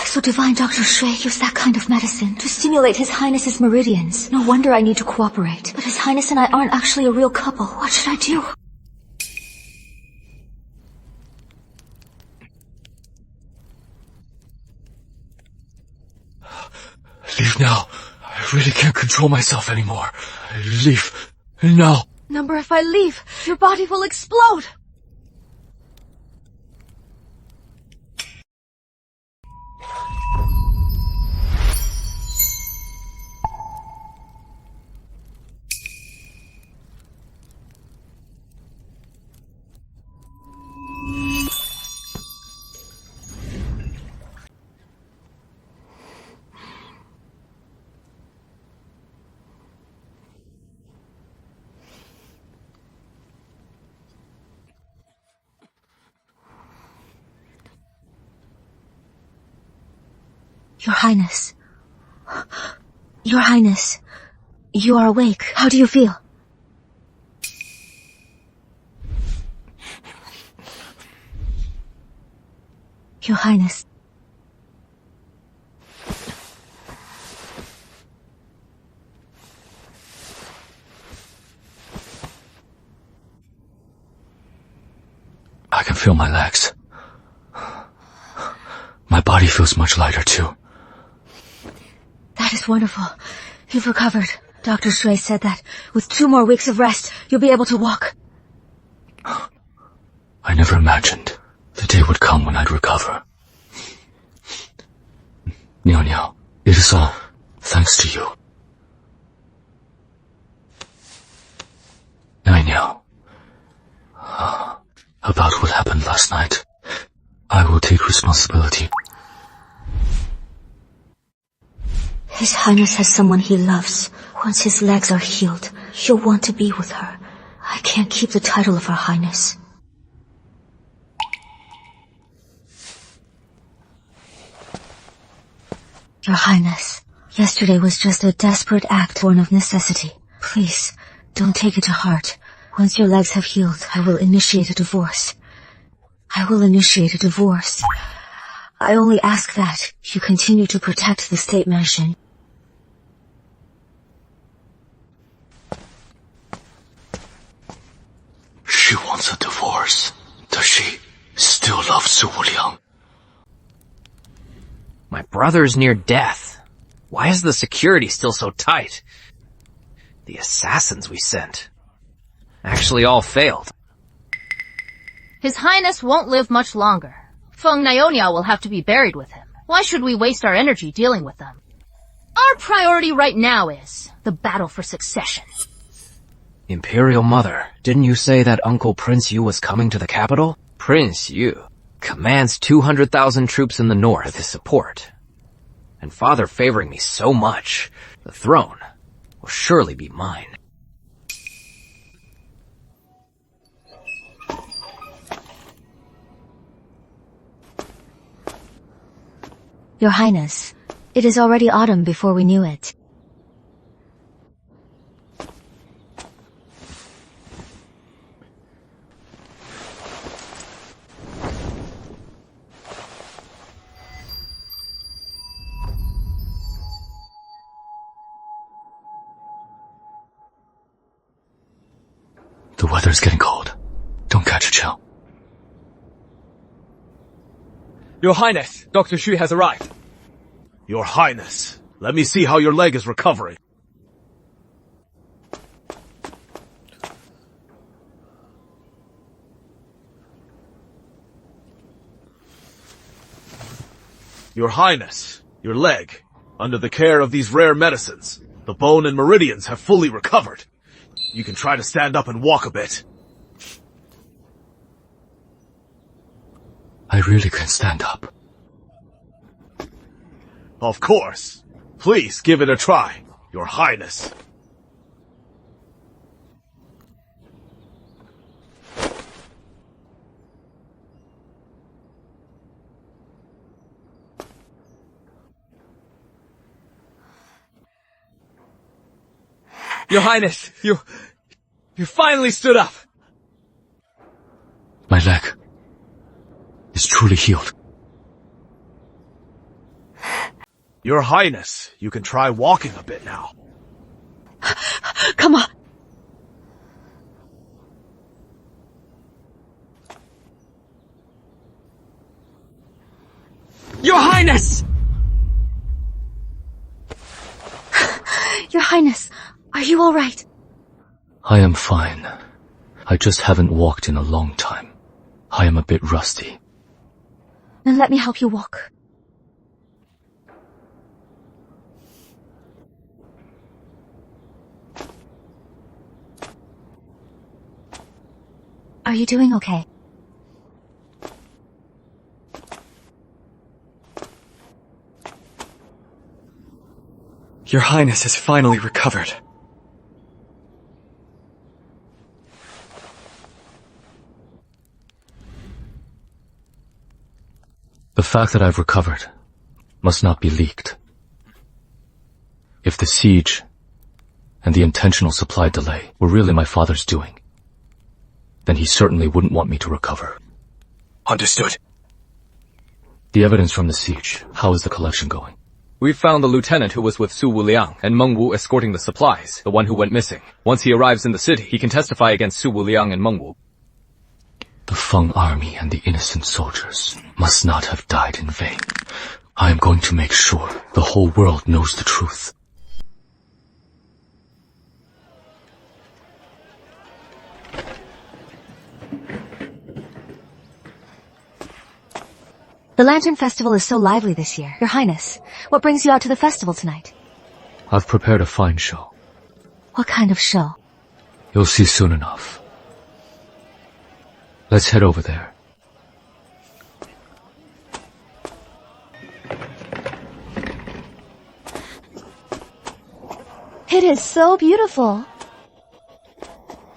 [SPEAKER 4] So Divine Dr. Shui used that kind of medicine to stimulate His Highness's meridians. No wonder I need to cooperate. But His Highness and I aren't actually a real couple. What should I do?
[SPEAKER 15] Leave now. I really can't control myself anymore. Leave now.
[SPEAKER 18] Number, if I leave, your body will explode.
[SPEAKER 4] Your Highness. Your Highness. You are awake. How do you feel? Your Highness.
[SPEAKER 8] I can feel my legs. My body feels much lighter too.
[SPEAKER 18] That is wonderful. You've recovered. Dr. Shui said that with 2 more weeks of rest, you'll be able to walk.
[SPEAKER 8] I never imagined the day would come when I'd recover. Niao Niao, it is all thanks to you. Niao Niao, about what happened last night, I will take responsibility.
[SPEAKER 4] His Highness has someone he loves. Once his legs are healed, he'll want to be with her. I can't keep the title of Her Highness.
[SPEAKER 18] Your Highness, yesterday was just a desperate act born of necessity. Please, don't take it to heart. Once your legs have healed, I will initiate a divorce. I will initiate a divorce. I only ask that you continue to protect the state mansion.
[SPEAKER 8] She wants a divorce. Does she still love Su Wuliang?
[SPEAKER 10] My brother's near death. Why is the security still so tight? The assassins we sent actually all failed.
[SPEAKER 7] His Highness won't live much longer. Feng Niaoniao will have to be buried with him. Why should we waste our energy dealing with them? Our priority right now is the battle for succession.
[SPEAKER 10] Imperial Mother, didn't you say that Uncle Prince Yu was coming to the capital? Prince Yu commands 200,000 troops in the north with his support. And Father favoring me so much, the throne will surely be mine.
[SPEAKER 18] Your Highness, it is already autumn before we knew it.
[SPEAKER 8] The weather's getting cold. Don't catch a chill.
[SPEAKER 10] Your Highness, Dr. Shui has arrived.
[SPEAKER 14] Your Highness, let me see how your leg is recovering. Your Highness, your leg, under the care of these rare medicines, the bone and meridians have fully recovered. You can try to stand up and walk a bit.
[SPEAKER 8] I really can stand up.
[SPEAKER 14] Of course. Please give it a try, Your Highness.
[SPEAKER 10] Your Highness, you finally stood up.
[SPEAKER 8] My leg is truly healed.
[SPEAKER 14] Your Highness, you can try walking a bit now.
[SPEAKER 12] Come on.
[SPEAKER 10] Your Highness!
[SPEAKER 12] Your Highness, are you all right?
[SPEAKER 8] I am fine. I just haven't walked in a long time. I am a bit rusty.
[SPEAKER 12] Then let me help you walk. Are you doing okay?
[SPEAKER 16] Your Highness has finally recovered.
[SPEAKER 8] The fact that I've recovered must not be leaked. If the siege and the intentional supply delay were really my father's doing, then he certainly wouldn't want me to recover.
[SPEAKER 16] Understood.
[SPEAKER 8] The evidence from the siege, how is the collection going?
[SPEAKER 10] We found the lieutenant who was with Su Wuliang and Meng Wu escorting the supplies, the one who went missing. Once he arrives in the city, he can testify against Su Wuliang and Meng Wu.
[SPEAKER 8] The Feng army and the innocent soldiers must not have died in vain. I am going to make sure the whole world knows the truth.
[SPEAKER 18] The Lantern Festival is so lively this year. Your Highness, what brings you out to the festival tonight?
[SPEAKER 8] I've prepared a fine show.
[SPEAKER 18] What kind of show?
[SPEAKER 8] You'll see soon enough. Let's head over there.
[SPEAKER 19] It is so beautiful.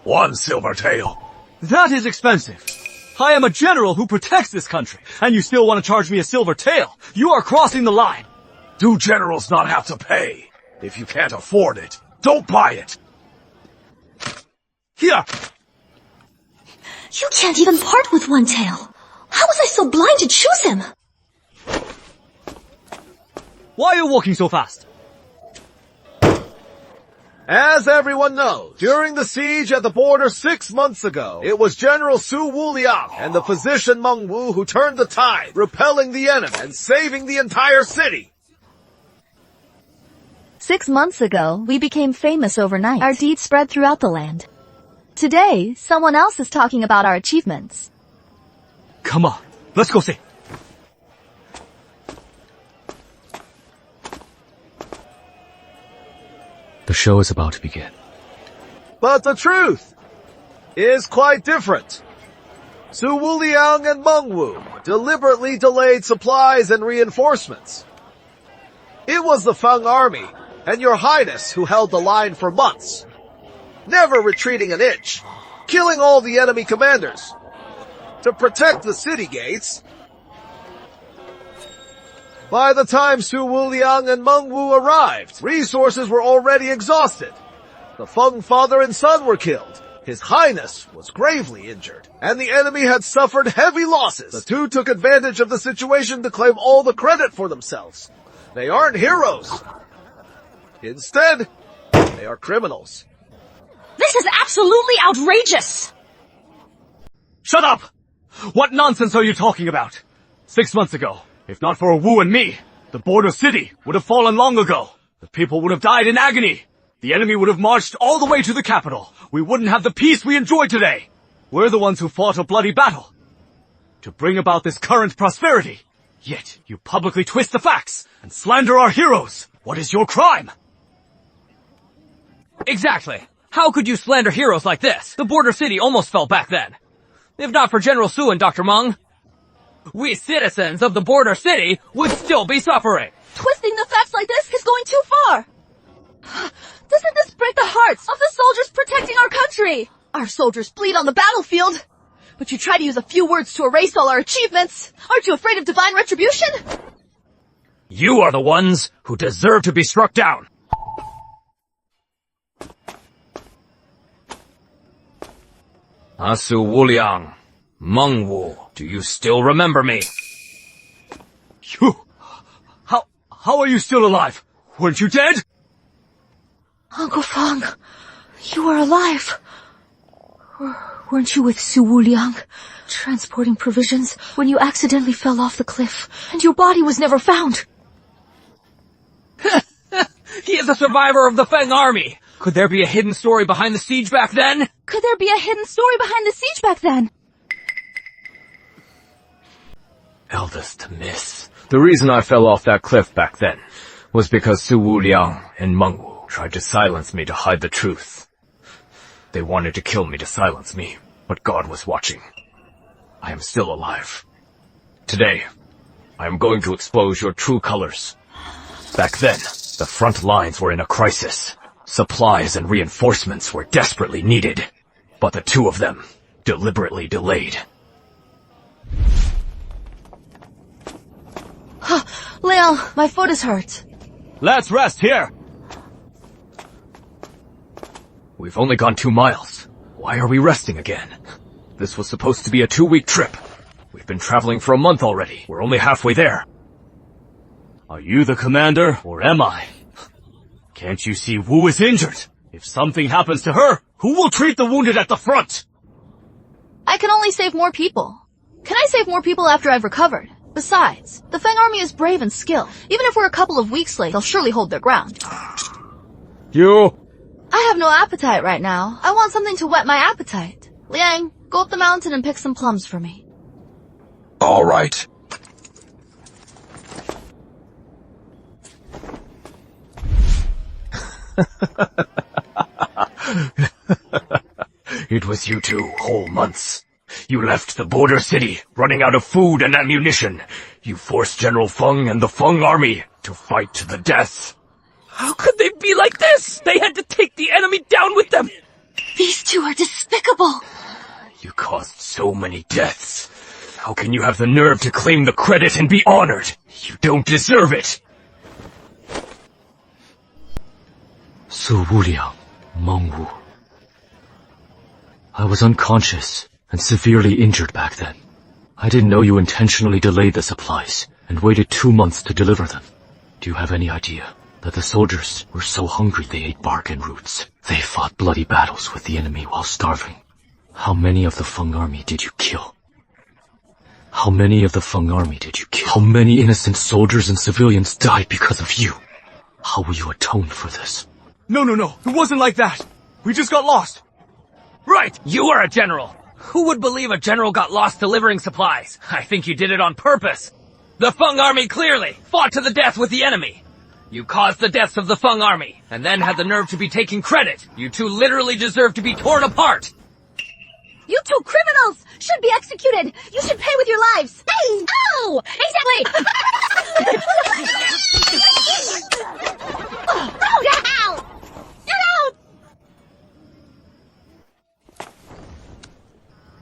[SPEAKER 14] 1 silver tael.
[SPEAKER 9] That is expensive. I am a general who protects this country, and you still want to charge me a silver tael. You are crossing the line.
[SPEAKER 14] Do generals not have to pay? If you can't afford it, don't buy it.
[SPEAKER 9] Here!
[SPEAKER 4] You can't even part with 1 tael. How was I so blind to choose him?
[SPEAKER 9] Why are you walking so fast?
[SPEAKER 13] As everyone knows, during the siege at the border 6 months ago, it was General Su Wuliang and the physician Meng Wu who turned the tide, repelling the enemy and saving the entire city.
[SPEAKER 19] 6 months ago, we became famous overnight. Our deeds spread throughout the land. Today, someone else is talking about our achievements.
[SPEAKER 9] Come on, let's go see.
[SPEAKER 8] The show is about to begin.
[SPEAKER 13] But the truth is quite different. Su Wuliang and Meng Wu deliberately delayed supplies and reinforcements. It was the Feng army and Your Highness who held the line for months, never retreating an inch, killing all the enemy commanders. To protect the city gates, by the time Su Wuliang and Meng Wu arrived, resources were already exhausted. The Feng father and son were killed. His Highness was gravely injured, and the enemy had suffered heavy losses. The two took advantage of the situation to claim all the credit for themselves. They aren't heroes. Instead, they are criminals.
[SPEAKER 17] This is absolutely outrageous!
[SPEAKER 9] Shut up! What nonsense are you talking about? 6 months ago, if not for Wu and me, the border city would have fallen long ago. The people would have died in agony. The enemy would have marched all the way to the capital. We wouldn't have the peace we enjoy today. We're the ones who fought a bloody battle to bring about this current prosperity. Yet you publicly twist the facts and slander our heroes. What is your crime?
[SPEAKER 10] Exactly. How could you slander heroes like this? The border city almost fell back then. If not for General Su and Dr. Meng, we citizens of the border city would still be suffering.
[SPEAKER 19] Twisting the facts like this is going too far. Doesn't this break the hearts of the soldiers protecting our country? Our soldiers bleed on the battlefield. But you try to use a few words to erase all our achievements. Aren't you afraid of divine retribution?
[SPEAKER 10] You are the ones who deserve to be struck down. Asu Wuliang, Meng Wu, do you still remember me?
[SPEAKER 9] You? How are you still alive? Weren't you dead?
[SPEAKER 18] Uncle Feng, you are alive. Weren't you with Su Wuliang, transporting provisions when you accidentally fell off the cliff, and your body was never found?
[SPEAKER 10] He is a survivor of the Feng army. Could there be a hidden story behind the siege back then?
[SPEAKER 19] Could there be a hidden story behind the siege back then?
[SPEAKER 10] Eldest Miss, the reason I fell off that cliff back then was because Su Wuliang and Meng Wu tried to silence me to hide the truth. They wanted to kill me to silence me, but God was watching. I am still alive. Today, I am going to expose your true colors. Back then, the front lines were in a crisis. Supplies and reinforcements were desperately needed, but the two of them deliberately delayed.
[SPEAKER 19] Leon, my foot is hurt.
[SPEAKER 9] Let's rest here.
[SPEAKER 10] We've only gone 2 miles. Why are we resting again? This was supposed to be a 2-week trip. We've been traveling for a month already. We're only halfway there.
[SPEAKER 9] Are you the commander, or am I? Can't you see Wu is injured? If something happens to her, who will treat the wounded at the front?
[SPEAKER 19] I can only save more people. Can I save more people after I've recovered? Besides, the Feng army is brave and skilled. Even if we're a couple of weeks late, they'll surely hold their ground.
[SPEAKER 9] You...
[SPEAKER 19] I have no appetite right now. I want something to whet my appetite. Liang, go up the mountain and pick some plums for me.
[SPEAKER 16] All right.
[SPEAKER 10] It was you 2 whole months. You left the border city, running out of food and ammunition. You forced General Feng and the Feng army to fight to the death. How could they be like this? They had to take the enemy down with them.
[SPEAKER 4] These 2 are despicable.
[SPEAKER 10] You caused so many deaths. How can you have the nerve to claim the credit and be honored? You don't deserve it.
[SPEAKER 8] Su Wuliang, Meng Wu. I was unconscious and severely injured back then. I didn't know you intentionally delayed the supplies and waited 2 months to deliver them. Do you have any idea that the soldiers were so hungry they ate bark and roots? They fought bloody battles with the enemy while starving. How many of the Feng army did you kill? How many of the Feng army did you kill? How many innocent soldiers and civilians died because of you? How will you atone for this?
[SPEAKER 9] No, it wasn't like that. We just got lost.
[SPEAKER 10] Right, you are a general. Who would believe a general got lost delivering supplies? I think you did it on purpose. The Feng army clearly fought to the death with the enemy. You caused the deaths of the Feng army, and then had the nerve to be taking credit. You 2 literally deserve to be torn apart.
[SPEAKER 19] You 2 criminals should be executed. You should pay with your lives. Hey! Oh! Exactly! Oh, get out! Get out!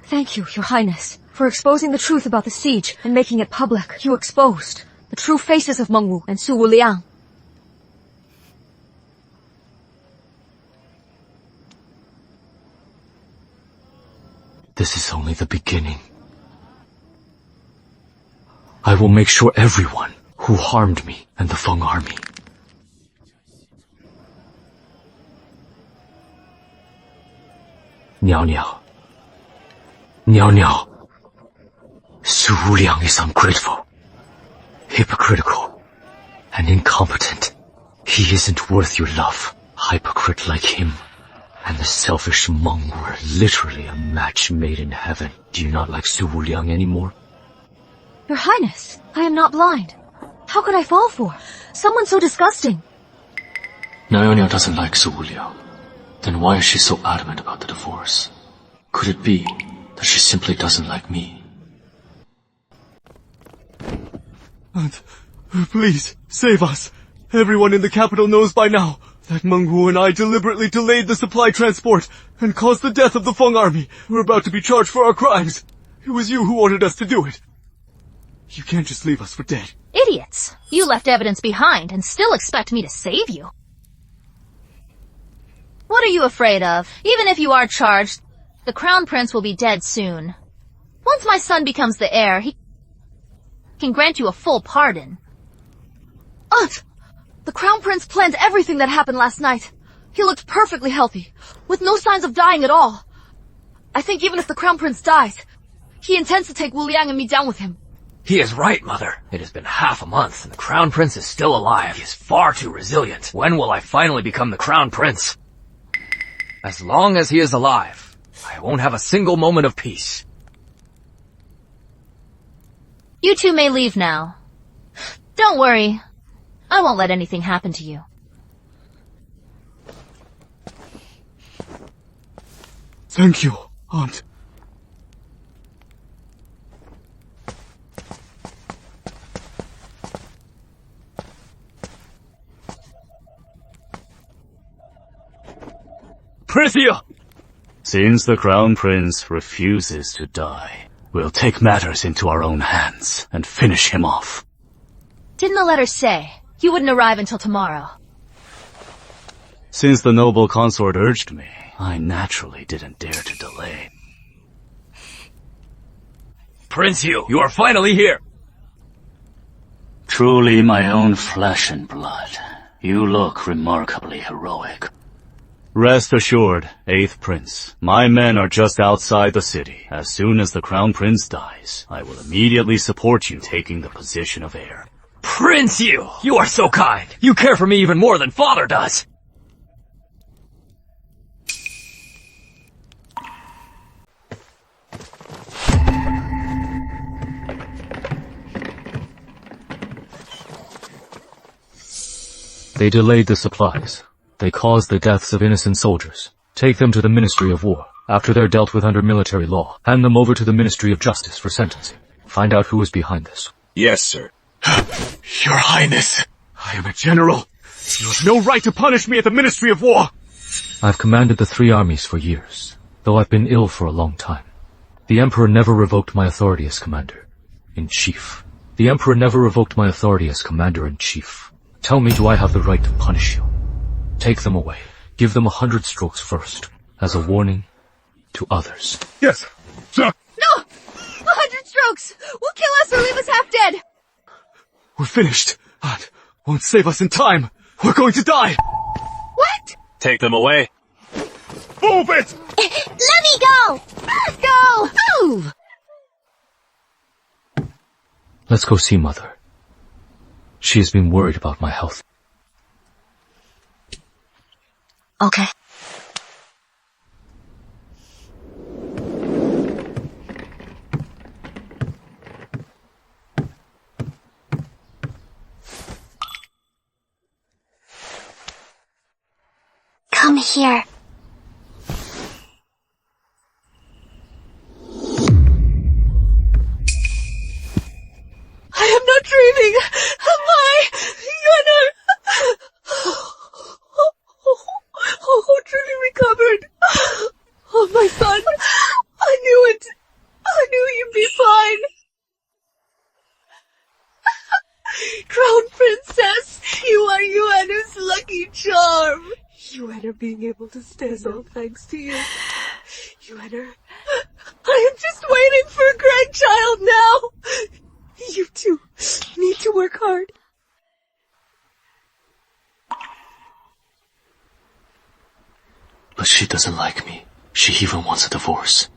[SPEAKER 18] Thank you, Your Highness, for exposing the truth about the siege and making it public. You exposed the true faces of Meng Wu and Su Wuliang.
[SPEAKER 8] This is only the beginning. I will make sure everyone who harmed me and the Feng army Niao, Su Wuliang is ungrateful, hypocritical, and incompetent. He isn't worth your love. Hypocrite like him and the selfish Meng were literally a match made in heaven. Do you not like Su Wuliang anymore?
[SPEAKER 18] Your Highness, I am not blind. How could I fall for someone so disgusting?
[SPEAKER 8] Naonia doesn't like Su Wuliang. Then why is she so adamant about the divorce? Could it be that she simply doesn't like me?
[SPEAKER 15] Aunt, please, save us. Everyone in the capital knows by now that Mengwu and I deliberately delayed the supply transport and caused the death of the Feng army. We're about to be charged for our crimes. It was you who ordered us to do it. You can't just leave us for dead.
[SPEAKER 7] Idiots! You left evidence behind and still expect me to save you. What are you afraid of? Even if you are charged, the Crown Prince will be dead soon. Once my son becomes the heir, he can grant you a full pardon.
[SPEAKER 19] Aunt! The Crown Prince planned everything that happened last night. He looked perfectly healthy, with no signs of dying at all. I think even if the Crown Prince dies, he intends to take Wuliang and me down with him.
[SPEAKER 21] He is right, Mother. It has been half a month, and the Crown Prince is still alive. He is far too resilient. When will I finally become the Crown Prince? As long as he is alive, I won't have a single moment of peace.
[SPEAKER 7] You two may leave now. Don't worry. I won't let anything happen to you.
[SPEAKER 15] Thank you, Aunt.
[SPEAKER 2] Prithia! Since the Crown Prince refuses to die, we'll take matters into our own hands and finish him off.
[SPEAKER 7] Didn't the letter say you wouldn't arrive until tomorrow?
[SPEAKER 2] Since the noble consort urged me, I naturally didn't dare to delay.
[SPEAKER 21] Prince Yu, you are finally here!
[SPEAKER 2] Truly my own flesh and blood. You look remarkably heroic. Rest assured, 8th Prince, my men are just outside the city. As soon as the Crown Prince dies, I will immediately support you taking the position of heir.
[SPEAKER 21] Prince Yu, you are so kind. You care for me even more than father does.
[SPEAKER 8] They delayed the supplies. They caused the deaths of innocent soldiers. Take them to the Ministry of War. After they're dealt with under military law, hand them over to the Ministry of Justice for sentencing. Find out who is behind this.
[SPEAKER 14] Yes, sir.
[SPEAKER 15] Your Highness, I am a general. You have no right to punish me at the Ministry of War.
[SPEAKER 8] I've commanded the 3 armies for years, though I've been ill for a long time. The Emperor never revoked my authority as Commander-in-Chief. The Emperor never revoked my authority as Commander-in-Chief. Tell me, do I have the right to punish you? Take them away. Give them 100 strokes first, as a warning to others.
[SPEAKER 15] Yes, sir.
[SPEAKER 19] No! 100 strokes! Will kill us or leave us half dead!
[SPEAKER 15] We're finished. Aunt won't save us in time. We're going to die.
[SPEAKER 19] What?
[SPEAKER 14] Take them away.
[SPEAKER 15] Move it!
[SPEAKER 19] Let me go! Go! Move!
[SPEAKER 8] Let's go see Mother. She has been worried about my health.
[SPEAKER 4] Okay. Come here.
[SPEAKER 19] I am not dreaming! Am I? Yuan! Oh, truly recovered. Oh, my son. I knew it. I knew you'd be fine. Crown Princess, you are Yuanu's lucky charm. Yuanu being able to stand all thanks to you. Yuanu, I am just waiting for a grandchild now. You two need to work hard.
[SPEAKER 8] But she doesn't like me. She even wants a divorce.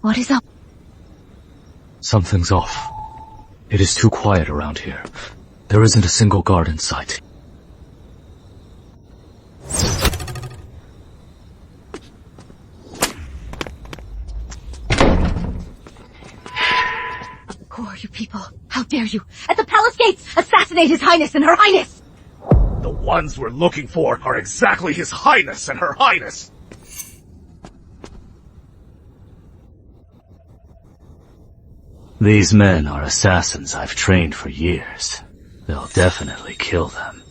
[SPEAKER 18] What is up?
[SPEAKER 8] Something's off. It is too quiet around here. There isn't a single guard in sight.
[SPEAKER 12] Who are you people? How dare you? At the palace gates! Assassinate His Highness and Her Highness!
[SPEAKER 14] The ones we're looking for are exactly His Highness and Her Highness.
[SPEAKER 2] These men are assassins I've trained for years. They'll definitely kill them.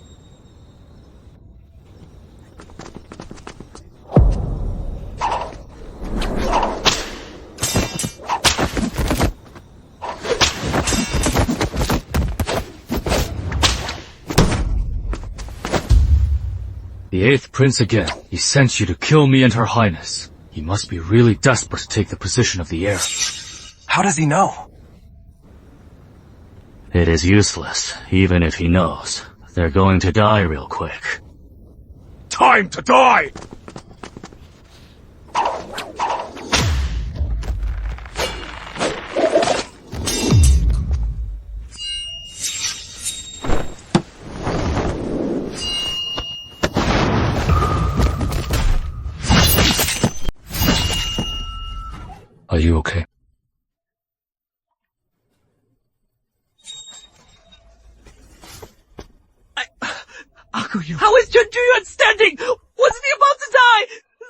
[SPEAKER 8] The 8th Prince again. He sent you to kill me and Her Highness. He must be really desperate to take the position of the heir.
[SPEAKER 14] How does he know?
[SPEAKER 2] It is useless, even if he knows. They're going to die real quick.
[SPEAKER 14] Time to die!
[SPEAKER 8] Are you okay?
[SPEAKER 21] How is Chun-Ju-Yuan standing? Wasn't he about to die?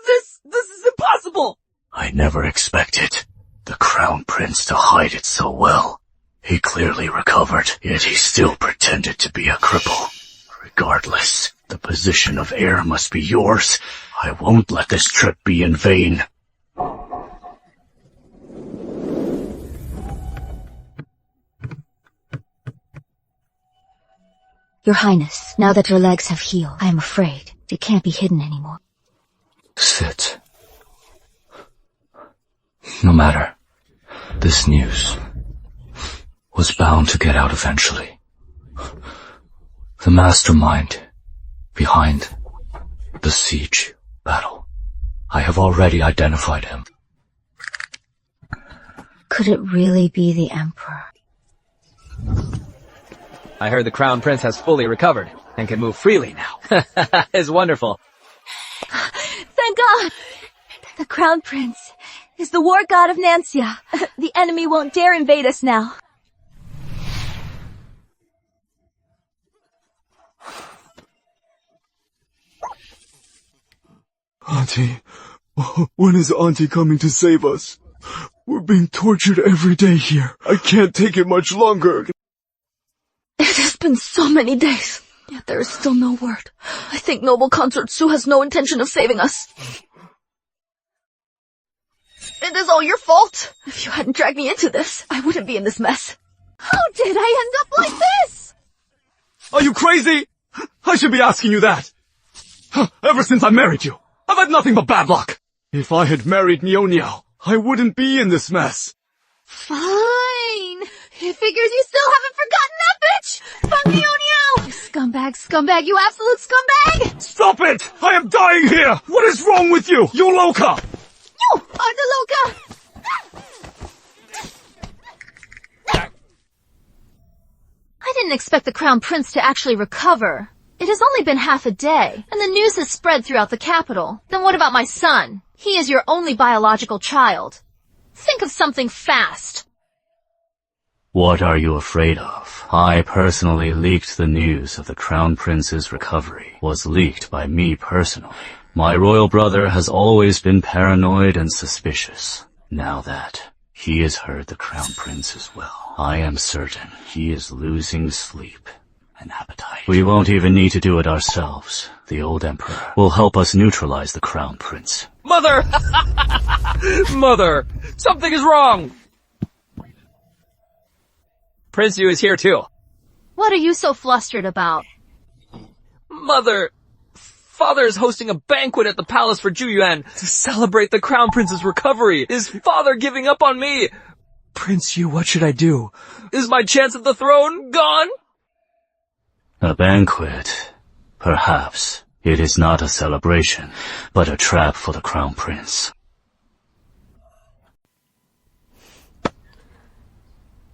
[SPEAKER 21] This is impossible!
[SPEAKER 2] I never expected the Crown Prince to hide it so well. He clearly recovered, yet he still pretended to be a cripple. Regardless, the position of heir must be yours. I won't let this trip be in vain.
[SPEAKER 18] Your Highness, now that your legs have healed, I am afraid it can't be hidden anymore.
[SPEAKER 8] Sit. No matter. This news was bound to get out eventually. The mastermind behind the siege battle. I have already identified him.
[SPEAKER 18] Could it really be the Emperor?
[SPEAKER 10] I heard the Crown Prince has fully recovered and can move freely now. It's wonderful.
[SPEAKER 6] Thank God! The Crown Prince is the war god of Nancia. The enemy won't dare invade us now.
[SPEAKER 15] Auntie, when is Auntie coming to save us? We're being tortured every day here. I can't take it much longer.
[SPEAKER 19] It has been so many days, yet there is still no word. I think noble consort Su has no intention of saving us. It is all your fault. If you hadn't dragged me into this, I wouldn't be in this mess. How did I end up like this?
[SPEAKER 15] Are you crazy? I should be asking you that. Ever since I married you, I've had nothing but bad luck. If I had married Niao, I wouldn't be in this mess.
[SPEAKER 19] Fine. It figures you still haven't forgotten that bitch! Fang Niao! You scumbag, you absolute scumbag!
[SPEAKER 14] Stop it! I am dying here! What is wrong with you? You loca!
[SPEAKER 19] You are the loca! I didn't expect the Crown Prince to actually recover. It has only been half a day, and the news has spread throughout the capital. Then what about my son? He is your only biological child. Think of something fast.
[SPEAKER 2] What are you afraid of? I personally leaked the news of the Crown Prince's recovery. Was leaked by me personally. My royal brother has always been paranoid and suspicious. Now that he has heard the Crown Prince as well, I am certain he is losing sleep and appetite. We won't even need to do it ourselves. The old Emperor will help us neutralize the Crown Prince.
[SPEAKER 10] Mother! Mother! Something is wrong! Prince Yu is here too.
[SPEAKER 19] What are you so flustered about?
[SPEAKER 10] Mother! Father is hosting a banquet at the palace for Ju-Yuan to celebrate the Crown Prince's recovery. Is father giving up on me? Prince Yu, what should I do? Is my chance at the throne gone?
[SPEAKER 2] A banquet. Perhaps. It is not a celebration, but a trap for the Crown Prince.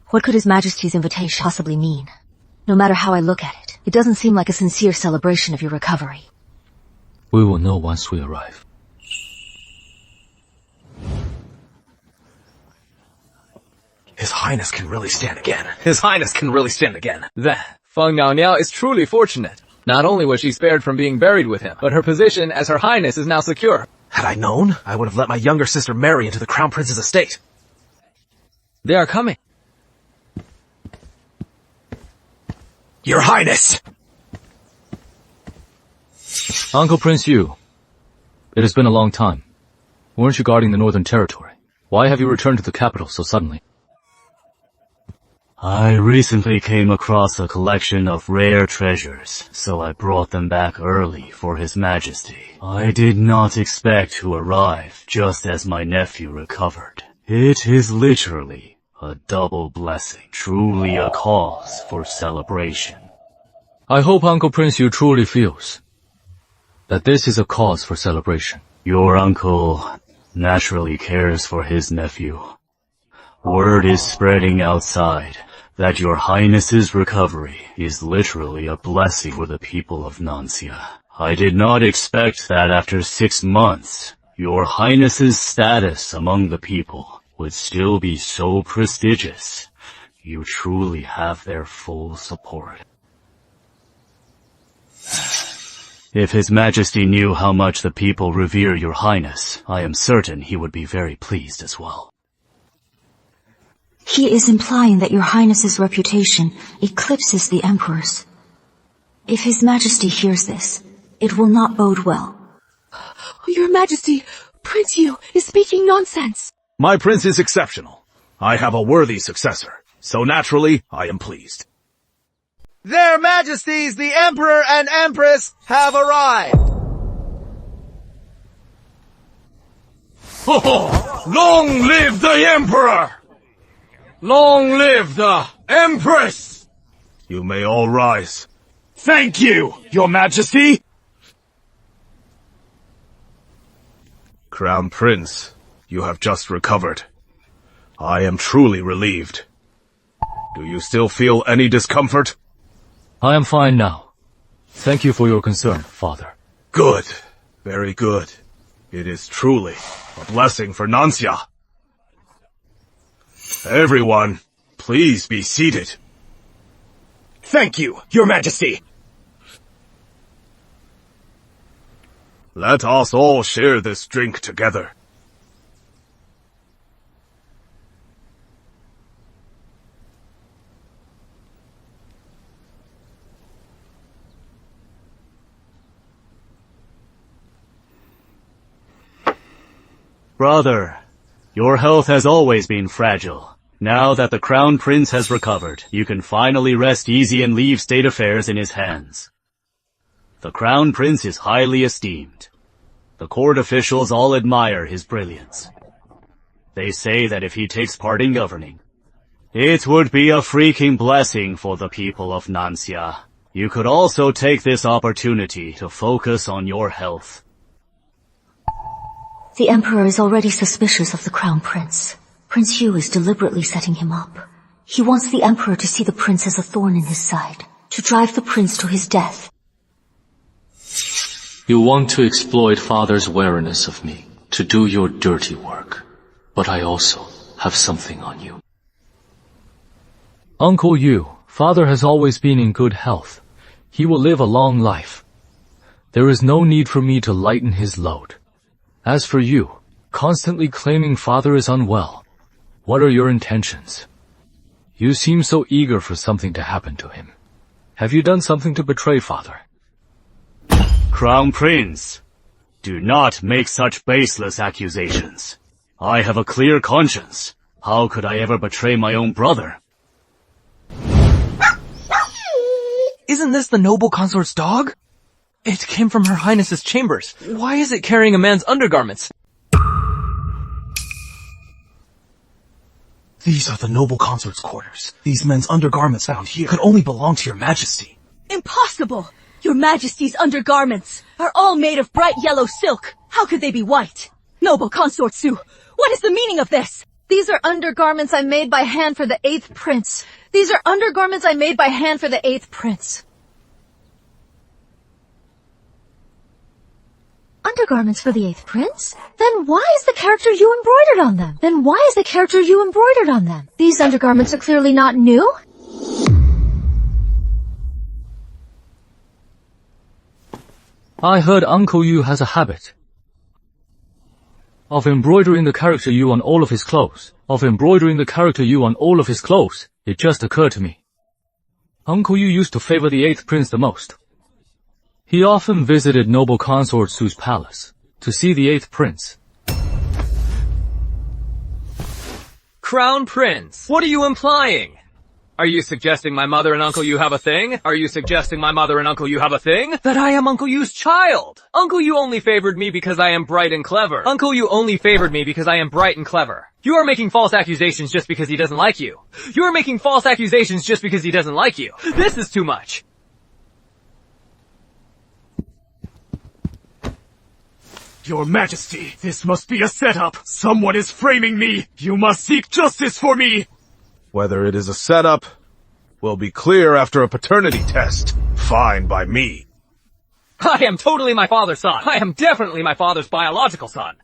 [SPEAKER 18] What could His Majesty's invitation possibly mean? No matter how I look at it, it doesn't seem like a sincere celebration of your recovery.
[SPEAKER 8] We will know once we arrive.
[SPEAKER 14] His Highness can really stand again. His Highness can really stand again.
[SPEAKER 10] That Feng Niao Niao is truly fortunate. Not only was she spared from being buried with him, but her position as Her Highness is now secure.
[SPEAKER 14] Had I known, I would have let my younger sister marry into the Crown Prince's estate.
[SPEAKER 10] They are coming.
[SPEAKER 14] Your Highness!
[SPEAKER 8] Uncle Prince Yu, it has been a long time. Weren't you guarding the Northern Territory? Why have you returned to the capital so suddenly?
[SPEAKER 2] I recently came across a collection of rare treasures, so I brought them back early for His Majesty. I did not expect to arrive just as my nephew recovered. It is literally a double blessing, truly a cause for celebration.
[SPEAKER 8] I hope Uncle Prince Yu truly feels that this is a cause for celebration.
[SPEAKER 2] Your uncle naturally cares for his nephew. Word is spreading outside that Your Highness's recovery is literally a blessing for the people of Nancia. I did not expect that after 6 months, Your Highness's status among the people would still be so prestigious. You truly have their full support. If His Majesty knew how much the people revere Your Highness, I am certain he would be very pleased as well.
[SPEAKER 4] He is implying that Your Highness's reputation eclipses the Emperor's. If His Majesty hears this, it will not bode well.
[SPEAKER 1] Your Majesty, Prince Yu is speaking nonsense.
[SPEAKER 14] My prince is exceptional. I have a worthy successor, so naturally I am pleased.
[SPEAKER 13] Their Majesties, the Emperor and Empress, have arrived!
[SPEAKER 21] Ho ho! Long live the Emperor! Long live the Empress!
[SPEAKER 14] You may all rise.
[SPEAKER 21] Thank you, Your Majesty!
[SPEAKER 14] Crown Prince, you have just recovered. I am truly relieved. Do you still feel any discomfort?
[SPEAKER 8] I am fine now. Thank you for your concern, Father.
[SPEAKER 14] Good. Very good. It is truly a blessing for Nancia. Everyone, please be seated.
[SPEAKER 21] Thank you, Your Majesty.
[SPEAKER 14] Let us all share this drink together.
[SPEAKER 2] Brother, your health has always been fragile. Now that the Crown Prince has recovered, you can finally rest easy and leave state affairs in his hands. The Crown Prince is highly esteemed. The court officials all admire his brilliance. They say that if he takes part in governing, it would be a freaking blessing for the people of Nancia. You could also take this opportunity to focus on your health.
[SPEAKER 4] The Emperor is already suspicious of the Crown Prince. Prince Yu is deliberately setting him up. He wants the Emperor to see the Prince as a thorn in his side, to drive the Prince to his death.
[SPEAKER 8] You want to exploit Father's wariness of me, to do your dirty work. But I also have something on you. Uncle Yu, Father has always been in good health. He will live a long life. There is no need for me to lighten his load. As for you, constantly claiming Father is unwell, what are your intentions? You seem so eager for something to happen to him. Have you done something to betray Father?
[SPEAKER 2] Crown Prince, do not make such baseless accusations. I have a clear conscience. How could I ever betray my own brother?
[SPEAKER 10] Isn't this the noble consort's dog? It came from Her Highness's chambers. Why is it carrying a man's undergarments?
[SPEAKER 14] These are the noble consort's quarters. These men's undergarments found here could only belong to Your Majesty.
[SPEAKER 6] Impossible! Your Majesty's undergarments are all made of bright yellow silk. How could they be white? Noble Consort Su, what is the meaning of this?
[SPEAKER 19] These are undergarments I made by hand for the 8th prince. These are undergarments I made by hand for the 8th prince.
[SPEAKER 18] undergarments for the 8th prince? Then why is the character you embroidered on them? These undergarments are clearly not new.
[SPEAKER 8] I heard Uncle Yu has a habit of embroidering the character Yu on all of his clothes. It just occurred to me. Uncle Yu used to favor the 8th prince the most. He often visited noble consort Su's palace to see the 8th prince.
[SPEAKER 10] Crown Prince, what are you implying? Are you suggesting my mother and Uncle Yu have a thing? That I am Uncle Yu's child? Uncle Yu only favored me because I am bright and clever. You are making false accusations just because he doesn't like you. This is too much.
[SPEAKER 14] Your Majesty, this must be a setup. Someone is framing me. You must seek justice for me.
[SPEAKER 13] Whether it is a setup will be clear after a paternity test. Fine by me.
[SPEAKER 10] I am totally my father's son. I am definitely my father's biological son.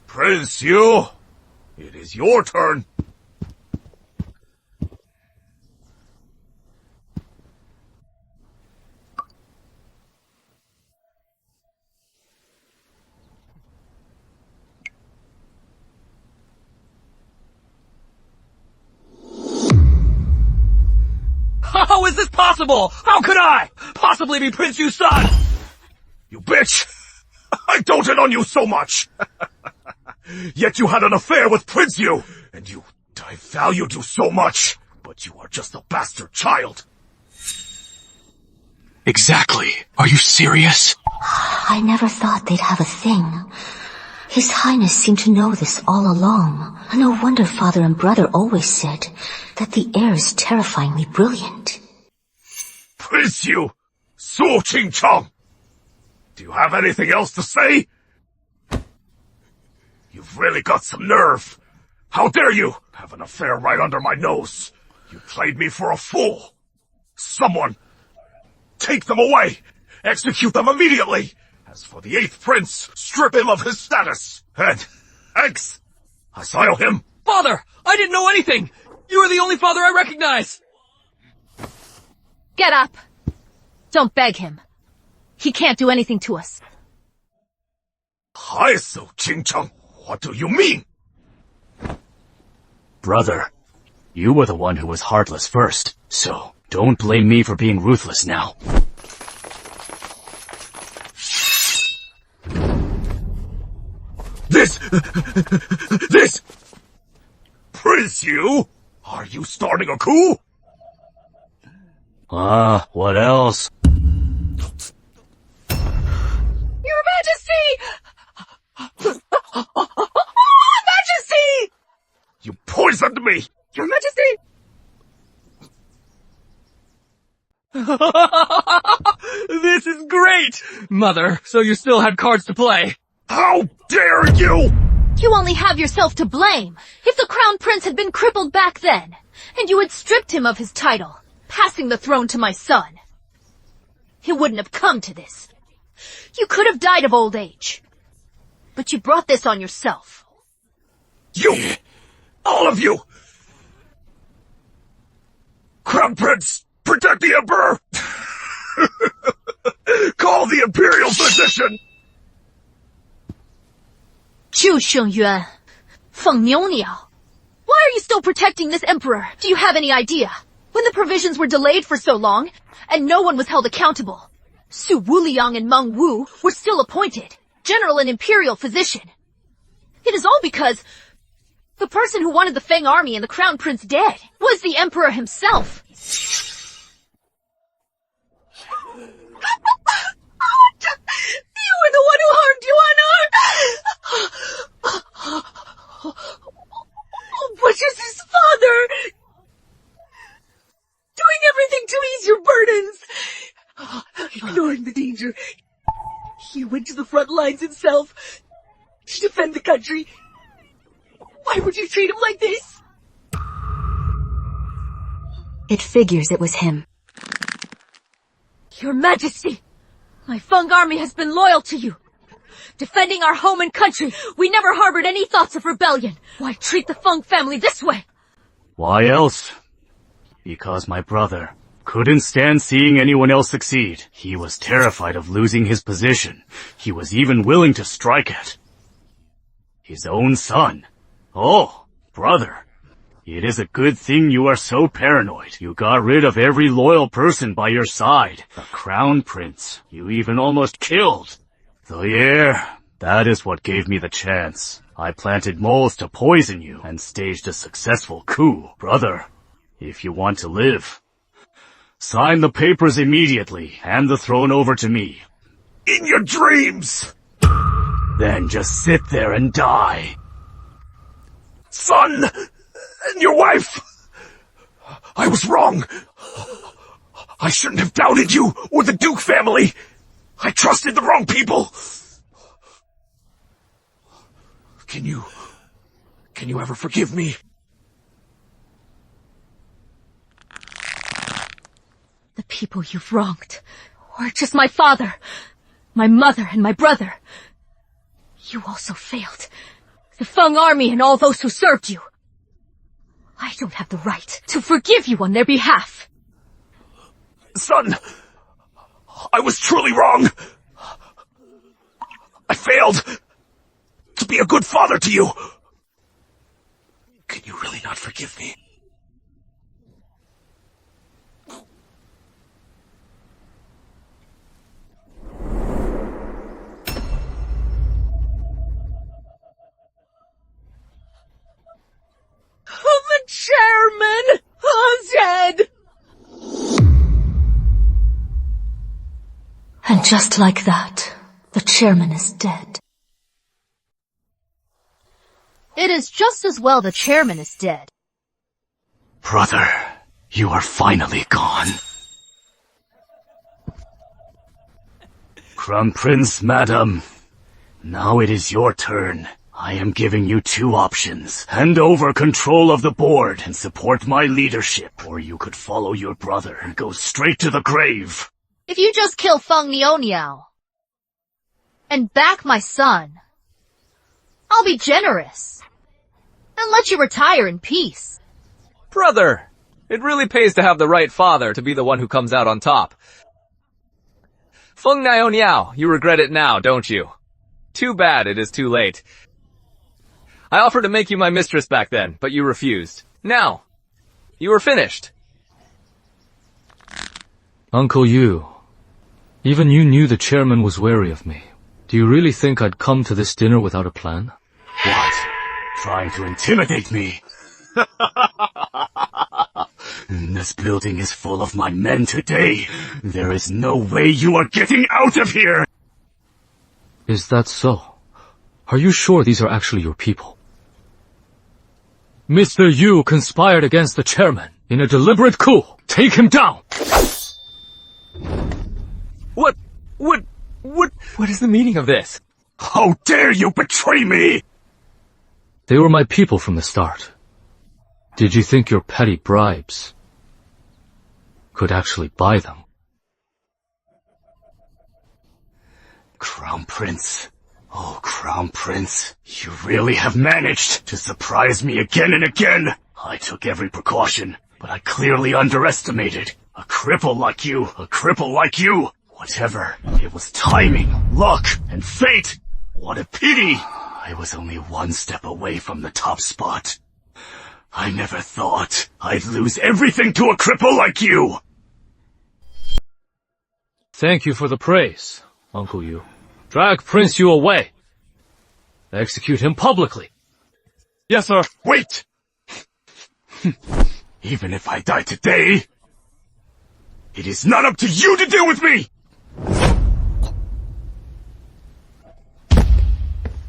[SPEAKER 14] Prince Yu, it is your turn.
[SPEAKER 10] How is this possible? How could I possibly be Prince Yu's son?
[SPEAKER 14] You bitch! I doted on you so much! Yet you had an affair with Prince Yu, and I valued you so much, but you are just a bastard child.
[SPEAKER 16] Exactly. Are you serious?
[SPEAKER 4] I never thought they'd have a thing. His Highness seemed to know this all along. No wonder father and brother always said that the heir is terrifyingly brilliant.
[SPEAKER 14] Prince Yu, Su Qingcheng, do you have anything else to say? You've really got some nerve. How dare you have an affair right under my nose? You played me for a fool. Someone, take them away. Execute them immediately. As for the 8th prince, strip him of his status. And, exile him.
[SPEAKER 10] Father, I didn't know anything. You are the only father I recognize.
[SPEAKER 7] Get up. Don't beg him. He can't do anything to us.
[SPEAKER 14] Hi, Su Qingcheng. What do you mean?
[SPEAKER 2] Brother, you were the one who was heartless first, so don't blame me for being ruthless now.
[SPEAKER 14] This! Prince Yu? Are you starting a coup?
[SPEAKER 2] What else?
[SPEAKER 7] Your Majesty! Majesty!
[SPEAKER 14] You poisoned me!
[SPEAKER 7] Your Majesty!
[SPEAKER 10] This is great! Mother, so you still had cards to play.
[SPEAKER 14] How dare you!
[SPEAKER 7] You only have yourself to blame. If the Crown Prince had been crippled back then, and you had stripped him of his title, passing the throne to my son, it wouldn't have come to this. You could have died of old age. But you brought this on yourself.
[SPEAKER 14] You! All of you! Crown Prince, protect the Emperor! Call the Imperial Physician!
[SPEAKER 7] Zhu Shengyuan, Feng Niuniao, why are you still protecting this emperor? Do you have any idea? When the provisions were delayed for so long, and no one was held accountable, Su Wuliang and Meng Wu were still appointed, general and imperial physician. It is all because the person who wanted the Feng army and the Crown Prince dead was the emperor himself. You were the one who harmed Yuan. But just his father, doing everything to ease your burdens, ignoring the danger. He went to the front lines himself to defend the country.
[SPEAKER 12] Why would you treat him like this?
[SPEAKER 18] It figures it was him.
[SPEAKER 12] Your Majesty, my Feng army has been loyal to you. Defending our home and country, we never harbored any thoughts of rebellion. Why treat the Feng family this way?
[SPEAKER 2] Why else? Because my brother couldn't stand seeing anyone else succeed. He was terrified of losing his position. He was even willing to strike at his own son. Oh, brother. It is a good thing you are so paranoid. You got rid of every loyal person by your side. The Crown Prince you even almost killed. So yeah, that is what gave me the chance. I planted moles to poison you and staged a successful coup. Brother, if you want to live, sign the papers immediately. Hand the throne over to me.
[SPEAKER 14] In your dreams!
[SPEAKER 2] Then just sit there and die.
[SPEAKER 14] Son! And your wife! I was wrong. I shouldn't have doubted you or the Duke family. I trusted the wrong people. Can you ever forgive me?
[SPEAKER 12] The people you've wronged, or just my father, my mother, and my brother. You also failed. The Feng army and all those who served you. I don't have the right to forgive you on their behalf.
[SPEAKER 14] Son, I was truly wrong. I failed to be a good father to you. Can you really not forgive me?
[SPEAKER 12] The chairman is dead!
[SPEAKER 4] And just like that, the chairman is dead.
[SPEAKER 3] It is just as well the chairman is dead.
[SPEAKER 2] Brother, you are finally gone. Crown Prince, madam, now it is your turn. I am giving you two options. Hand over control of the board and support my leadership, or you could follow your brother and go straight to the grave.
[SPEAKER 3] If you just kill Feng Niaoniao and back my son, I'll be generous and let you retire in peace.
[SPEAKER 10] Brother, it really pays to have the right father to be the one who comes out on top. Feng Niaoniao, you regret it now, don't you? Too bad it is too late. I offered to make you my mistress back then, but you refused. Now, you are finished.
[SPEAKER 8] Uncle Yu, even you knew the chairman was wary of me. Do you really think I'd come to this dinner without a plan?
[SPEAKER 2] What? Trying to intimidate me? This building is full of my men today. There is no way you are getting out of here!
[SPEAKER 8] Is that so? Are you sure these are actually your people? Mr. Yu conspired against the chairman in a deliberate coup. Take him down!
[SPEAKER 10] What is the meaning of this?
[SPEAKER 14] How dare you betray me!
[SPEAKER 8] They were my people from the start. Did you think your petty bribes could actually buy them?
[SPEAKER 2] Crown Prince. Oh, Crown Prince, you really have managed to surprise me again and again. I took every precaution, but I clearly underestimated. A cripple like you. Whatever, it was timing, luck, and fate. What a pity. I was only one step away from the top spot. I never thought I'd lose everything to a cripple like you.
[SPEAKER 8] Thank you for the praise, Uncle Yu. Drag Prince Yu away. Execute him publicly.
[SPEAKER 14] Yes, sir. Wait!
[SPEAKER 2] Even if I die today, it is not up to you to deal with me!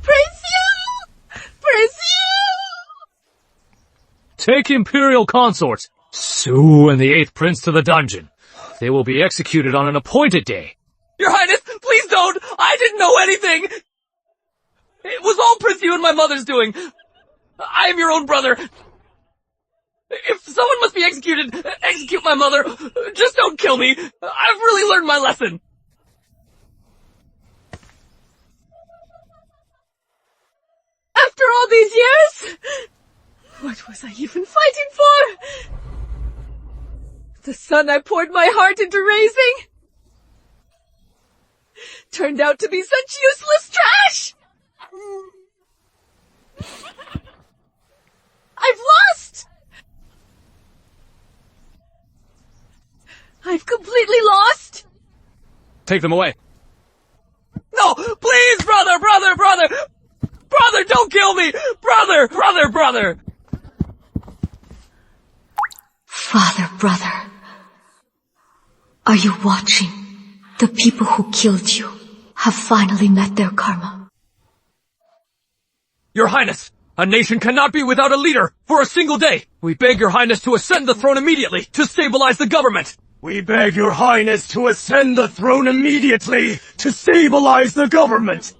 [SPEAKER 12] Prince Yu! Prince Yu!
[SPEAKER 8] Take Imperial consorts, Su and the 8th Prince to the dungeon. They will be executed on an appointed day.
[SPEAKER 10] Your Highness, please don't! I didn't know anything! It was all Prince Yu and my mother's doing! I am your own brother. If someone must be executed, execute my mother. Just don't kill me. I've really learned my lesson.
[SPEAKER 12] After all these years, what was I even fighting for? The son I poured my heart into raising turned out to be such useless trash! I've lost! I've completely lost!
[SPEAKER 10] Take them away. No! Please, brother! Brother, don't kill me! Brother!
[SPEAKER 4] Brother, are you watching? The people who killed you have finally met their karma.
[SPEAKER 10] Your Highness, a nation cannot be without a leader for a single day. We beg your Highness to ascend the throne immediately to stabilize the government.
[SPEAKER 14] We beg your Highness to ascend the throne immediately to stabilize the government.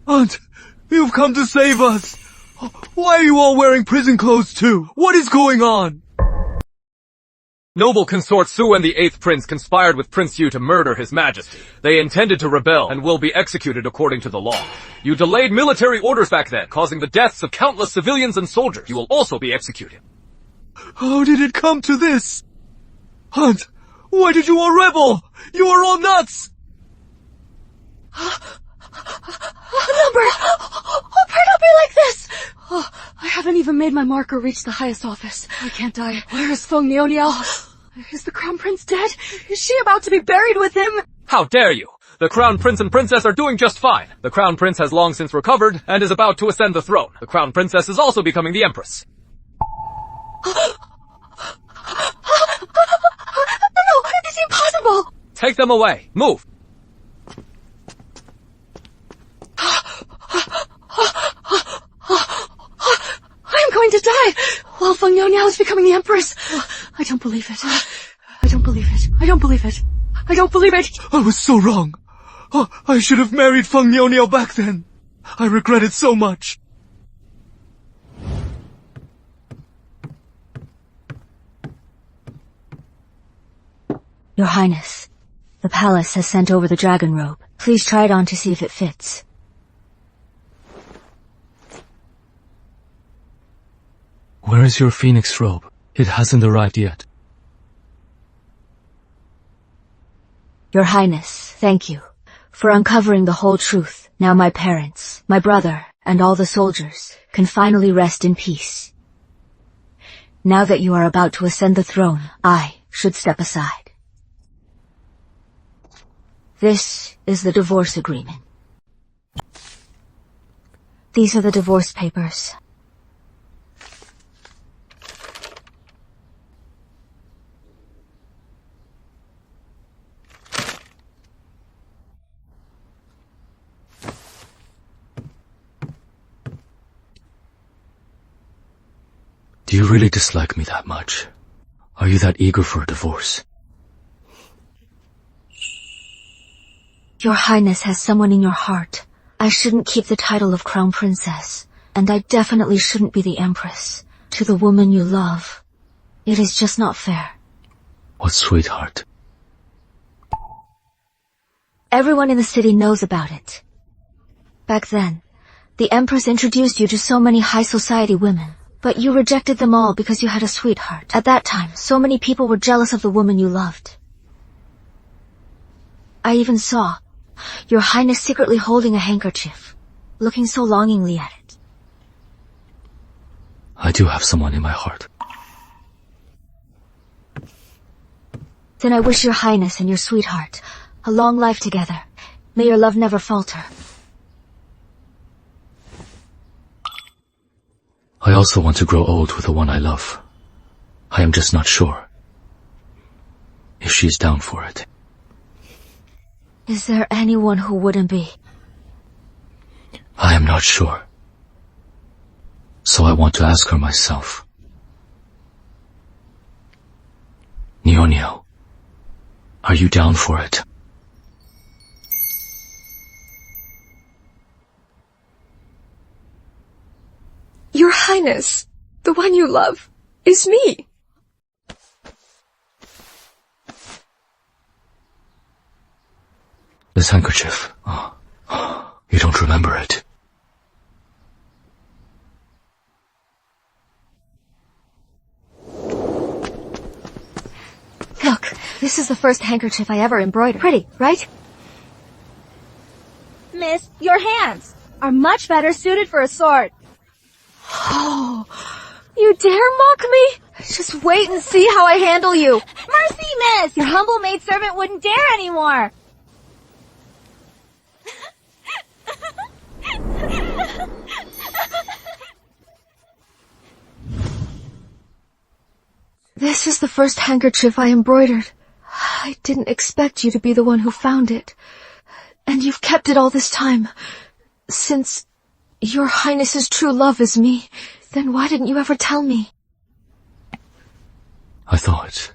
[SPEAKER 15] Aunt, you've come to save us. Why are you all wearing prison clothes too? What is going on?
[SPEAKER 10] Noble consort Su and the 8th Prince conspired with Prince Yu to murder His Majesty. They intended to rebel and will be executed according to the law. You delayed military orders back then, causing the deaths of countless civilians and soldiers. You will also be executed.
[SPEAKER 15] How did it come to this? Aunt, why did you all rebel? You are all nuts!
[SPEAKER 12] Number! Why not be like this? Oh, I haven't even made my marker reach the highest office. I can't die. Where is Feng Niaoniao? Is the Crown Prince dead? Is she about to be buried with him?
[SPEAKER 10] How dare you! The Crown Prince and Princess are doing just fine. The Crown Prince has long since recovered and is about to ascend the throne. The Crown Princess is also becoming the Empress.
[SPEAKER 12] No, it's impossible!
[SPEAKER 10] Take them away. Move!
[SPEAKER 12] I'm going to die while Feng Niaoniao is becoming the Empress. I don't believe it. I don't believe it. I don't believe it. I don't believe it.
[SPEAKER 15] I was so wrong. I should have married Feng Niaoniao back then. I regret it so much.
[SPEAKER 18] Your Highness, the palace has sent over the dragon robe. Please try it on to see if it fits.
[SPEAKER 8] Where is your phoenix robe? It hasn't arrived yet.
[SPEAKER 18] Your Highness, thank you for uncovering the whole truth. Now my parents, my brother, and all the soldiers can finally rest in peace. Now that you are about to ascend the throne, I should step aside. This is the divorce agreement. These are the divorce papers.
[SPEAKER 8] Do you really dislike me that much? Are you that eager for a divorce?
[SPEAKER 18] Your Highness has someone in your heart. I shouldn't keep the title of Crown Princess, and I definitely shouldn't be the Empress. To the woman you love, it is just not fair.
[SPEAKER 8] What sweetheart?
[SPEAKER 18] Everyone in the city knows about it. Back then, the Empress introduced you to so many high society women. But you rejected them all because you had a sweetheart. At that time, so many people were jealous of the woman you loved. I even saw Your Highness secretly holding a handkerchief, looking so longingly at it.
[SPEAKER 8] I do have someone in my heart.
[SPEAKER 18] Then I wish Your Highness and your sweetheart a long life together. May your love never falter.
[SPEAKER 8] I also want to grow old with the one I love. I am just not sure if she is down for it.
[SPEAKER 18] Is there anyone who wouldn't be?
[SPEAKER 8] I am not sure. So I want to ask her myself. Niaoniao, Are you down for it?
[SPEAKER 1] Your Highness, the one you love, is me.
[SPEAKER 8] This handkerchief. You don't remember it.
[SPEAKER 18] Look, this is the first handkerchief I ever embroidered. Pretty, right?
[SPEAKER 5] Miss, your hands are much better suited for a sword.
[SPEAKER 1] Oh, you dare mock me? Just wait and see how I handle you.
[SPEAKER 5] Mercy, miss! Your humble maidservant wouldn't dare anymore.
[SPEAKER 1] This is the first handkerchief I embroidered. I didn't expect you to be the one who found it. And you've kept it all this time. Since your Highness's true love is me, then why didn't you ever tell me?
[SPEAKER 8] I thought,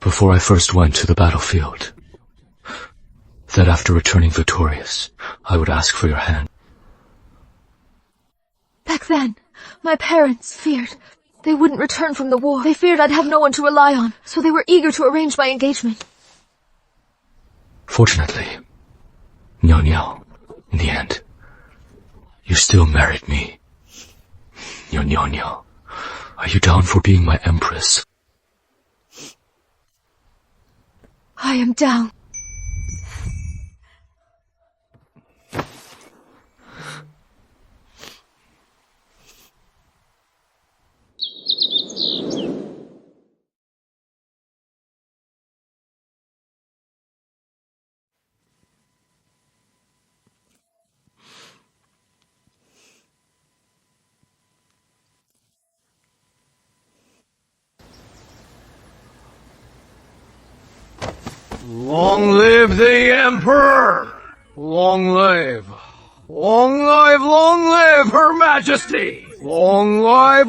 [SPEAKER 8] before I first went to the battlefield, that after returning victorious, I would ask for your hand.
[SPEAKER 1] Back then, my parents feared they wouldn't return from the war. They feared I'd have no one to rely on, so they were eager to arrange my engagement.
[SPEAKER 8] Fortunately, Niao Niao, in the end, you still married me. Niao Niao, are you down for being my empress?
[SPEAKER 1] I am down.
[SPEAKER 13] Long live the Emperor! Long live! Long live, Her Majesty! Long live,